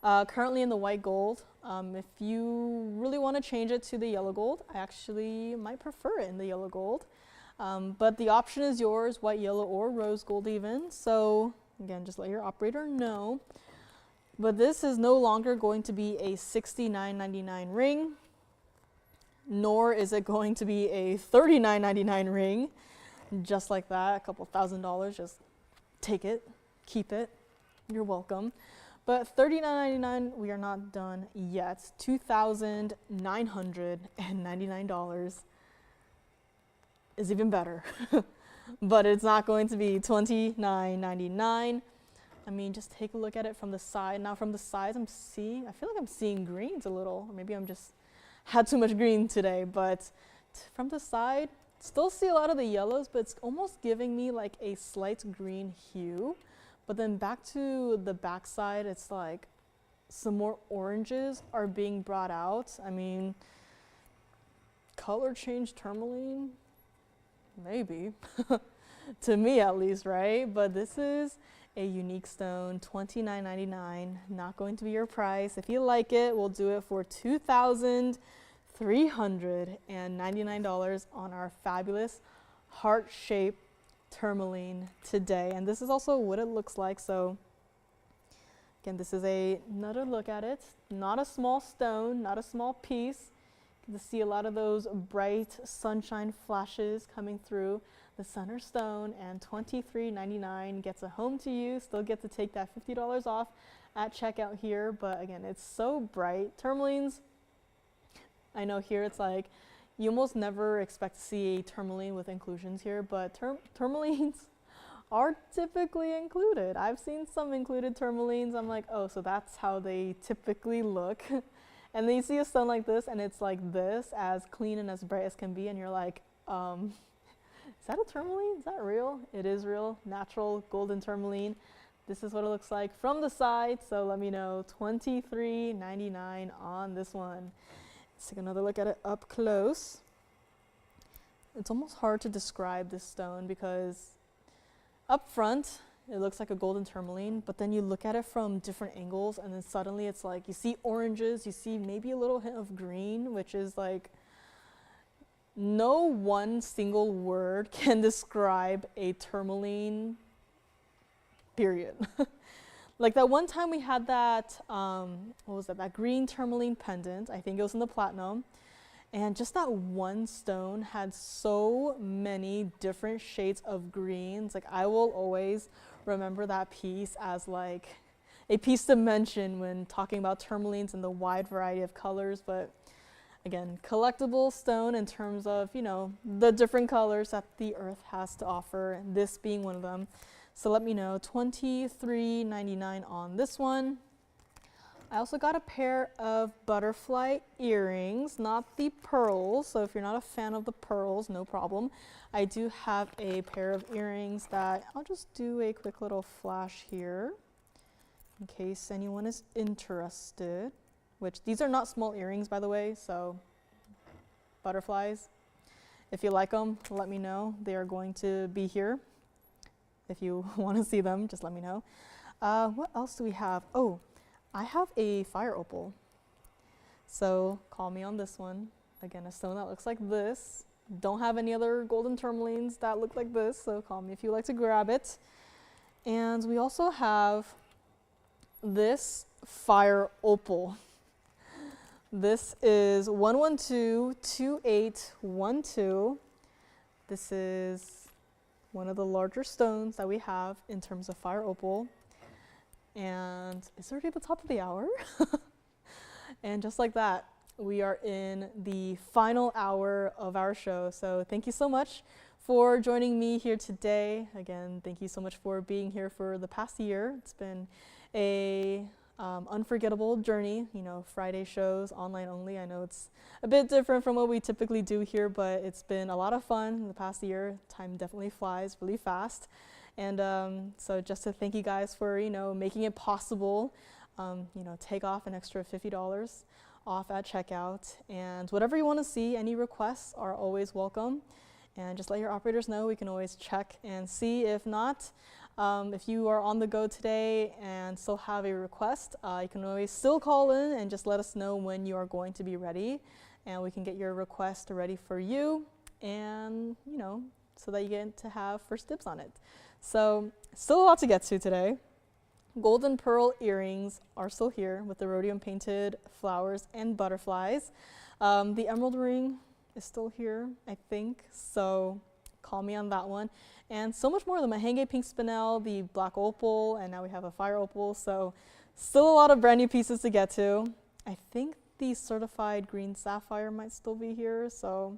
Currently in the white gold. If you really want to change it to the yellow gold, I actually might prefer it in the yellow gold. But the option is yours, white, yellow, or rose gold even. So again, just let your operator know. But this is no longer going to be a $69.99 ring, nor is it going to be a $39.99 ring. Just like that, a couple $1,000, just take it, keep it, you're welcome. But $39.99, we are not done yet. $2,999 is even better. But it's not going to be $29.99. I mean, just take a look at it from the side. Now from the sides, I feel like I'm seeing greens a little. Or maybe I'm just had too much green today. But from the side, still see a lot of the yellows, but it's almost giving me like a slight green hue. But then back to the back side, it's like some more oranges are being brought out. I mean, color change tourmaline? Maybe. To me at least, right? But this is a unique stone, $29.99, not going to be your price. If you like it, we'll do it for $2,399 on our fabulous heart-shaped tourmaline today. And this is also what it looks like. So again, this is another look at it. Not a small stone, not a small piece. You can see a lot of those bright sunshine flashes coming through the center stone, and $23.99 gets a home to you. Still get to take that $50 off at checkout here, but again, it's so bright. Tourmalines, I know here it's like you almost never expect to see a tourmaline with inclusions here, but tourmalines are typically included. I've seen some included tourmalines. I'm like, oh, so that's how they typically look. And then you see a stone like this, and it's like this, as clean and as bright as can be, and you're like, is that a tourmaline? Is that real? It is real, natural golden tourmaline. This is what it looks like from the side, so let me know. $23.99 on this one. Let's take another look at it up close. It's almost hard to describe this stone because up front, it looks like a golden tourmaline, but then you look at it from different angles, and then suddenly it's like you see oranges, you see maybe a little hint of green, which is like no one single word can describe a tourmaline, period. Like that one time we had that, what was that, that green tourmaline pendant, I think it was in the platinum, and just that one stone had so many different shades of greens. Like I will always remember that piece as like a piece to mention when talking about tourmalines and the wide variety of colors. But again, collectible stone in terms of, you know, the different colors that the earth has to offer, and this being one of them. So let me know, $23.99 on this one. I also got a pair of butterfly earrings, not the pearls. So if you're not a fan of the pearls, no problem. I do have a pair of earrings that I'll just do a quick little flash here in case anyone is interested. Which these are not small earrings, by the way, so butterflies. If you like them, let me know. They are going to be here. If you want to see them, just let me know. What else do we have? Oh, I have a fire opal. So call me on this one. Again, a stone that looks like this. Don't have any other golden tourmalines that look like this, so call me if you like to grab it. And we also have this fire opal. This is 112-2812. This is one of the larger stones that we have in terms of fire opal. And it's already the top of the hour. And just like that, we are in the final hour of our show. So thank you so much for joining me here today. Again, thank you so much for being here for the past year. It's been a unforgettable journey, you know, Friday shows, online only. I know it's a bit different from what we typically do here, but it's been a lot of fun in the past year. Time definitely flies really fast. And so just to thank you guys for, you know, making it possible, you know, take off an extra $50 off at checkout. And whatever you want to see, any requests are always welcome. And just let your operators know. We can always check and see. If not, if you are on the go today and still have a request, you can always still call in and just let us know when you are going to be ready, and we can get your request ready for you, and you know, so that you get to have first dibs on it. So still a lot to get to today. Golden pearl earrings are still here with the rhodium painted flowers and butterflies. The emerald ring is still here, I think, so call me on that one. And so much more. The Mahenge pink spinel, the black opal, and now we have a fire opal. So still a lot of brand new pieces to get to. I think the certified green sapphire might still be here, so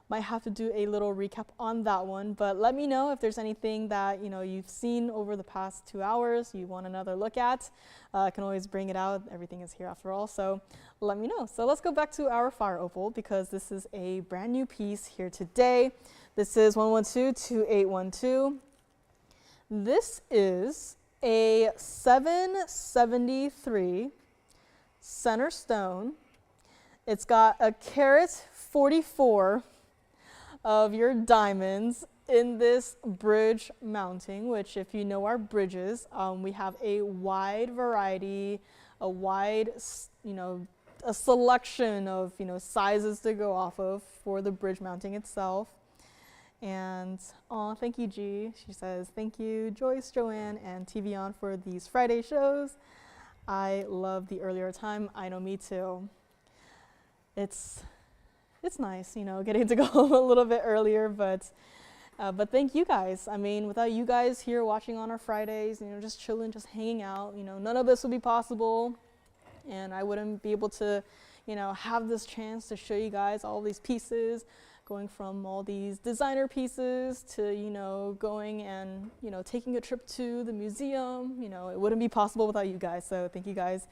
might have to do a little recap on that one. But let me know if there's anything that, you know, you've seen over the past 2 hours you want another look at. I can always bring it out. Everything is here after all, so let me know. So let's go back to our fire opal, because this is a brand new piece here today. This is 112-2812. This is a 773 center stone. It's got a carat 44 of your diamonds in this bridge mounting, which, if you know our bridges, we have a wide variety, a wide, you know, a selection of, you know, sizes to go off of for the bridge mounting itself. And thank you, G. She says, thank you, Joyce, Joanne, and TVON for these Friday shows. I love the earlier time. I know, me too. It's nice, you know, getting to go a little bit earlier, but thank you guys. I mean, without you guys here watching on our Fridays, you know, just chilling, just hanging out, you know, none of this would be possible, and I wouldn't be able to, you know, have this chance to show you guys all these pieces, going from all these designer pieces to, you know, going and, you know, taking a trip to the museum. You know, it wouldn't be possible without you guys, so thank you guys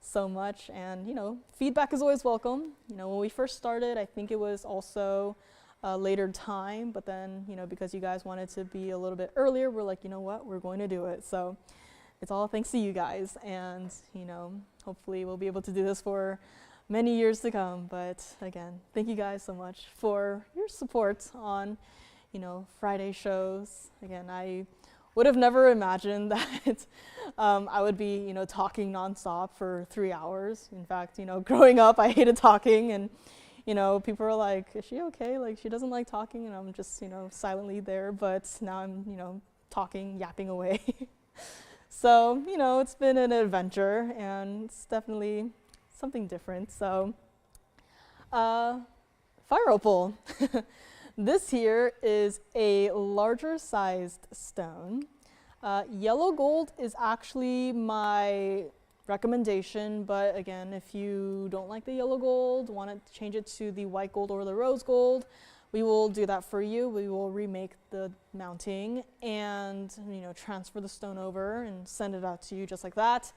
so much. And, you know, feedback is always welcome. You know, when we first started, I think it was also a later time, but then, you know, because you guys wanted to be a little bit earlier, we're like, you know what, we're going to do it. So it's all thanks to you guys, and, you know, hopefully we'll be able to do this for many years to come. But again, thank you guys so much for your support on, you know, Friday shows. Again, I would have never imagined that I would be, you know, talking nonstop for 3 hours. In fact, you know, growing up, I hated talking, and, you know, people are like, is she okay? Like, she doesn't like talking, and I'm just, you know, silently there. But now I'm, you know, talking, yapping away. So, you know, it's been an adventure, and it's definitely something different. So, fire opal. This here is a larger sized stone. Yellow gold is actually my recommendation, but again, if you don't like the yellow gold, want to change it to the white gold or the rose gold, we will do that for you. We will remake the mounting and, you know, transfer the stone over and send it out to you just like that.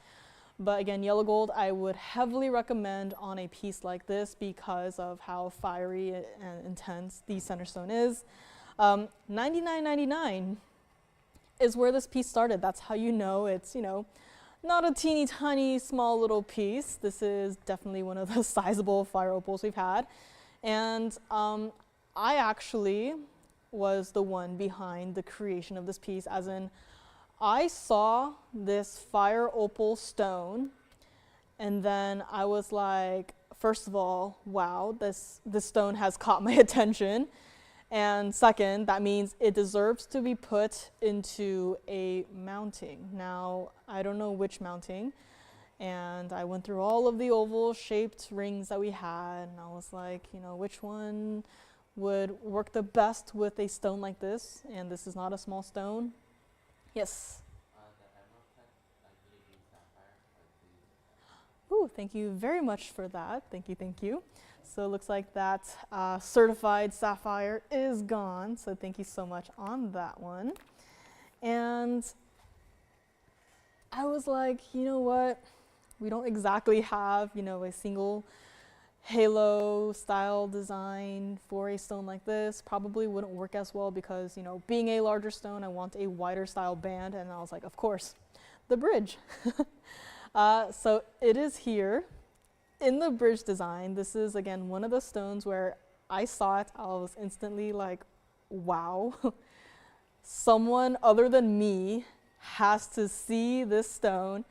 But again, yellow gold I would heavily recommend on a piece like this because of how fiery and intense the center stone is. $99.99 is where this piece started. That's how you know it's, not a teeny tiny small little piece. This is definitely one of the sizable fire opals we've had. And I actually was the one behind the creation of this piece, as in I saw this fire opal stone and then I was like, first of all, wow, this stone has caught my attention. And second, that means it deserves to be put into a mounting. Now, I don't know which mounting, and I went through all of the oval shaped rings that we had, and I was like, which one would work the best with a stone like this? And this is not a small stone. Yes? The emerald cut, could it be sapphire? Ooh, thank you very much for that. Thank you, thank you. So it looks like that certified sapphire is gone. So thank you so much on that one. And I was like, you know what? We don't exactly have, a single halo style design for a stone like this. Probably wouldn't work as well because, being a larger stone, I want a wider style band. And I was like, of course, the bridge. So it is here. In the bridge design, this is again one of the stones where I saw it, I was instantly like, wow, someone other than me has to see this stone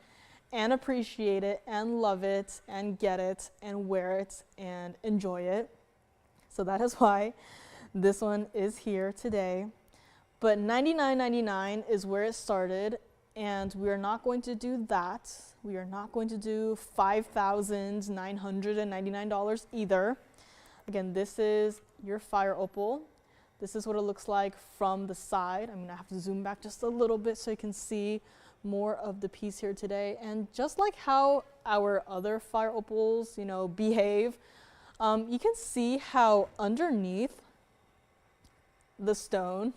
and appreciate it and love it and get it and wear it and enjoy it. So that is why this one is here today. But $99.99 is where it started, and we are not going to do that. We are not going to do $5,999 either. Again, this is your fire opal. This is what it looks like from the side. I have to zoom back just a little bit so you can see more of the piece here today. And just like how our other fire opals, behave, you can see how underneath the stone,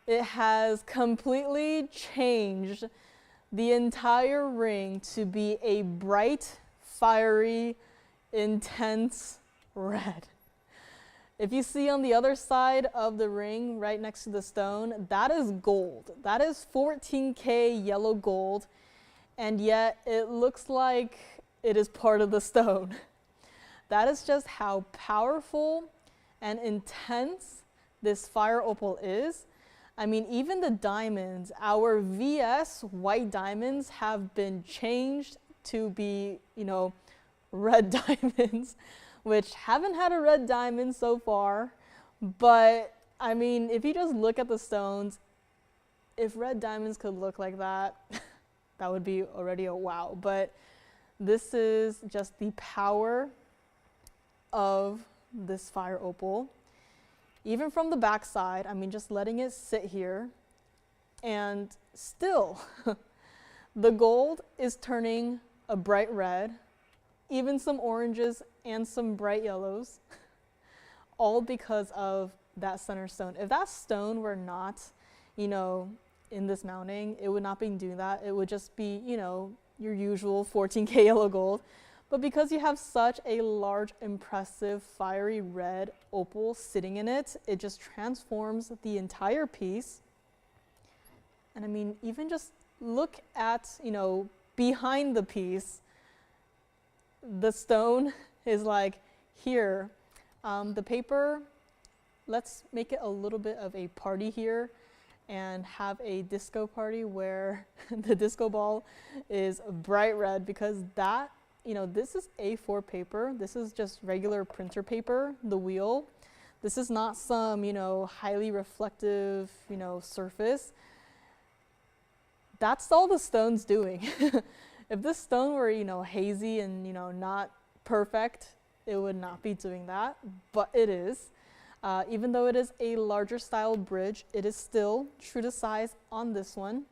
it has completely changed the entire ring to be a bright, fiery, intense red. If you see on the other side of the ring, right next to the stone, that is gold. That is 14K yellow gold, and yet it looks like it is part of the stone. That is just how powerful and intense this fire opal is. Even the diamonds, our VS white diamonds have been changed to be, red diamonds, which haven't had a red diamond so far. But if you just look at the stones, if red diamonds could look like that, that would be already a wow. But this is just the power of this fire opal. Even from the back side, just letting it sit here, and still, the gold is turning a bright red, even some oranges and some bright yellows, all because of that center stone. If that stone were not, in this mounting, it would not be doing that. It would just be, your usual 14K yellow gold. But because you have such a large, impressive, fiery red opal sitting in it, it just transforms the entire piece. And even just look at, behind the piece, the stone is like here. The paper, let's make it a little bit of a party here and have a disco party where the disco ball is bright red, because that, this is A4 paper. This is just regular printer paper, the wheel. This is not some, highly reflective, surface. That's all the stone's doing. If this stone were, hazy and, not perfect, it would not be doing that, but it is. Even though it is a larger style bridge, it is still true to size on this one.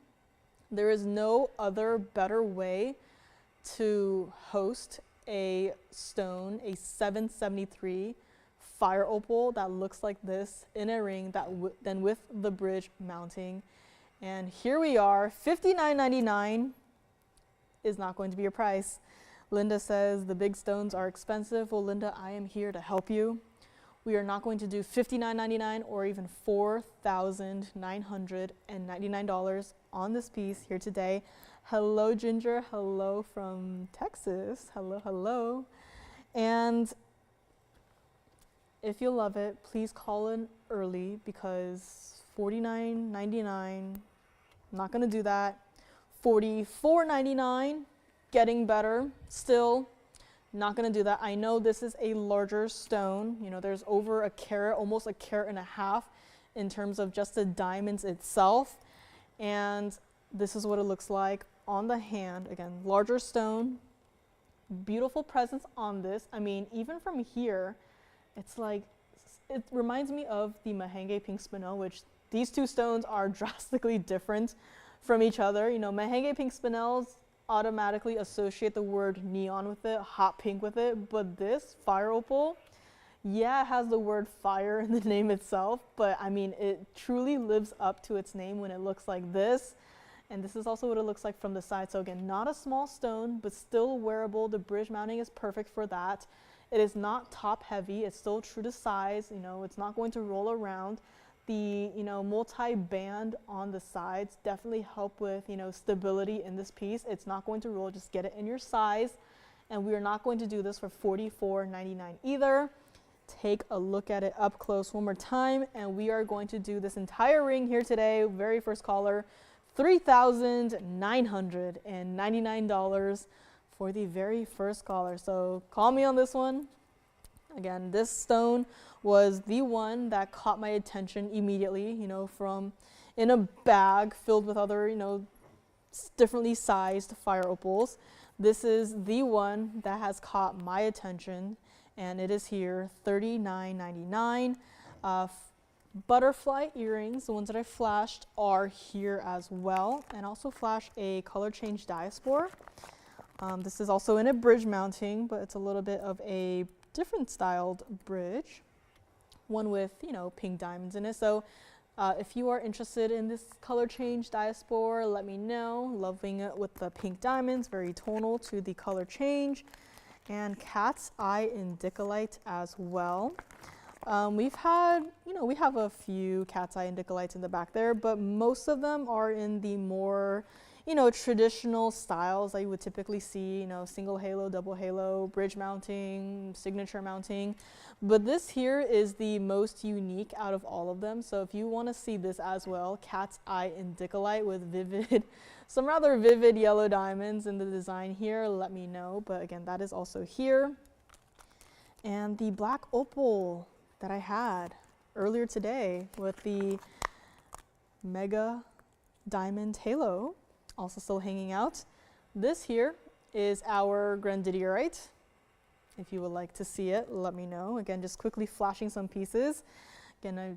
There is no other better way to host a stone, a 773 fire opal that looks like this in a ring than with the bridge mounting. And here we are, $59.99. is not going to be your price. Linda says the big stones are expensive. Well, Linda, I am here to help you. We are not going to do $59.99 or even $4,999 on this piece here today. Hello, Ginger. Hello from Texas. Hello, hello. And if you love it, please call in early because $49.99, I'm not going to do that. $44.99, getting better still. Not going to do that. I know this is a larger stone. You know, there's over a carat, almost a carat and a half in terms of just the diamonds itself. And this is what it looks like on the hand. Again, larger stone, beautiful presence on this. I mean, even from here, it's like, it reminds me of the Mahenge pink spinel, which these two stones are drastically different from each other. You know, Mahenge pink spinels automatically associate the word neon with it, hot pink with it, but this fire opal, yeah, it has the word fire in the name itself, but I mean, it truly lives up to its name when it looks like this. And this is also what it looks like from the side. So again, not a small stone, but still wearable. The bridge mounting is perfect for that. It is not top heavy. It's still true to size. You know, it's not going to roll around. The, you know, multi-band on the sides definitely help with, you know, stability in this piece. It's not going to roll. Just get it in your size. And we are not going to do this for $44.99 either. Take a look at it up close one more time. And we are going to do this entire ring here today. Very first caller, $3,999 for the very first caller. So call me on this one. Again, this stone was the one that caught my attention immediately, you know, from in a bag filled with other, you know, differently sized fire opals. This is the one that has caught my attention, and it is here, $39.99. Butterfly earrings, the ones that I flashed, are here as well, and also flash a color change diaspora. This is also in a bridge mounting, but it's a little bit of a different styled bridge, one with, you know, pink diamonds in it. So if you are interested in this color change diaspora, let me know. Loving it with the pink diamonds, very tonal to the color change, and cat's eye indicolite as well. We've had, you know, we have a few cat's eye indicolites in the back there, but most of them are in the more, you know, traditional styles that you would typically see, you know, single halo, double halo, bridge mounting, signature mounting. But this here is the most unique out of all of them. So if you want to see this as well, cat's eye indicolite with vivid, some rather vivid yellow diamonds in the design here, let me know. But again, that is also here. And the black opal that I had earlier today with the mega diamond halo, also still hanging out. This here is our grandidierite. If you would like to see it, let me know. Again, just quickly flashing some pieces. Again,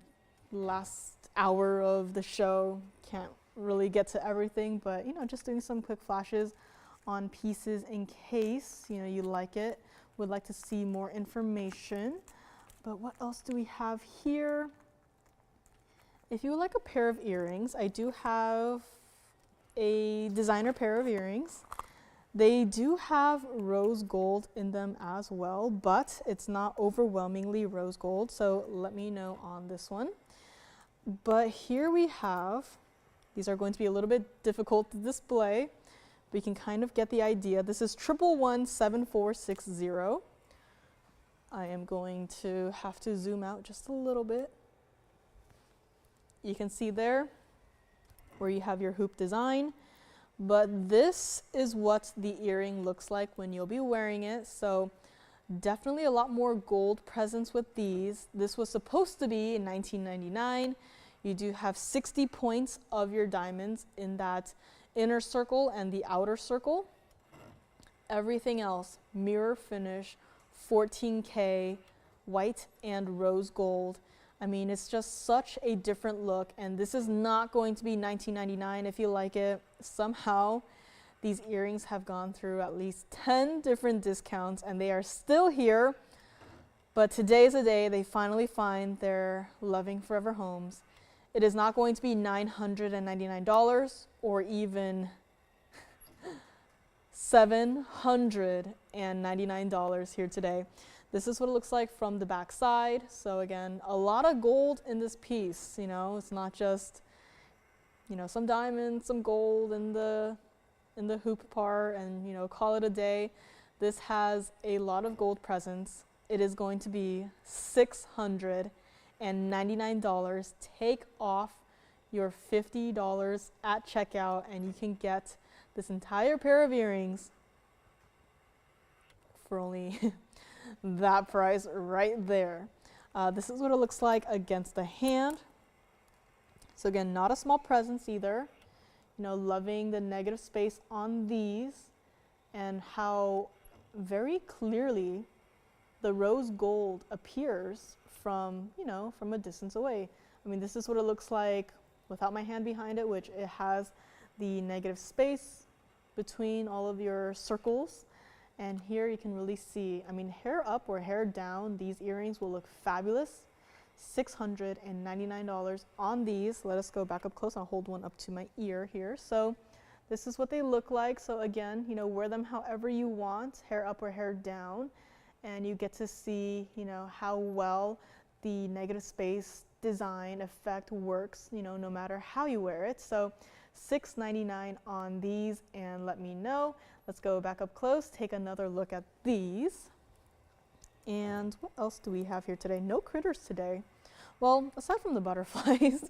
last hour of the show, can't really get to everything, but, you know, just doing some quick flashes on pieces in case, you know, you like it, would like to see more information. But what else do we have here? If you would like a pair of earrings, I do have a designer pair of earrings. They do have rose gold in them as well, but it's not overwhelmingly rose gold, so let me know on this one. But here we have, these are going to be a little bit difficult to display, but you can kind of get the idea. This is 1117460. I am going to have to zoom out just a little bit. You can see there where you have your hoop design, but this is what the earring looks like when you'll be wearing it. So definitely a lot more gold presence with these. This was supposed to be in $19.99. You do have 60 points of your diamonds in that inner circle and the outer circle. Everything else, mirror finish, 14K, white and rose gold. I mean, it's just such a different look, and this is not going to be $19.99 if you like it. Somehow, these earrings have gone through at least 10 different discounts, and they are still here. But today is the day they finally find their loving forever homes. It is not going to be $999 or even $799 here today. This is what it looks like from the back side. So again, a lot of gold in this piece, you know, it's not just, you know, some diamonds, some gold in the hoop part and, you know, call it a day. This has a lot of gold presence. It is going to be $699. Take off your $50 at checkout and you can get this entire pair of earrings for only that price right there. This is what it looks like against the hand. So again, not a small presence either. You know, loving the negative space on these and how very clearly the rose gold appears from, you know, from a distance away. I mean, this is what it looks like without my hand behind it, which it has the negative space between all of your circles. And here you can really see, I mean, hair up or hair down, these earrings will look fabulous. $699 on these. Let us go back up close. I'll hold one up to my ear here. So this is what they look like. So again, you know, wear them however you want, hair up or hair down. And you get to see, you know, how well the negative space design effect works, you know, no matter how you wear it. So $699 on these, and let me know. Let's go back up close, take another look at these. And what else do we have here today? No critters today. Well, aside from the butterflies,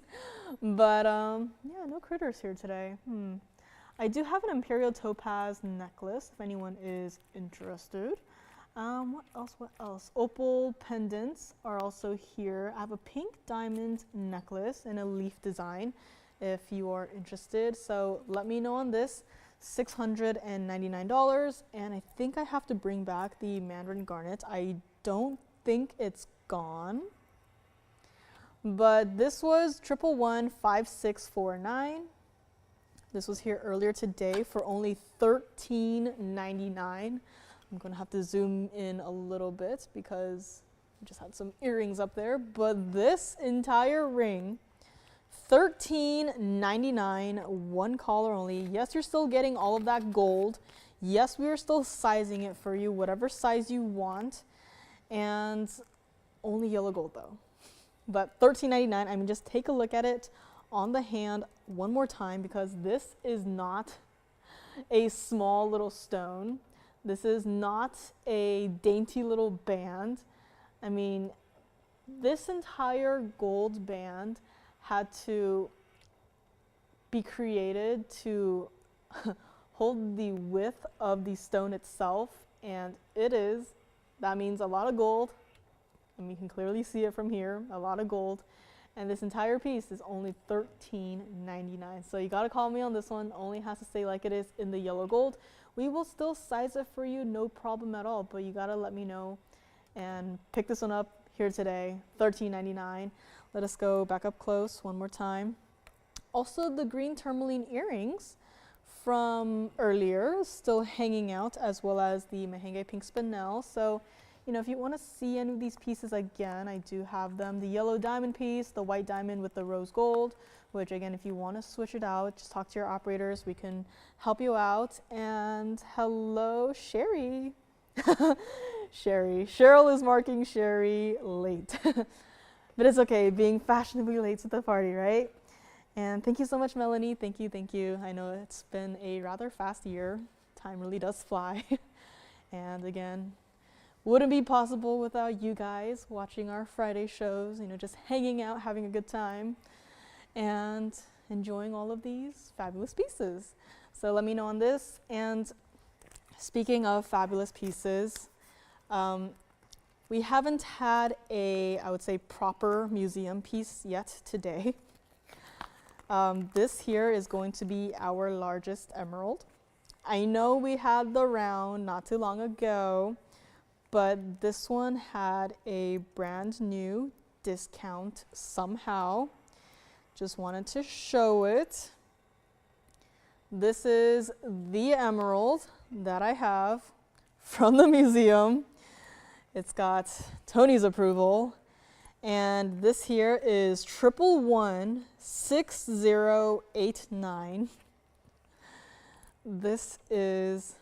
but yeah, no critters here today. I do have an imperial topaz necklace if anyone is interested. What else? Opal pendants are also here. I have a pink diamond necklace in a leaf design if you are interested. So let me know on this. $699. And I think I have to bring back the Mandarin garnet. I don't think it's gone. But this was 1115649. This was here earlier today for only $13.99. I'm gonna have to zoom in a little bit because I just had some earrings up there, but this entire ring, $13.99, one collar only. Yes, you're still getting all of that gold. Yes, we are still sizing it for you, whatever size you want, and only yellow gold though. But $13.99, I mean, just take a look at it on the hand one more time because this is not a small little stone. This is not a dainty little band. I mean, this entire gold band had to be created to hold the width of the stone itself, and that means a lot of gold, and you can clearly see it from here, a lot of gold, and this entire piece is only $13.99. So you gotta call me on this one, only has to stay like it is in the yellow gold. We will still size it for you, no problem at all, but you gotta let me know and pick this one up here today, $13.99. Let us go back up close one more time. Also, the green tourmaline earrings from earlier, still hanging out, as well as the merengue pink spinel. So, you know, if you wanna see any of these pieces again, I do have them. The yellow diamond piece, the white diamond with the rose gold, which again, if you want to switch it out, just talk to your operators. We can help you out. And hello, Sherry. Sherry. Cheryl is marking Sherry late. But it's okay, being fashionably late to the party, right? And thank you so much, Melanie. Thank you, thank you. I know it's been a rather fast year. Time really does fly. And again, wouldn't be possible without you guys watching our Friday shows, you know, just hanging out, having a good time, and enjoying all of these fabulous pieces. So let me know on this. And speaking of fabulous pieces, we haven't had a, I would say, proper museum piece yet today. This here is going to be our largest emerald. I know we had the round not too long ago, but this one had a brand new discount somehow. Just wanted to show it. This is the emerald that I have from the museum. It's got Tony's approval. And this here is 1116089. This is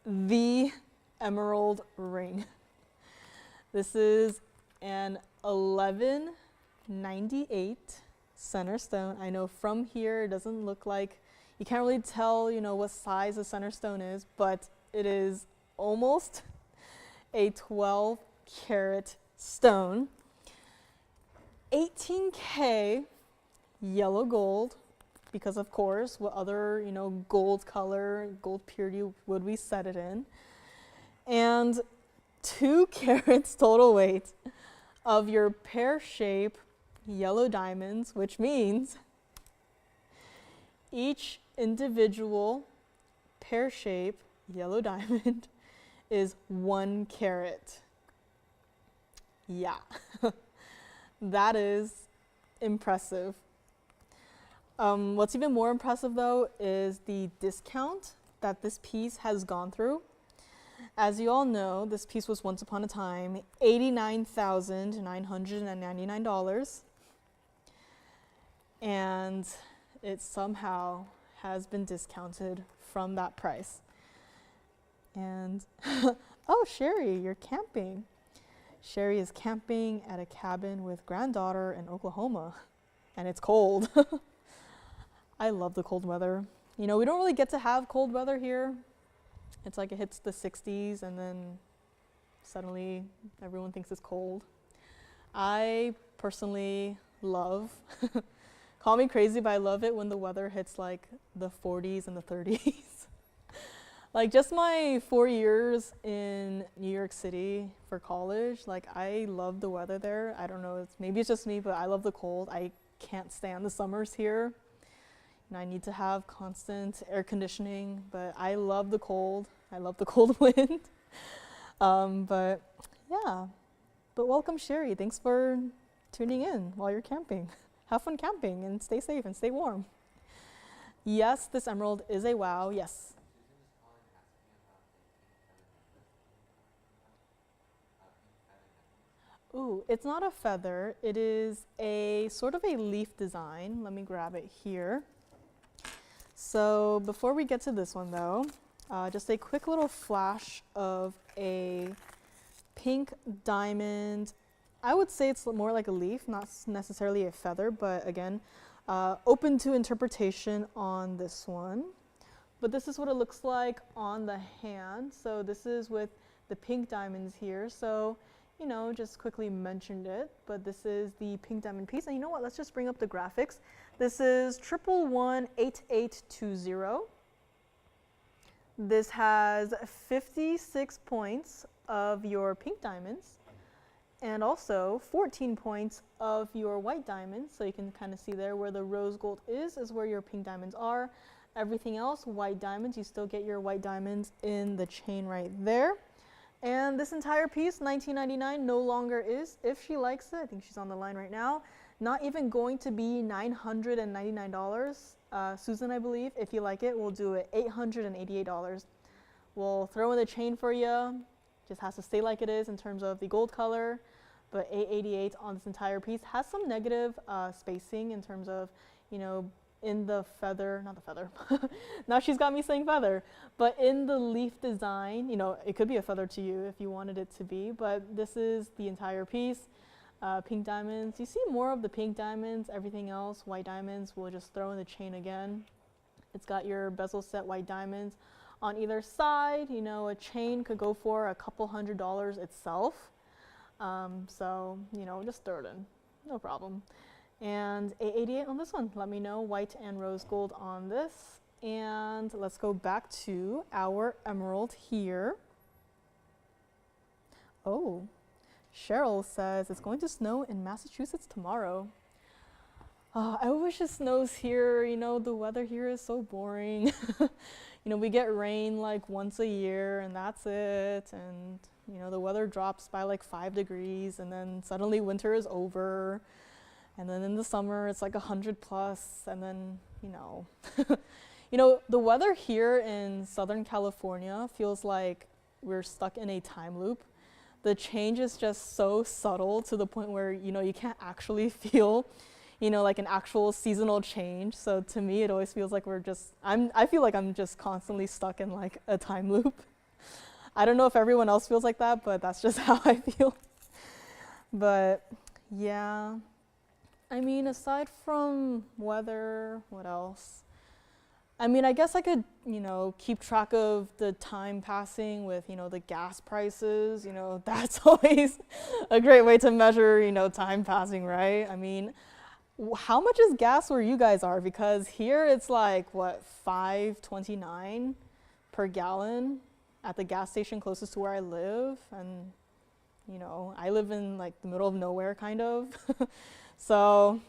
the emerald ring. This is an 1198 center stone. I know from here it doesn't look like, you can't really tell, what size the center stone is, but it is almost a 12 karat stone. 18K yellow gold, because of course, what other, gold color, gold purity would we set it in? And 2 carats total weight of your pear shape yellow diamonds, which means each individual pear shape yellow diamond is 1 carat. Yeah, that is impressive. What's even more impressive though is the discount that this piece has gone through. As you all know, this piece was once upon a time $89,999, and it somehow has been discounted from that price. And oh, Sherry, you're camping. Sherry is camping at a cabin with granddaughter in Oklahoma, and it's cold. I love the cold weather. We don't really get to have cold weather here. It's like it hits the 60s and then suddenly everyone thinks it's cold. I personally love, call me crazy, but I love it when the weather hits like the 40s and the 30s. Like just my 4 years in New York City for college, like I love the weather there. I don't know, maybe it's just me, but I love the cold. I can't stand the summers here. And I need to have constant air conditioning, but I love the cold. I love the cold wind. But yeah, but welcome Sherry. Thanks for tuning in while you're camping. Have fun camping and stay safe and stay warm. Yes, this emerald is a wow, yes. Ooh, it's not a feather. It is a sort of a leaf design. Let me grab it here. So before we get to this one though, just a quick little flash of a pink diamond. I would say it's more like a leaf, not necessarily a feather, but again, open to interpretation on this one. But this is what it looks like on the hand. So this is with the pink diamonds here. So, just quickly mentioned it, but this is the pink diamond piece. And you know what, let's just bring up the graphics. This is 1118820. This has 56 points of your pink diamonds and also 14 points of your white diamonds. So you can kind of see there where the rose gold is where your pink diamonds are. Everything else, white diamonds, you still get your white diamonds in the chain right there. And this entire piece, $19.99, no longer is, if she likes it, I think she's on the line right now, not even going to be $999. Susan, I believe, if you like it, we'll do it $888. We'll throw in the chain for you. Just has to stay like it is in terms of the gold color, but $888 on this entire piece. Has some negative spacing in terms of, in the feather, not the feather, now she's got me saying feather, but in the leaf design, it could be a feather to you if you wanted it to be, but this is the entire piece. Pink diamonds, you see more of the pink diamonds, everything else, white diamonds, we'll just throw in the chain again. It's got your bezel set white diamonds on either side. A chain could go for a couple $100s itself. So, just throw it in, no problem. And $888 on this one. Let me know white and rose gold on this. And let's go back to our emerald here. Oh, Cheryl says it's going to snow in Massachusetts tomorrow. I wish it snows here. The weather here is so boring. We get rain like once a year and that's it. And, the weather drops by like 5 degrees and then suddenly winter is over. And then in the summer, it's like 100 plus, and then, the weather here in Southern California feels like we're stuck in a time loop. The change is just so subtle to the point where, you can't actually feel, like an actual seasonal change. So to me, it always feels like I feel like I'm just constantly stuck in like a time loop. I don't know if everyone else feels like that, but that's just how I feel. But yeah, I mean, aside from weather, what else? I mean, I guess I could, keep track of the time passing with, the gas prices. That's always a great way to measure, time passing, right? I mean, how much is gas where you guys are? Because here it's like, what, $5.29 per gallon at the gas station closest to where I live. And, I live in like the middle of nowhere, kind of. So,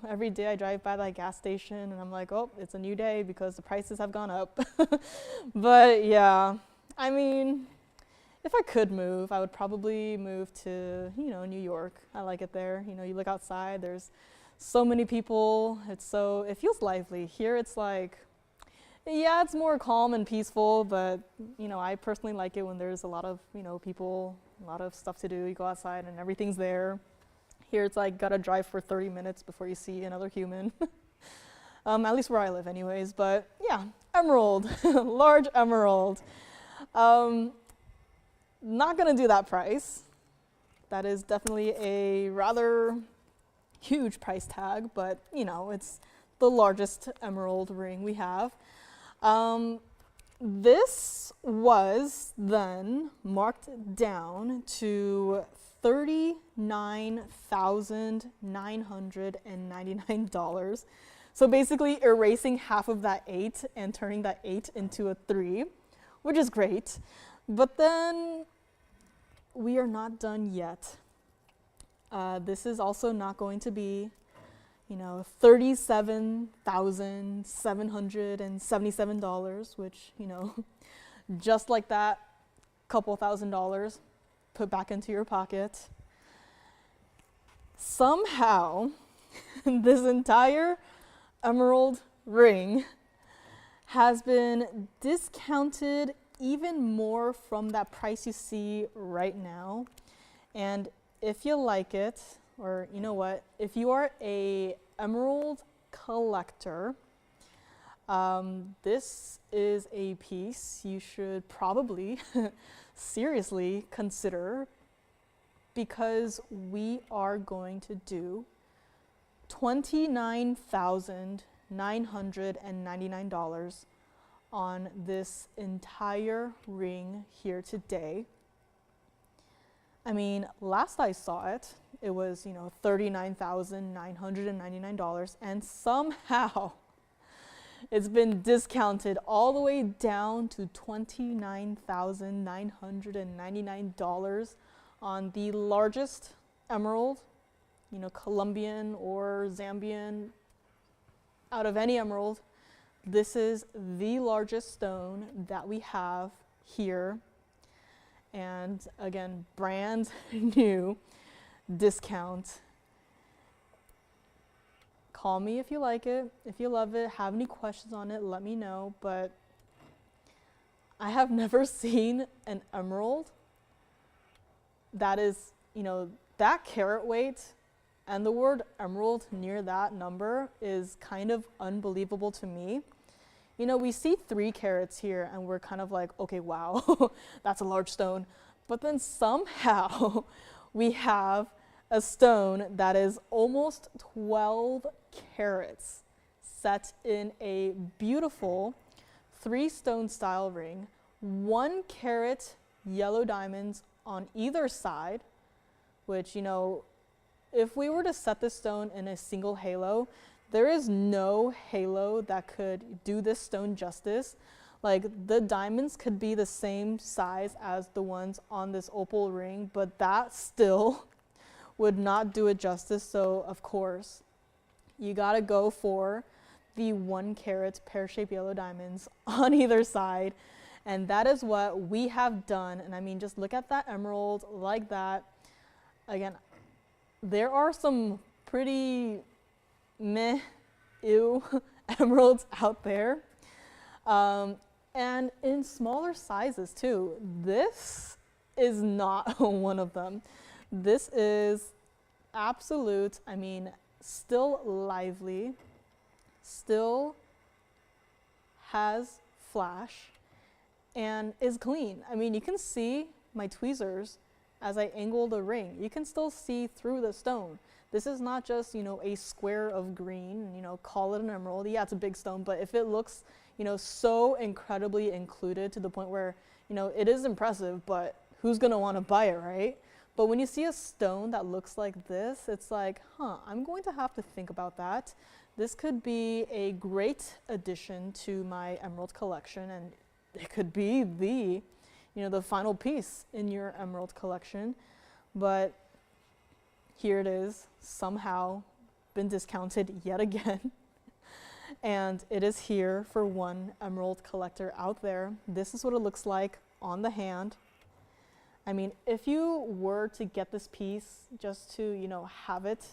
every day I drive by that gas station and I'm like, oh, it's a new day because the prices have gone up. But yeah, I mean, if I could move, I would probably move to, New York. I like it there. You look outside, there's so many people. It feels lively. Here it's like, yeah, it's more calm and peaceful, but, I personally like it when there's a lot of, people, a lot of stuff to do. You go outside and everything's there. Here it's like gotta drive for 30 minutes before you see another human. At least where I live anyways, but yeah, emerald, large emerald. Not gonna do that price. That is definitely a rather huge price tag, but it's the largest emerald ring we have. This was then marked down to $39,999. So basically erasing half of that 8 and turning that 8 into a 3, which is great. But then we are not done yet. This is also not going to be, $37,777, which, just like that, couple $1,000 put back into your pocket. Somehow, this entire emerald ring has been discounted even more from that price you see right now. And if you like it, or you know what, if you are a emerald collector, this is a piece you should probably seriously consider, because we are going to do $29,999 on this entire ring here today. I mean, last I saw it, it was, $39,999, and somehow it's been discounted all the way down to $29,999 on the largest emerald, Colombian or Zambian, out of any emerald. This is the largest stone that we have here. And again, brand new discount. Call me if you like it, if you love it, have any questions on it, let me know. But I have never seen an emerald that is, that carat weight, and the word emerald near that number is kind of unbelievable to me. We see 3 carats here and we're kind of like, okay, wow, that's a large stone. But then somehow we have a stone that is almost 12 carats set in a beautiful 3-stone style ring, 1 carat yellow diamonds on either side, which, if we were to set this stone in a single halo, there is no halo that could do this stone justice. Like, the diamonds could be the same size as the ones on this opal ring, but that still would not do it justice. So, of course, you gotta go for the 1 carat pear-shaped yellow diamonds on either side. And that is what we have done. And I mean, just look at that emerald like that. Again, there are some pretty meh, ew emeralds out there. And in smaller sizes too. This is not one of them. This is absolute, I mean, still lively, still has flash, and is clean. I mean, you can see my tweezers as I angle the ring. You can still see through the stone. This is not just, you know, a square of green, you know, call it an emerald. Yeah, it's a big stone, but if it looks, you know, so incredibly included to the point where, you know, it is impressive, but who's gonna wanna buy it, right? But when you see a stone that looks like this, it's like, I'm going to have to think about that. This could be a great addition to my emerald collection, and it could be the, you know, the final piece in your emerald collection. But here it is, somehow been discounted yet again. And it is here for one emerald collector out there. This is what it looks like on the hand. I mean, if you were to get this piece just to, you know, have it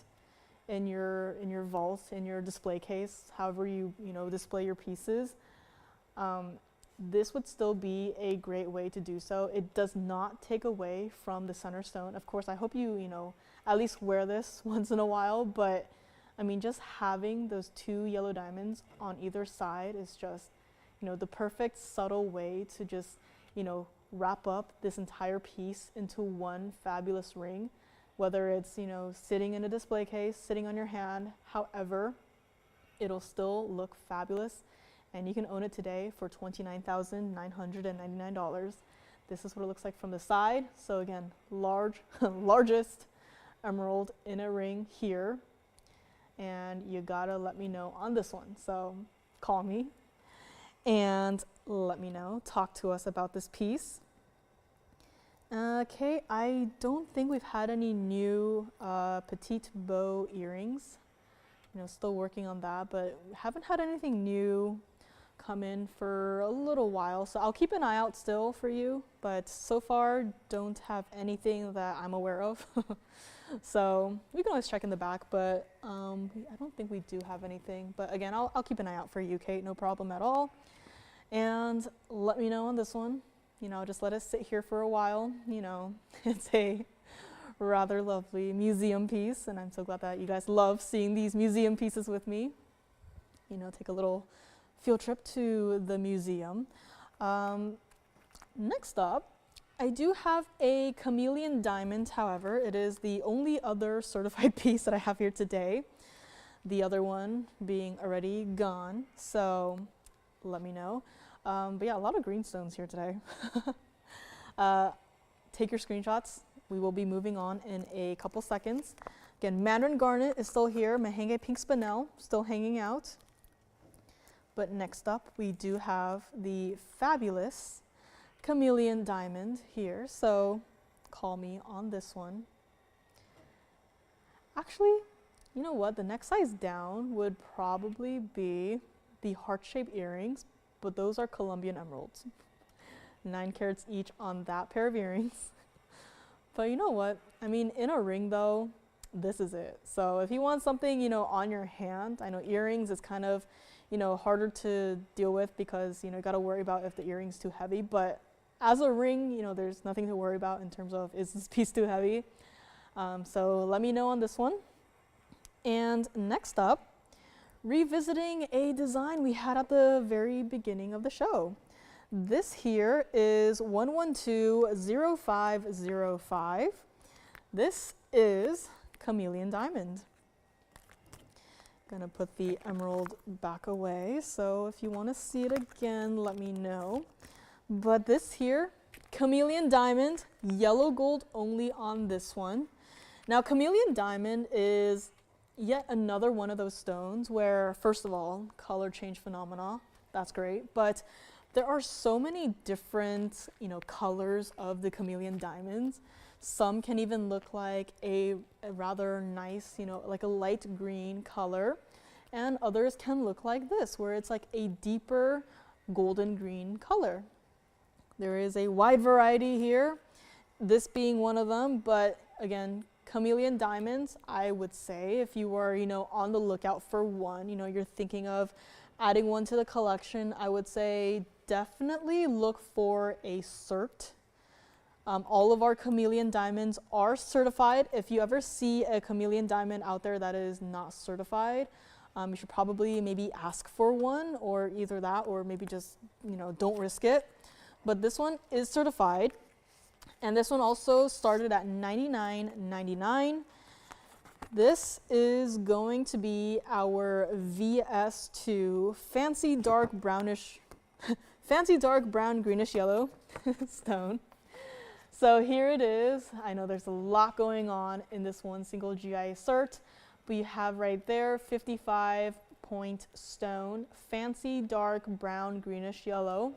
in your vault, in your display case, however you know, display your pieces, this would still be a great way to do so. It does not take away from the center stone. Of course, I hope you know, at least wear this once in a while, but I mean, just having those two yellow diamonds on either side is just, you know, the perfect subtle way to just, you know, wrap up this entire piece into one fabulous ring, whether it's, you know, sitting in a display case, sitting on your hand, however, it'll still look fabulous. And you can own it today for $29,999. This is what it looks like from the side. So again, largest emerald in a ring here. And you gotta let me know on this one. So call me and let me know, talk to us about this piece. Okay, I don't think we've had any new petite bow earrings. You know, still working on that, but haven't had anything new come in for a little while. So I'll keep an eye out still for you, but so far don't have anything that I'm aware of. So we can always check in the back, but I don't think we do have anything. But again, I'll keep an eye out for you, Kate, no problem at all. And let me know on this one. You know, just let us sit here for a while. You know, it's a rather lovely museum piece, and I'm so glad that you guys love seeing these museum pieces with me. You know, take a little field trip to the museum. Next up, I do have a Chameleon diamond, however. It is the only other certified piece that I have here today. The other one being already gone, so let me know. But yeah, a lot of greenstones here today. Take your screenshots. We will be moving on in a couple seconds. Again, Mandarin garnet is still here. Mahenge pink spinel still hanging out. But next up, we do have the fabulous Chameleon diamond here. So call me on this one. Actually, you know what? The next size down would probably be the heart-shaped earrings, but those are Colombian emeralds. 9 carats each on that pair of earrings. But you know what? I mean, in a ring though, this is it. So if you want something, you know, on your hand, I know earrings is kind of, you know, harder to deal with because, you know, you got to worry about if the earring's too heavy. But as a ring, you know, there's nothing to worry about in terms of, is this piece too heavy? So let me know on this one. And next up, revisiting a design we had at the very beginning of the show. This here is 1120505. This is Chameleon diamond. Gonna put the emerald back away, so if you want to see it again, let me know. But this here, Chameleon diamond, yellow gold only on this one. Now, Chameleon diamond is yet another one of those stones where, first of all, color change phenomena, that's great, but there are so many different, you know, colors of the Chameleon diamonds. Some can even look like a rather nice, you know, like a light green color, and others can look like this, where it's like a deeper golden green color. There is a wide variety here, this being one of them, but again, Chameleon diamonds, I would say, if you were, you know, on the lookout for one, you know, you're thinking of adding one to the collection, I would say definitely look for a cert. All of our Chameleon diamonds are certified. If you ever see a Chameleon diamond out there that is not certified, you should probably maybe ask for one, or either that, or maybe just, you know, don't risk it. but this one is certified. And this one also started at $99.99. This is going to be our VS2 fancy dark brownish, fancy dark brown greenish yellow stone. So here it is. I know there's a lot going on in this one single GIA cert, but you have right there 55 point stone, fancy dark brown greenish yellow.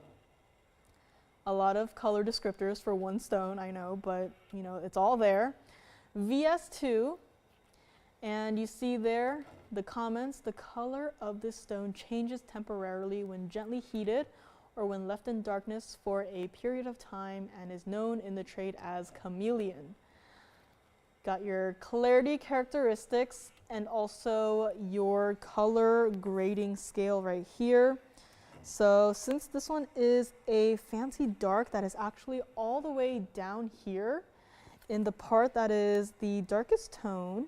A lot of color descriptors for one stone, I know, but you know, it's all there. VS2, and you see there the comments, the color of this stone changes temporarily when gently heated or when left in darkness for a period of time and is known in the trade as Chameleon. Got your clarity characteristics and also your color grading scale right here. So since this one is a fancy dark that is actually all the way down here in the part that is the darkest tone,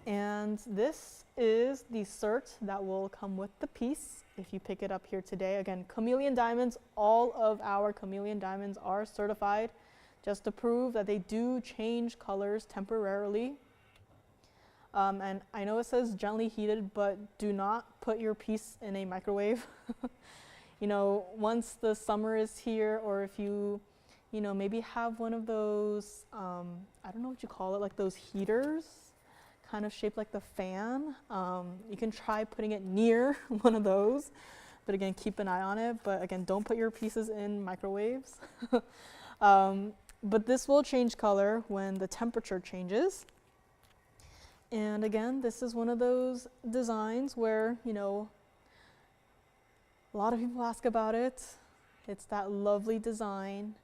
and this is the cert that will come with the piece if you pick it up here today. Again, Chameleon diamonds, all of our Chameleon diamonds are certified just to prove that they do change colors temporarily. And I know it says gently heated, but do not put your piece in a microwave. You know, once the summer is here, or if you know, maybe have one of those, I don't know what you call it, like those heaters, kind of shaped like the fan. You can try putting it near one of those, but again, keep an eye on it. But again, don't put your pieces in microwaves. But this will change color when the temperature changes. And again, this is one of those designs where, you know, a lot of people ask about it. It's that lovely design,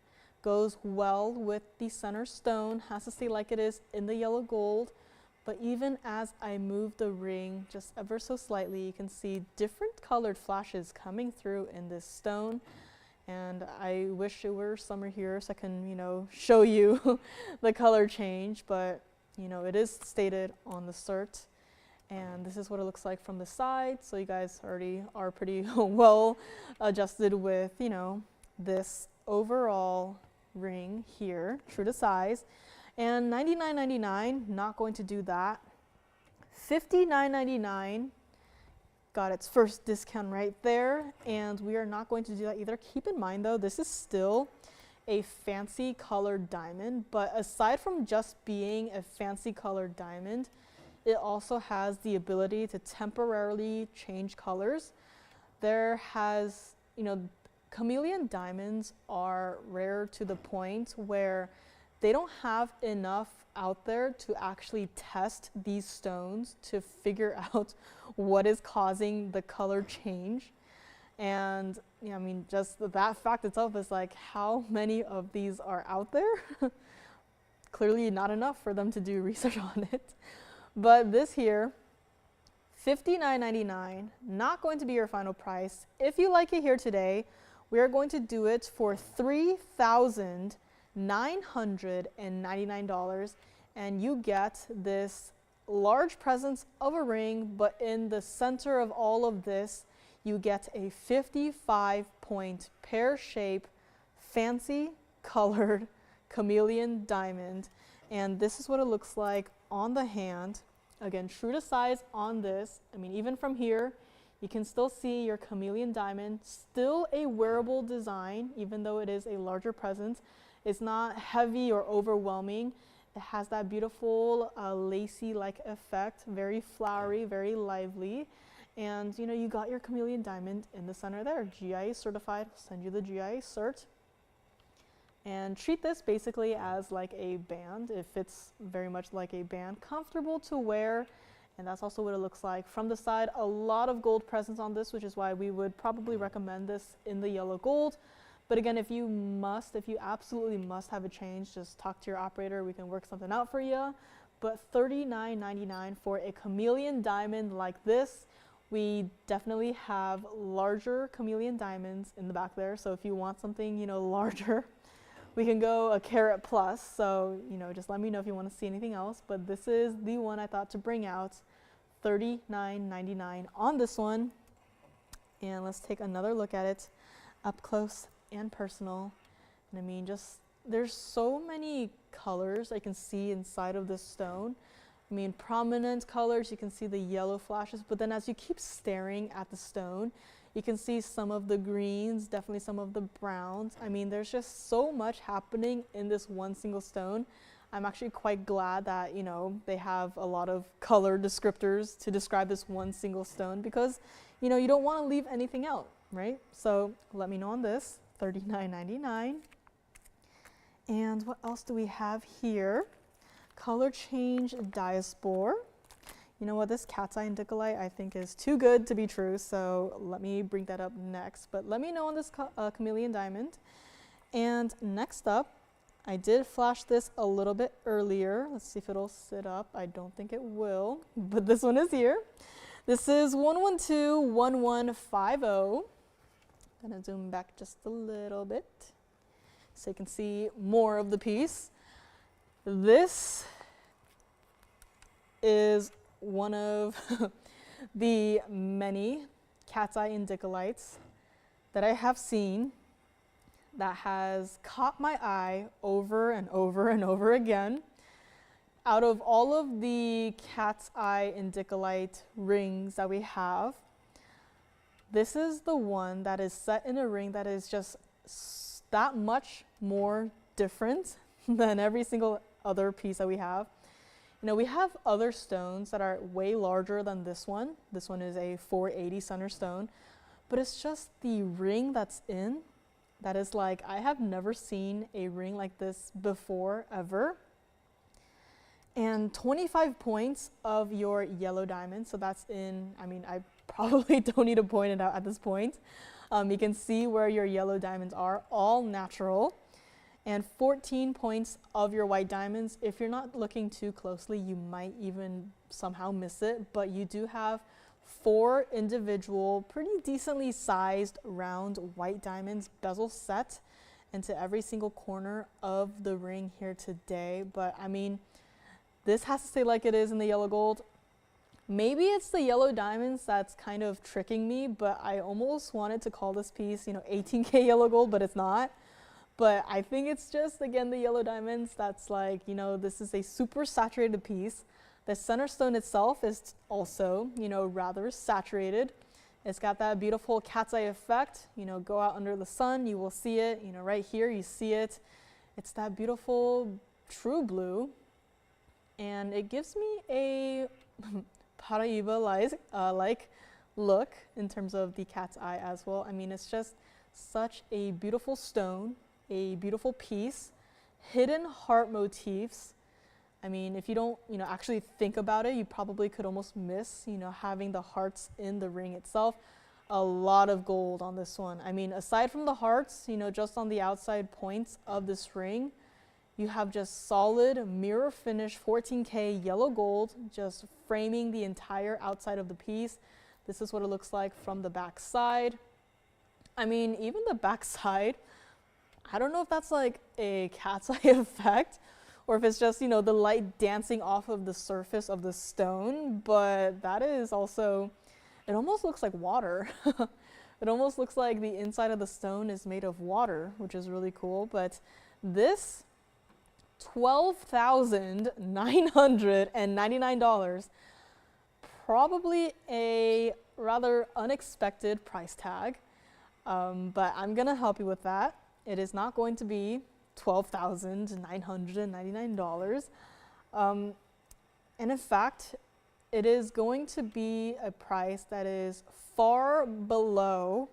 goes well with the center stone, has to stay like it is in the yellow gold. But even as I move the ring just ever so slightly, you can see different colored flashes coming through in this stone. And I wish it were summer here so I can, you know, show you the color change, but you know, it is stated on the cert. And this is what it looks like from the side. So you guys already are pretty well adjusted with, you know, this overall ring here, true to size. And $99.99, not going to do that. $59.99, got its first discount right there. And we are not going to do that either. Keep in mind though, this is still a fancy colored diamond, but aside from just being a fancy colored diamond, it also has the ability to temporarily change colors. There has, you know, Chameleon diamonds are rare to the point where they don't have enough out there to actually test these stones to figure out what is causing the color change. And you know, I mean, just that fact itself is like, how many of these are out there? Clearly not enough for them to do research on it. But this here, $59.99, not going to be your final price. If you like it here today, we are going to do it for $3,999, and you get this large presence of a ring, but in the center of all of this, you get a 55-point pear-shaped, fancy colored Chameleon diamond. And this is what it looks like on the hand. Again, true to size on this. I mean, even from here, you can still see your Chameleon diamond. Still a wearable design, even though it is a larger presence. It's not heavy or overwhelming. It has that beautiful lacy-like effect, very flowery, very lively. And you know, you got your Chameleon diamond in the center there. GIA certified, send you the GIA cert. And treat this basically as like a band. It fits very much like a band, comfortable to wear. And that's also what it looks like from the side. A lot of gold presence on this, which is why we would probably recommend this in the yellow gold. But again, if you absolutely must have a change, just talk to your operator. We can work something out for you. But $39.99 for a Chameleon diamond like this. We definitely have larger Chameleon diamonds in the back there. So if you want something, you know, larger, we can go a carat plus. So, you know, just let me know if you want to see anything else. But this is the one I thought to bring out. $39.99 on this one. And let's take another look at it up close and personal. And I mean, just there's so many colors I can see inside of this stone. I mean, prominent colors, you can see the yellow flashes, but then as you keep staring at the stone, you can see some of the greens, definitely some of the browns. I mean, there's just so much happening in this one single stone. I'm actually quite glad that, you know, they have a lot of color descriptors to describe this one single stone because, you know, you don't want to leave anything out, right? So let me know on this, $39.99. And what else do we have here? Color change diaspore. You know what, this cat's eye indicolite I think is too good to be true, so let me bring that up next. But let me know on this Chameleon diamond. And next up, I did flash this a little bit earlier. Let's see if it'll sit up. I don't think it will, but this one is here. This is 112-1150. I'm gonna zoom back just a little bit so you can see more of the piece. This is one of the many cat's eye indicolites that I have seen that has caught my eye over and over and over again. Out of all of the cat's eye indicolite rings that we have, this is the one that is set in a ring that is just that much more different than every single other piece that we have. You know, we have other stones that are way larger than this one. This one is a 480 center stone, but it's just the ring that's in that is like, I have never seen a ring like this before, ever. And 25 points of your yellow diamond. So that's in, I mean, I probably don't need to point it out at this point. You can see where your yellow diamonds are, all natural. And 14 points of your white diamonds. If you're not looking too closely, you might even somehow miss it, but you do have 4 individual, pretty decently sized round white diamonds bezel set into every single corner of the ring here today. But I mean, this has to stay like it is in the yellow gold. Maybe it's the yellow diamonds that's kind of tricking me, but I almost wanted to call this piece, you know, 18K yellow gold, but it's not. But I think it's just, again, the yellow diamonds that's like, you know, this is a super saturated piece. The center stone itself is also, you know, rather saturated. It's got that beautiful cat's eye effect. You know, go out under the sun, you will see it. You know, right here, you see it. It's that beautiful true blue. And it gives me a Paraiba-like look in terms of the cat's eye as well. I mean, it's just such a beautiful stone, a beautiful piece, hidden heart motifs. I mean, if you don't, you know, actually think about it, you probably could almost miss, you know, having the hearts in the ring itself. A lot of gold on this one. I mean, aside from the hearts, you know, just on the outside points of this ring, you have just solid mirror finish 14K yellow gold, just framing the entire outside of the piece. This is what it looks like from the back side. I mean, even the back side, I don't know if that's like a cat's eye effect or if it's just, you know, the light dancing off of the surface of the stone, but that is also, it almost looks like water. It almost looks like the inside of the stone is made of water, which is really cool. But this $12,999, probably a rather unexpected price tag, but I'm gonna help you with that. It is not going to be $12,999. And in fact, it is going to be a price that is far below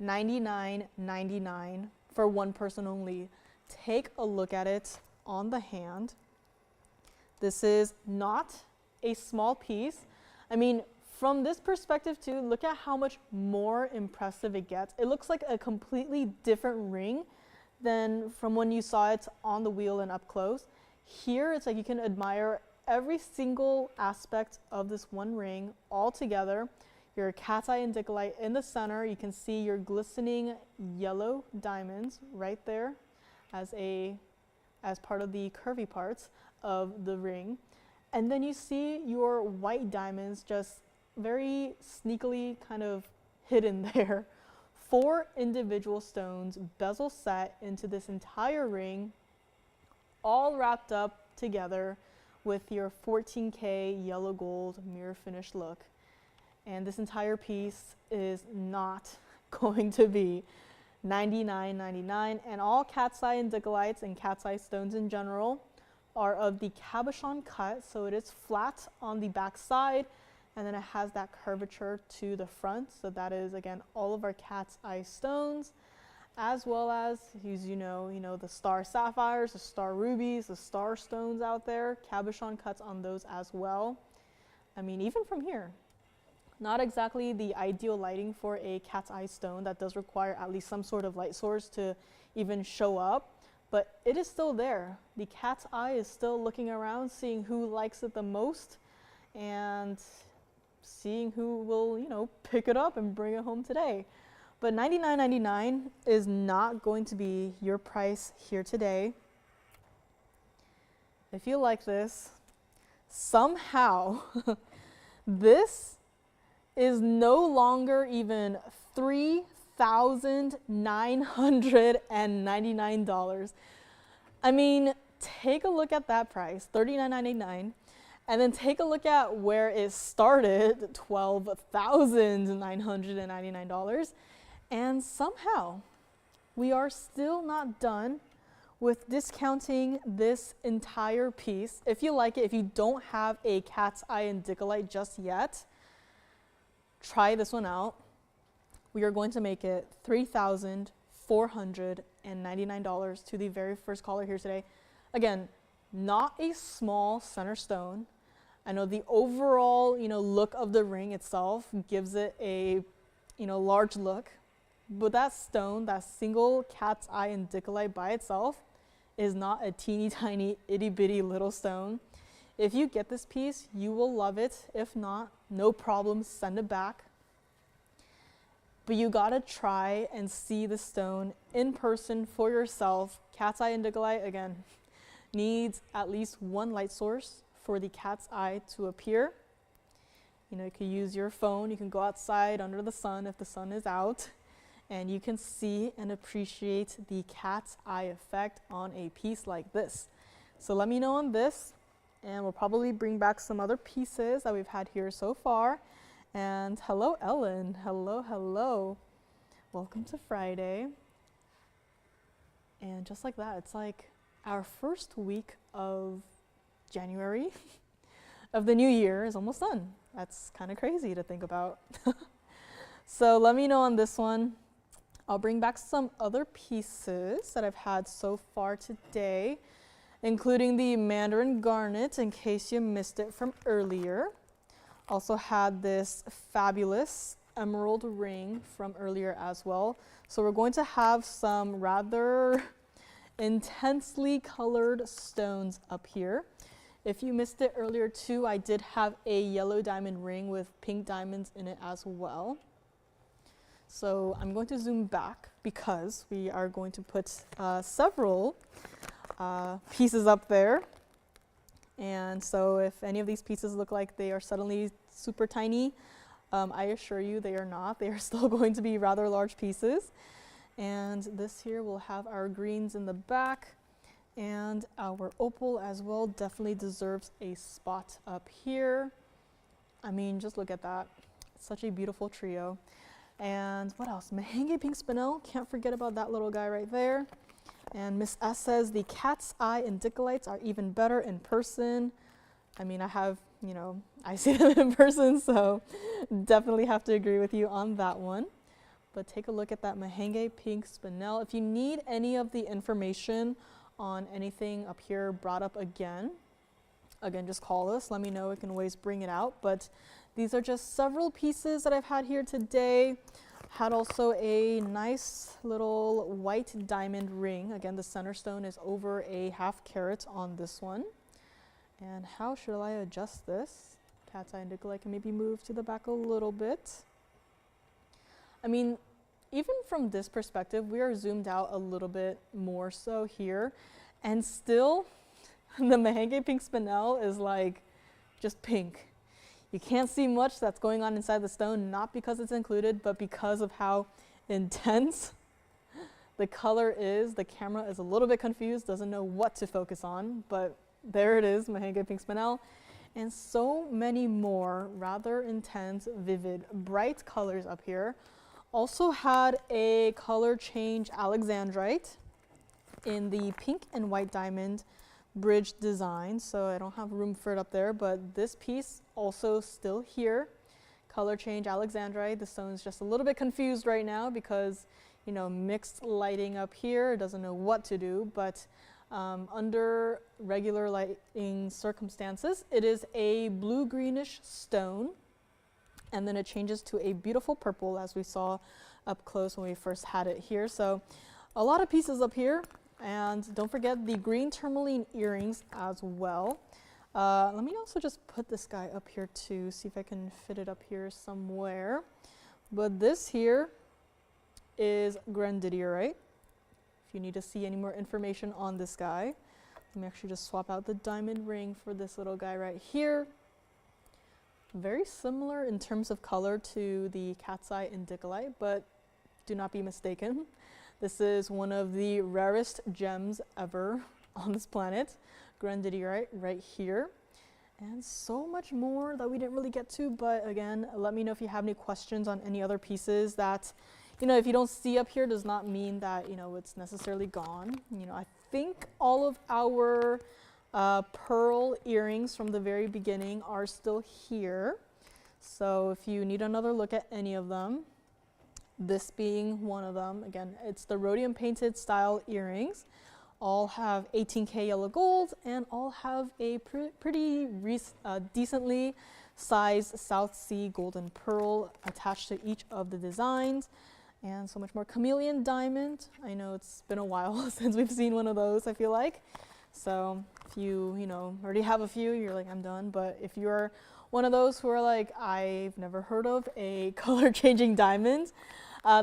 $99.99 for one person only. Take a look at it on the hand. This is not a small piece. I mean, from this perspective too, look at how much more impressive it gets. It looks like a completely different ring than from when you saw it on the wheel and up close. Here, it's like you can admire every single aspect of this one ring all together. Your cat's eye indicolite in the center. You can see your glistening yellow diamonds right there as part of the curvy parts of the ring. And then you see your white diamonds just very sneakily kind of hidden there 4 individual stones bezel set into this entire ring, all wrapped up together with your 14K yellow gold mirror finish look. And this entire piece is not going to be $99.99, and all cat's eye indicolites and cat's eye stones in general are of the cabochon cut, so it is flat on the back side, and then it has that curvature to the front. So that is, again, all of our cat's eye stones, as well as you know the star sapphires, the star rubies, the star stones out there, cabochon cuts on those as well. I mean, even from here, not exactly the ideal lighting for a cat's eye stone. That does require at least some sort of light source to even show up, but it is still there. The cat's eye is still looking around, seeing who likes it the most, and seeing who will, pick it up and bring it home today. But $99.99 is not going to be your price here today. If you like this, somehow this is no longer even $3,999. I mean, take a look at that price, $39.99, and then take a look at where it started, $12,999, and somehow we are still not done with discounting this entire piece. If you like it, if you don't have a cat's eye indicolite just yet, try this one out. We are going to make it $3,499 to the very first caller here today. Again, not a small center stone. I know the overall, look of the ring itself gives it a, large look, but that stone, that single cat's eye indicolite by itself is not a teeny tiny itty bitty little stone. If you get this piece, you will love it. If not, no problem, send it back. But you gotta try and see the stone in person for yourself. Cat's eye indicolite, again, needs at least one light source for the cat's eye to appear. You can use your phone, you can go outside under the sun if the sun is out, and you can see and appreciate the cat's eye effect on a piece like this. So let me know on this, and we'll probably bring back some other pieces that we've had here so far. And hello, Ellen. Hello. Welcome to Friday. And just like that, it's like our first week of January of the new year is almost done. That's kind of crazy to think about. So let me know on this one. I'll bring back some other pieces that I've had so far today, including the Mandarin garnet in case you missed it from earlier. Also had this fabulous emerald ring from earlier as well. So we're going to have some rather intensely colored stones up here. If you missed it earlier too, I did have a yellow diamond ring with pink diamonds in it as well. So I'm going to zoom back because we are going to put several pieces up there. And so if any of these pieces look like they are suddenly super tiny, I assure you they are not. They are still going to be rather large pieces. And this here will have our greens in the back, and our opal as well definitely deserves a spot up here. I mean, just look at that. It's such a beautiful trio. And what else? Mahenge pink spinel. Can't forget about that little guy right there. And Miss S says the cat's eye indicolites are even better in person. I mean, I have, I see them in person, so definitely have to agree with you on that one. But take a look at that Mahenge pink spinel. If you need any of the information on anything up here brought up again, just call us. Let me know. We can always bring it out. But these are just several pieces that I've had here today. Had also a nice little white diamond ring. Again, the center stone is over a ½ carat on this one. And how should I adjust this? Cat's eye indicolite can maybe move to the back a little bit. I mean, even from this perspective, we are zoomed out a little bit more so here. And still, the Mahenge pink spinel is like just pink. You can't see much that's going on inside the stone, not because it's included, but because of how intense the color is. The camera is a little bit confused, doesn't know what to focus on, but there it is, mahogany pink spinel. And so many more rather intense, vivid, bright colors up here. Also had a color change Alexandrite in the pink and white diamond bridge design. So I don't have room for it up there, but this piece also still here. Color change Alexandrite. The stone's just a little bit confused right now because, you know, mixed lighting up here. It doesn't know what to do, but under regular lighting circumstances, it is a blue-greenish stone, and then it changes to a beautiful purple as we saw up close when we first had it here. So a lot of pieces up here, and don't forget the green tourmaline earrings as well. Let me also just put this guy up here too, see if I can fit it up here somewhere. But this here is grandidierite. If you need to see any more information on this guy, let me actually just swap out the diamond ring for this little guy right here. Very similar in terms of color to the cat's eye indicolite, but do not be mistaken. This is one of the rarest gems ever on this planet, grandidierite right here. And so much more that we didn't really get to, but again, let me know if you have any questions on any other pieces that, you know, if you don't see up here does not mean that, you know, it's necessarily gone. You know, I think all of our pearl earrings from the very beginning are still here. So if you need another look at any of them, this being one of them, again, it's the rhodium painted style earrings. All have 18K yellow gold and all have a pretty decently sized South Sea golden pearl attached to each of the designs. And so much more chameleon diamond. I know it's been a while since we've seen one of those, I feel like. So if you know, already have a few, you're like, I'm done. But if you're one of those who are like, I've never heard of a color changing diamond,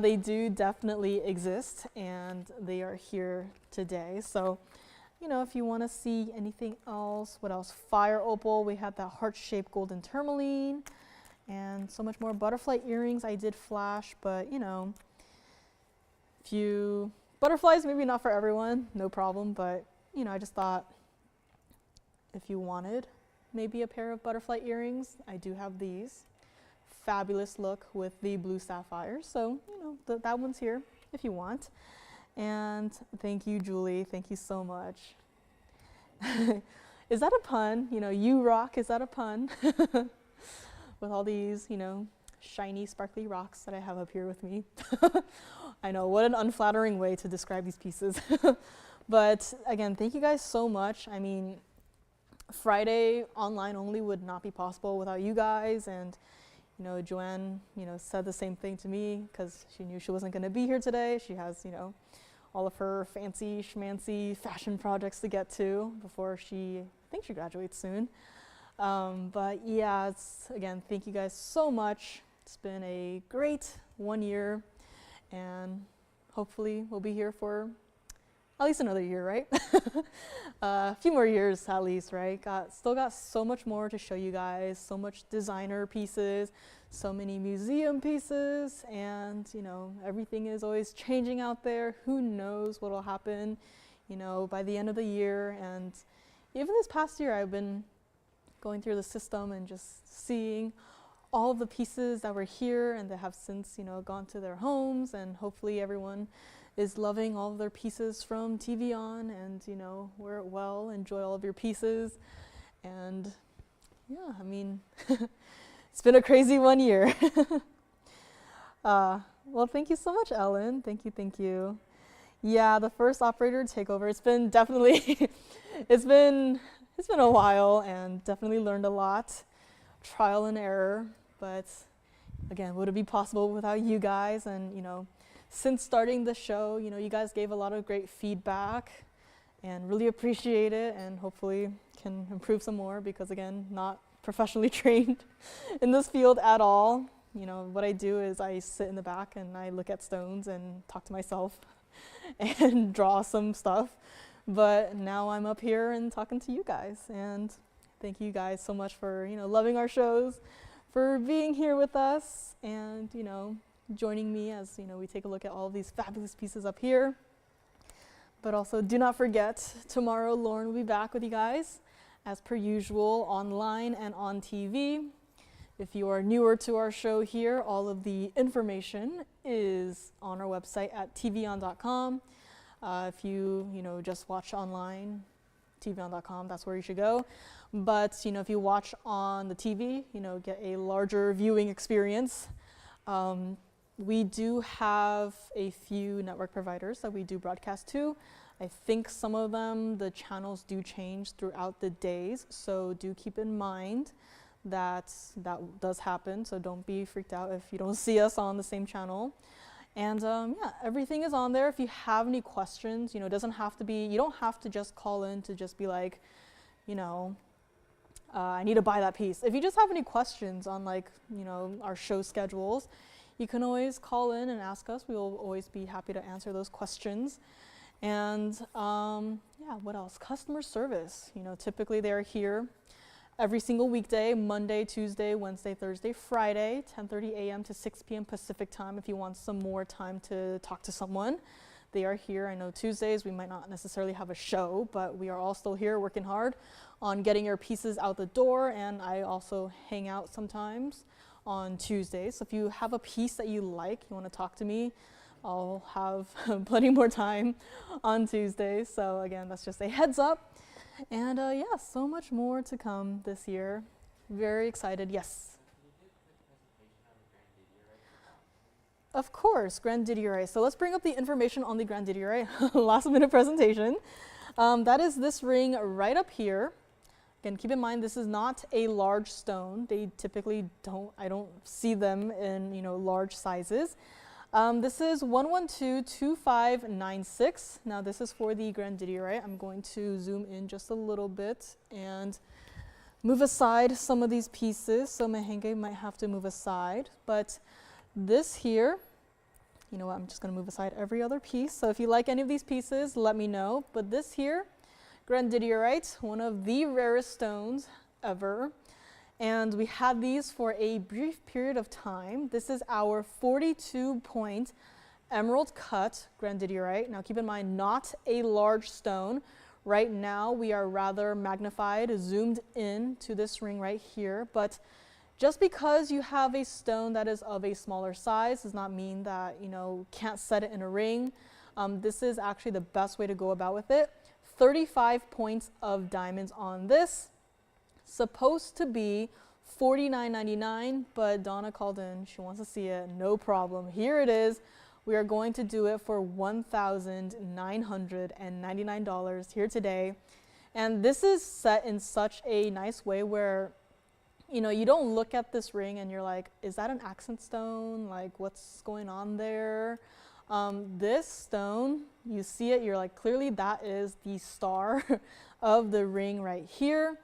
they do definitely exist and they are here today. So, you know, if you want to see anything else, what else? Fire opal, we have that heart-shaped golden tourmaline and so much more. Butterfly earrings I did flash, but you know, butterflies maybe not for everyone, no problem, but you know, I just thought if you wanted maybe a pair of butterfly earrings, I do have these. Fabulous look with the blue sapphires, so you know, that one's here if you want. And thank you, Julie, thank you so much. Is that a pun? You know, you rock, is that a pun? With all these, you know, shiny, sparkly rocks that I have up here with me. I know, what an unflattering way to describe these pieces. But again, thank you guys so much. I mean, Friday online only would not be possible without you guys, and you know, Joanne, you know, said the same thing to me because she knew she wasn't going to be here today. She has, you know, all of her fancy schmancy fashion projects to get to before I think she graduates soon. But yeah, again, thank you guys so much. It's been a great 1 year, and hopefully we'll be here for at least another year, right? A few more years at least, right? Still got so much more to show you guys, so much designer pieces, so many museum pieces, and you know, everything is always changing out there. Who knows what will happen, you know, by the end of the year. And even this past year, I've been going through the system and just seeing all of the pieces that were here and that have since, you know, gone to their homes, and hopefully everyone is loving all of their pieces from TVON, and you know, wear it well, enjoy all of your pieces. And yeah, I mean, it's been a crazy 1 year. Well, thank you so much, Ellen. Thank you. Yeah, the first operator takeover, it's been definitely, it's been a while, and definitely learned a lot, trial and error. But again, would it be possible without you guys? And you know, since starting the show, you know, you guys gave a lot of great feedback and really appreciate it, and hopefully can improve some more because again, not professionally trained in this field at all. You know, what I do is I sit in the back and I look at stones and talk to myself and draw some stuff. But now I'm up here and talking to you guys, and thank you guys so much for, you know, loving our shows, for being here with us, and you know, joining me as we take a look at all of these fabulous pieces up here. But also do not forget, tomorrow Lauren will be back with you guys as per usual, online and on TV. If you are newer to our show here, all of the information is on our website at TVON.com. If you just watch online, TVON.com, that's where you should go. But if you watch on the TV, get a larger viewing experience. We do have a few network providers that we do broadcast to. I think some of them, the channels do change throughout the days, so do keep in mind that does happen, so don't be freaked out if you don't see us on the same channel. And yeah, everything is on there. If you have any questions, it doesn't have to be, you don't have to just call in to just be like, I need to buy that piece. If you just have any questions on our show schedules, you can always call in and ask us. We will always be happy to answer those questions. And yeah, what else? Customer service. Typically they're here every single weekday, Monday, Tuesday, Wednesday, Thursday, Friday, 10:30 a.m. to 6 p.m. Pacific time. If you want some more time to talk to someone, they are here. I know Tuesdays we might not necessarily have a show, but we are all still here working hard on getting your pieces out the door. And I also hang out sometimes on Tuesdays. So if you have a piece that you like, you want to talk to me, I'll have plenty more time on Tuesdays. So again, that's just a heads up. And yeah, so much more to come this year. Very excited. Yes? Can you do a quick presentation on the grandidierite? Of course, grandidierite. So let's bring up the information on the grandidierite. Last minute presentation. That is this ring right up here. Again, keep in mind this is not a large stone. They typically I don't see them in large sizes. This is 1122596. Now this is for the grandidierite. I'm going to zoom in just a little bit and move aside some of these pieces. So Mahenge might have to move aside. But this here, you know what, I'm just going to move aside every other piece. So if you like any of these pieces, let me know. But this here, grandidierite, one of the rarest stones ever. And we had these for a brief period of time. This is our 42-point emerald cut grandidierite. Now keep in mind, not a large stone. Right now we are rather magnified, zoomed in to this ring right here. But just because you have a stone that is of a smaller size does not mean that can't set it in a ring. This is actually the best way to go about with it. 35 points of diamonds on this. Supposed to be $49.99, but Donna called in. She wants to see it. No problem. Here it is. We are going to do it for $1,999 here today. And this is set in such a nice way where, you don't look at this ring and you're like, is that an accent stone? Like, what's going on there? This stone, you see it, you're like, clearly that is the star of the ring right here.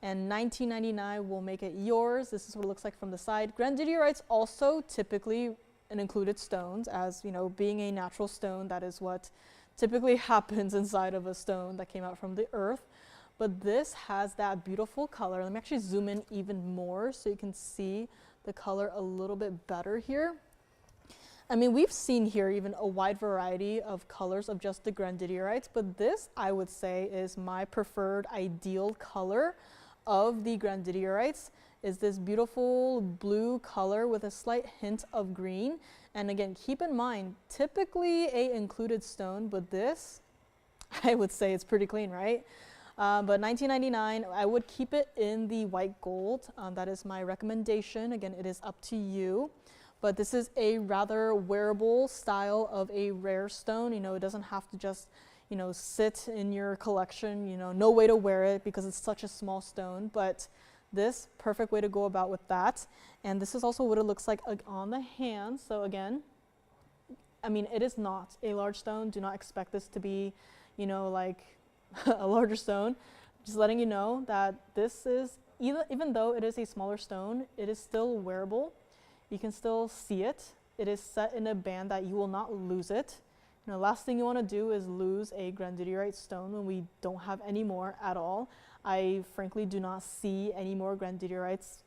And $19.99 will make it yours. This is what it looks like from the side. Grandidierite's also typically an included stones, as being a natural stone, that is what typically happens inside of a stone that came out from the earth. But this has that beautiful color. Let me actually zoom in even more so you can see the color a little bit better here. I mean, we've seen here even a wide variety of colors of just the grandidierite, but this, I would say, is my preferred ideal color of the grandidierite. Is this beautiful blue color with a slight hint of green. And again, keep in mind, typically a included stone, but this, I would say it's pretty clean, right? But $19.99, I would keep it in the white gold. That is my recommendation. Again, it is up to you. But this is a rather wearable style of a rare stone. It doesn't have to just sit in your collection, no way to wear it because it's such a small stone, but this, perfect way to go about with that. And this is also what it looks like on the hand. So again, I mean, it is not a large stone. Do not expect this to be, like a larger stone. Just letting you know that this is, even though it is a smaller stone, it is still wearable. You can still see it. It is set in a band that you will not lose it. Last thing you want to do is lose a grandidierite stone when we don't have any more at all. I frankly do not see any more grandiderites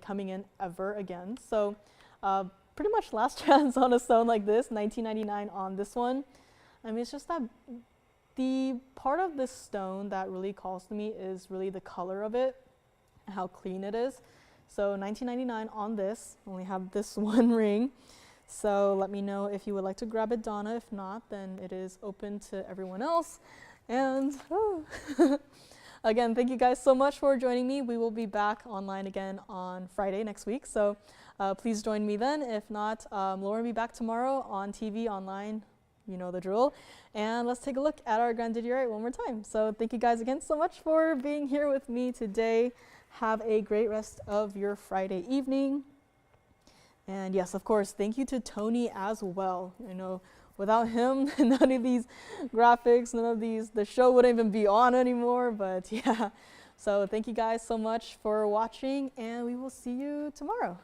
coming in ever again. So pretty much last chance on a stone like this, $19.99 on this one. I mean, it's just that the part of this stone that really calls to me is really the color of it and how clean it is. So $19.99 on this. Only have this one ring. So let me know if you would like to grab it, Donna. If not, then it is open to everyone else. And again, thank you guys so much for joining me. We will be back online again on Friday next week. So please join me then. If not, Laura will be back tomorrow on TV, online. You know the drill. And let's take a look at our grandidiorite one more time. So thank you guys again so much for being here with me today. Have a great rest of your Friday evening. And yes, of course, thank you to Tony as well. You know, without him, none of these graphics, none of these, the show wouldn't even be on anymore. But yeah, so thank you guys so much for watching, and we will see you tomorrow.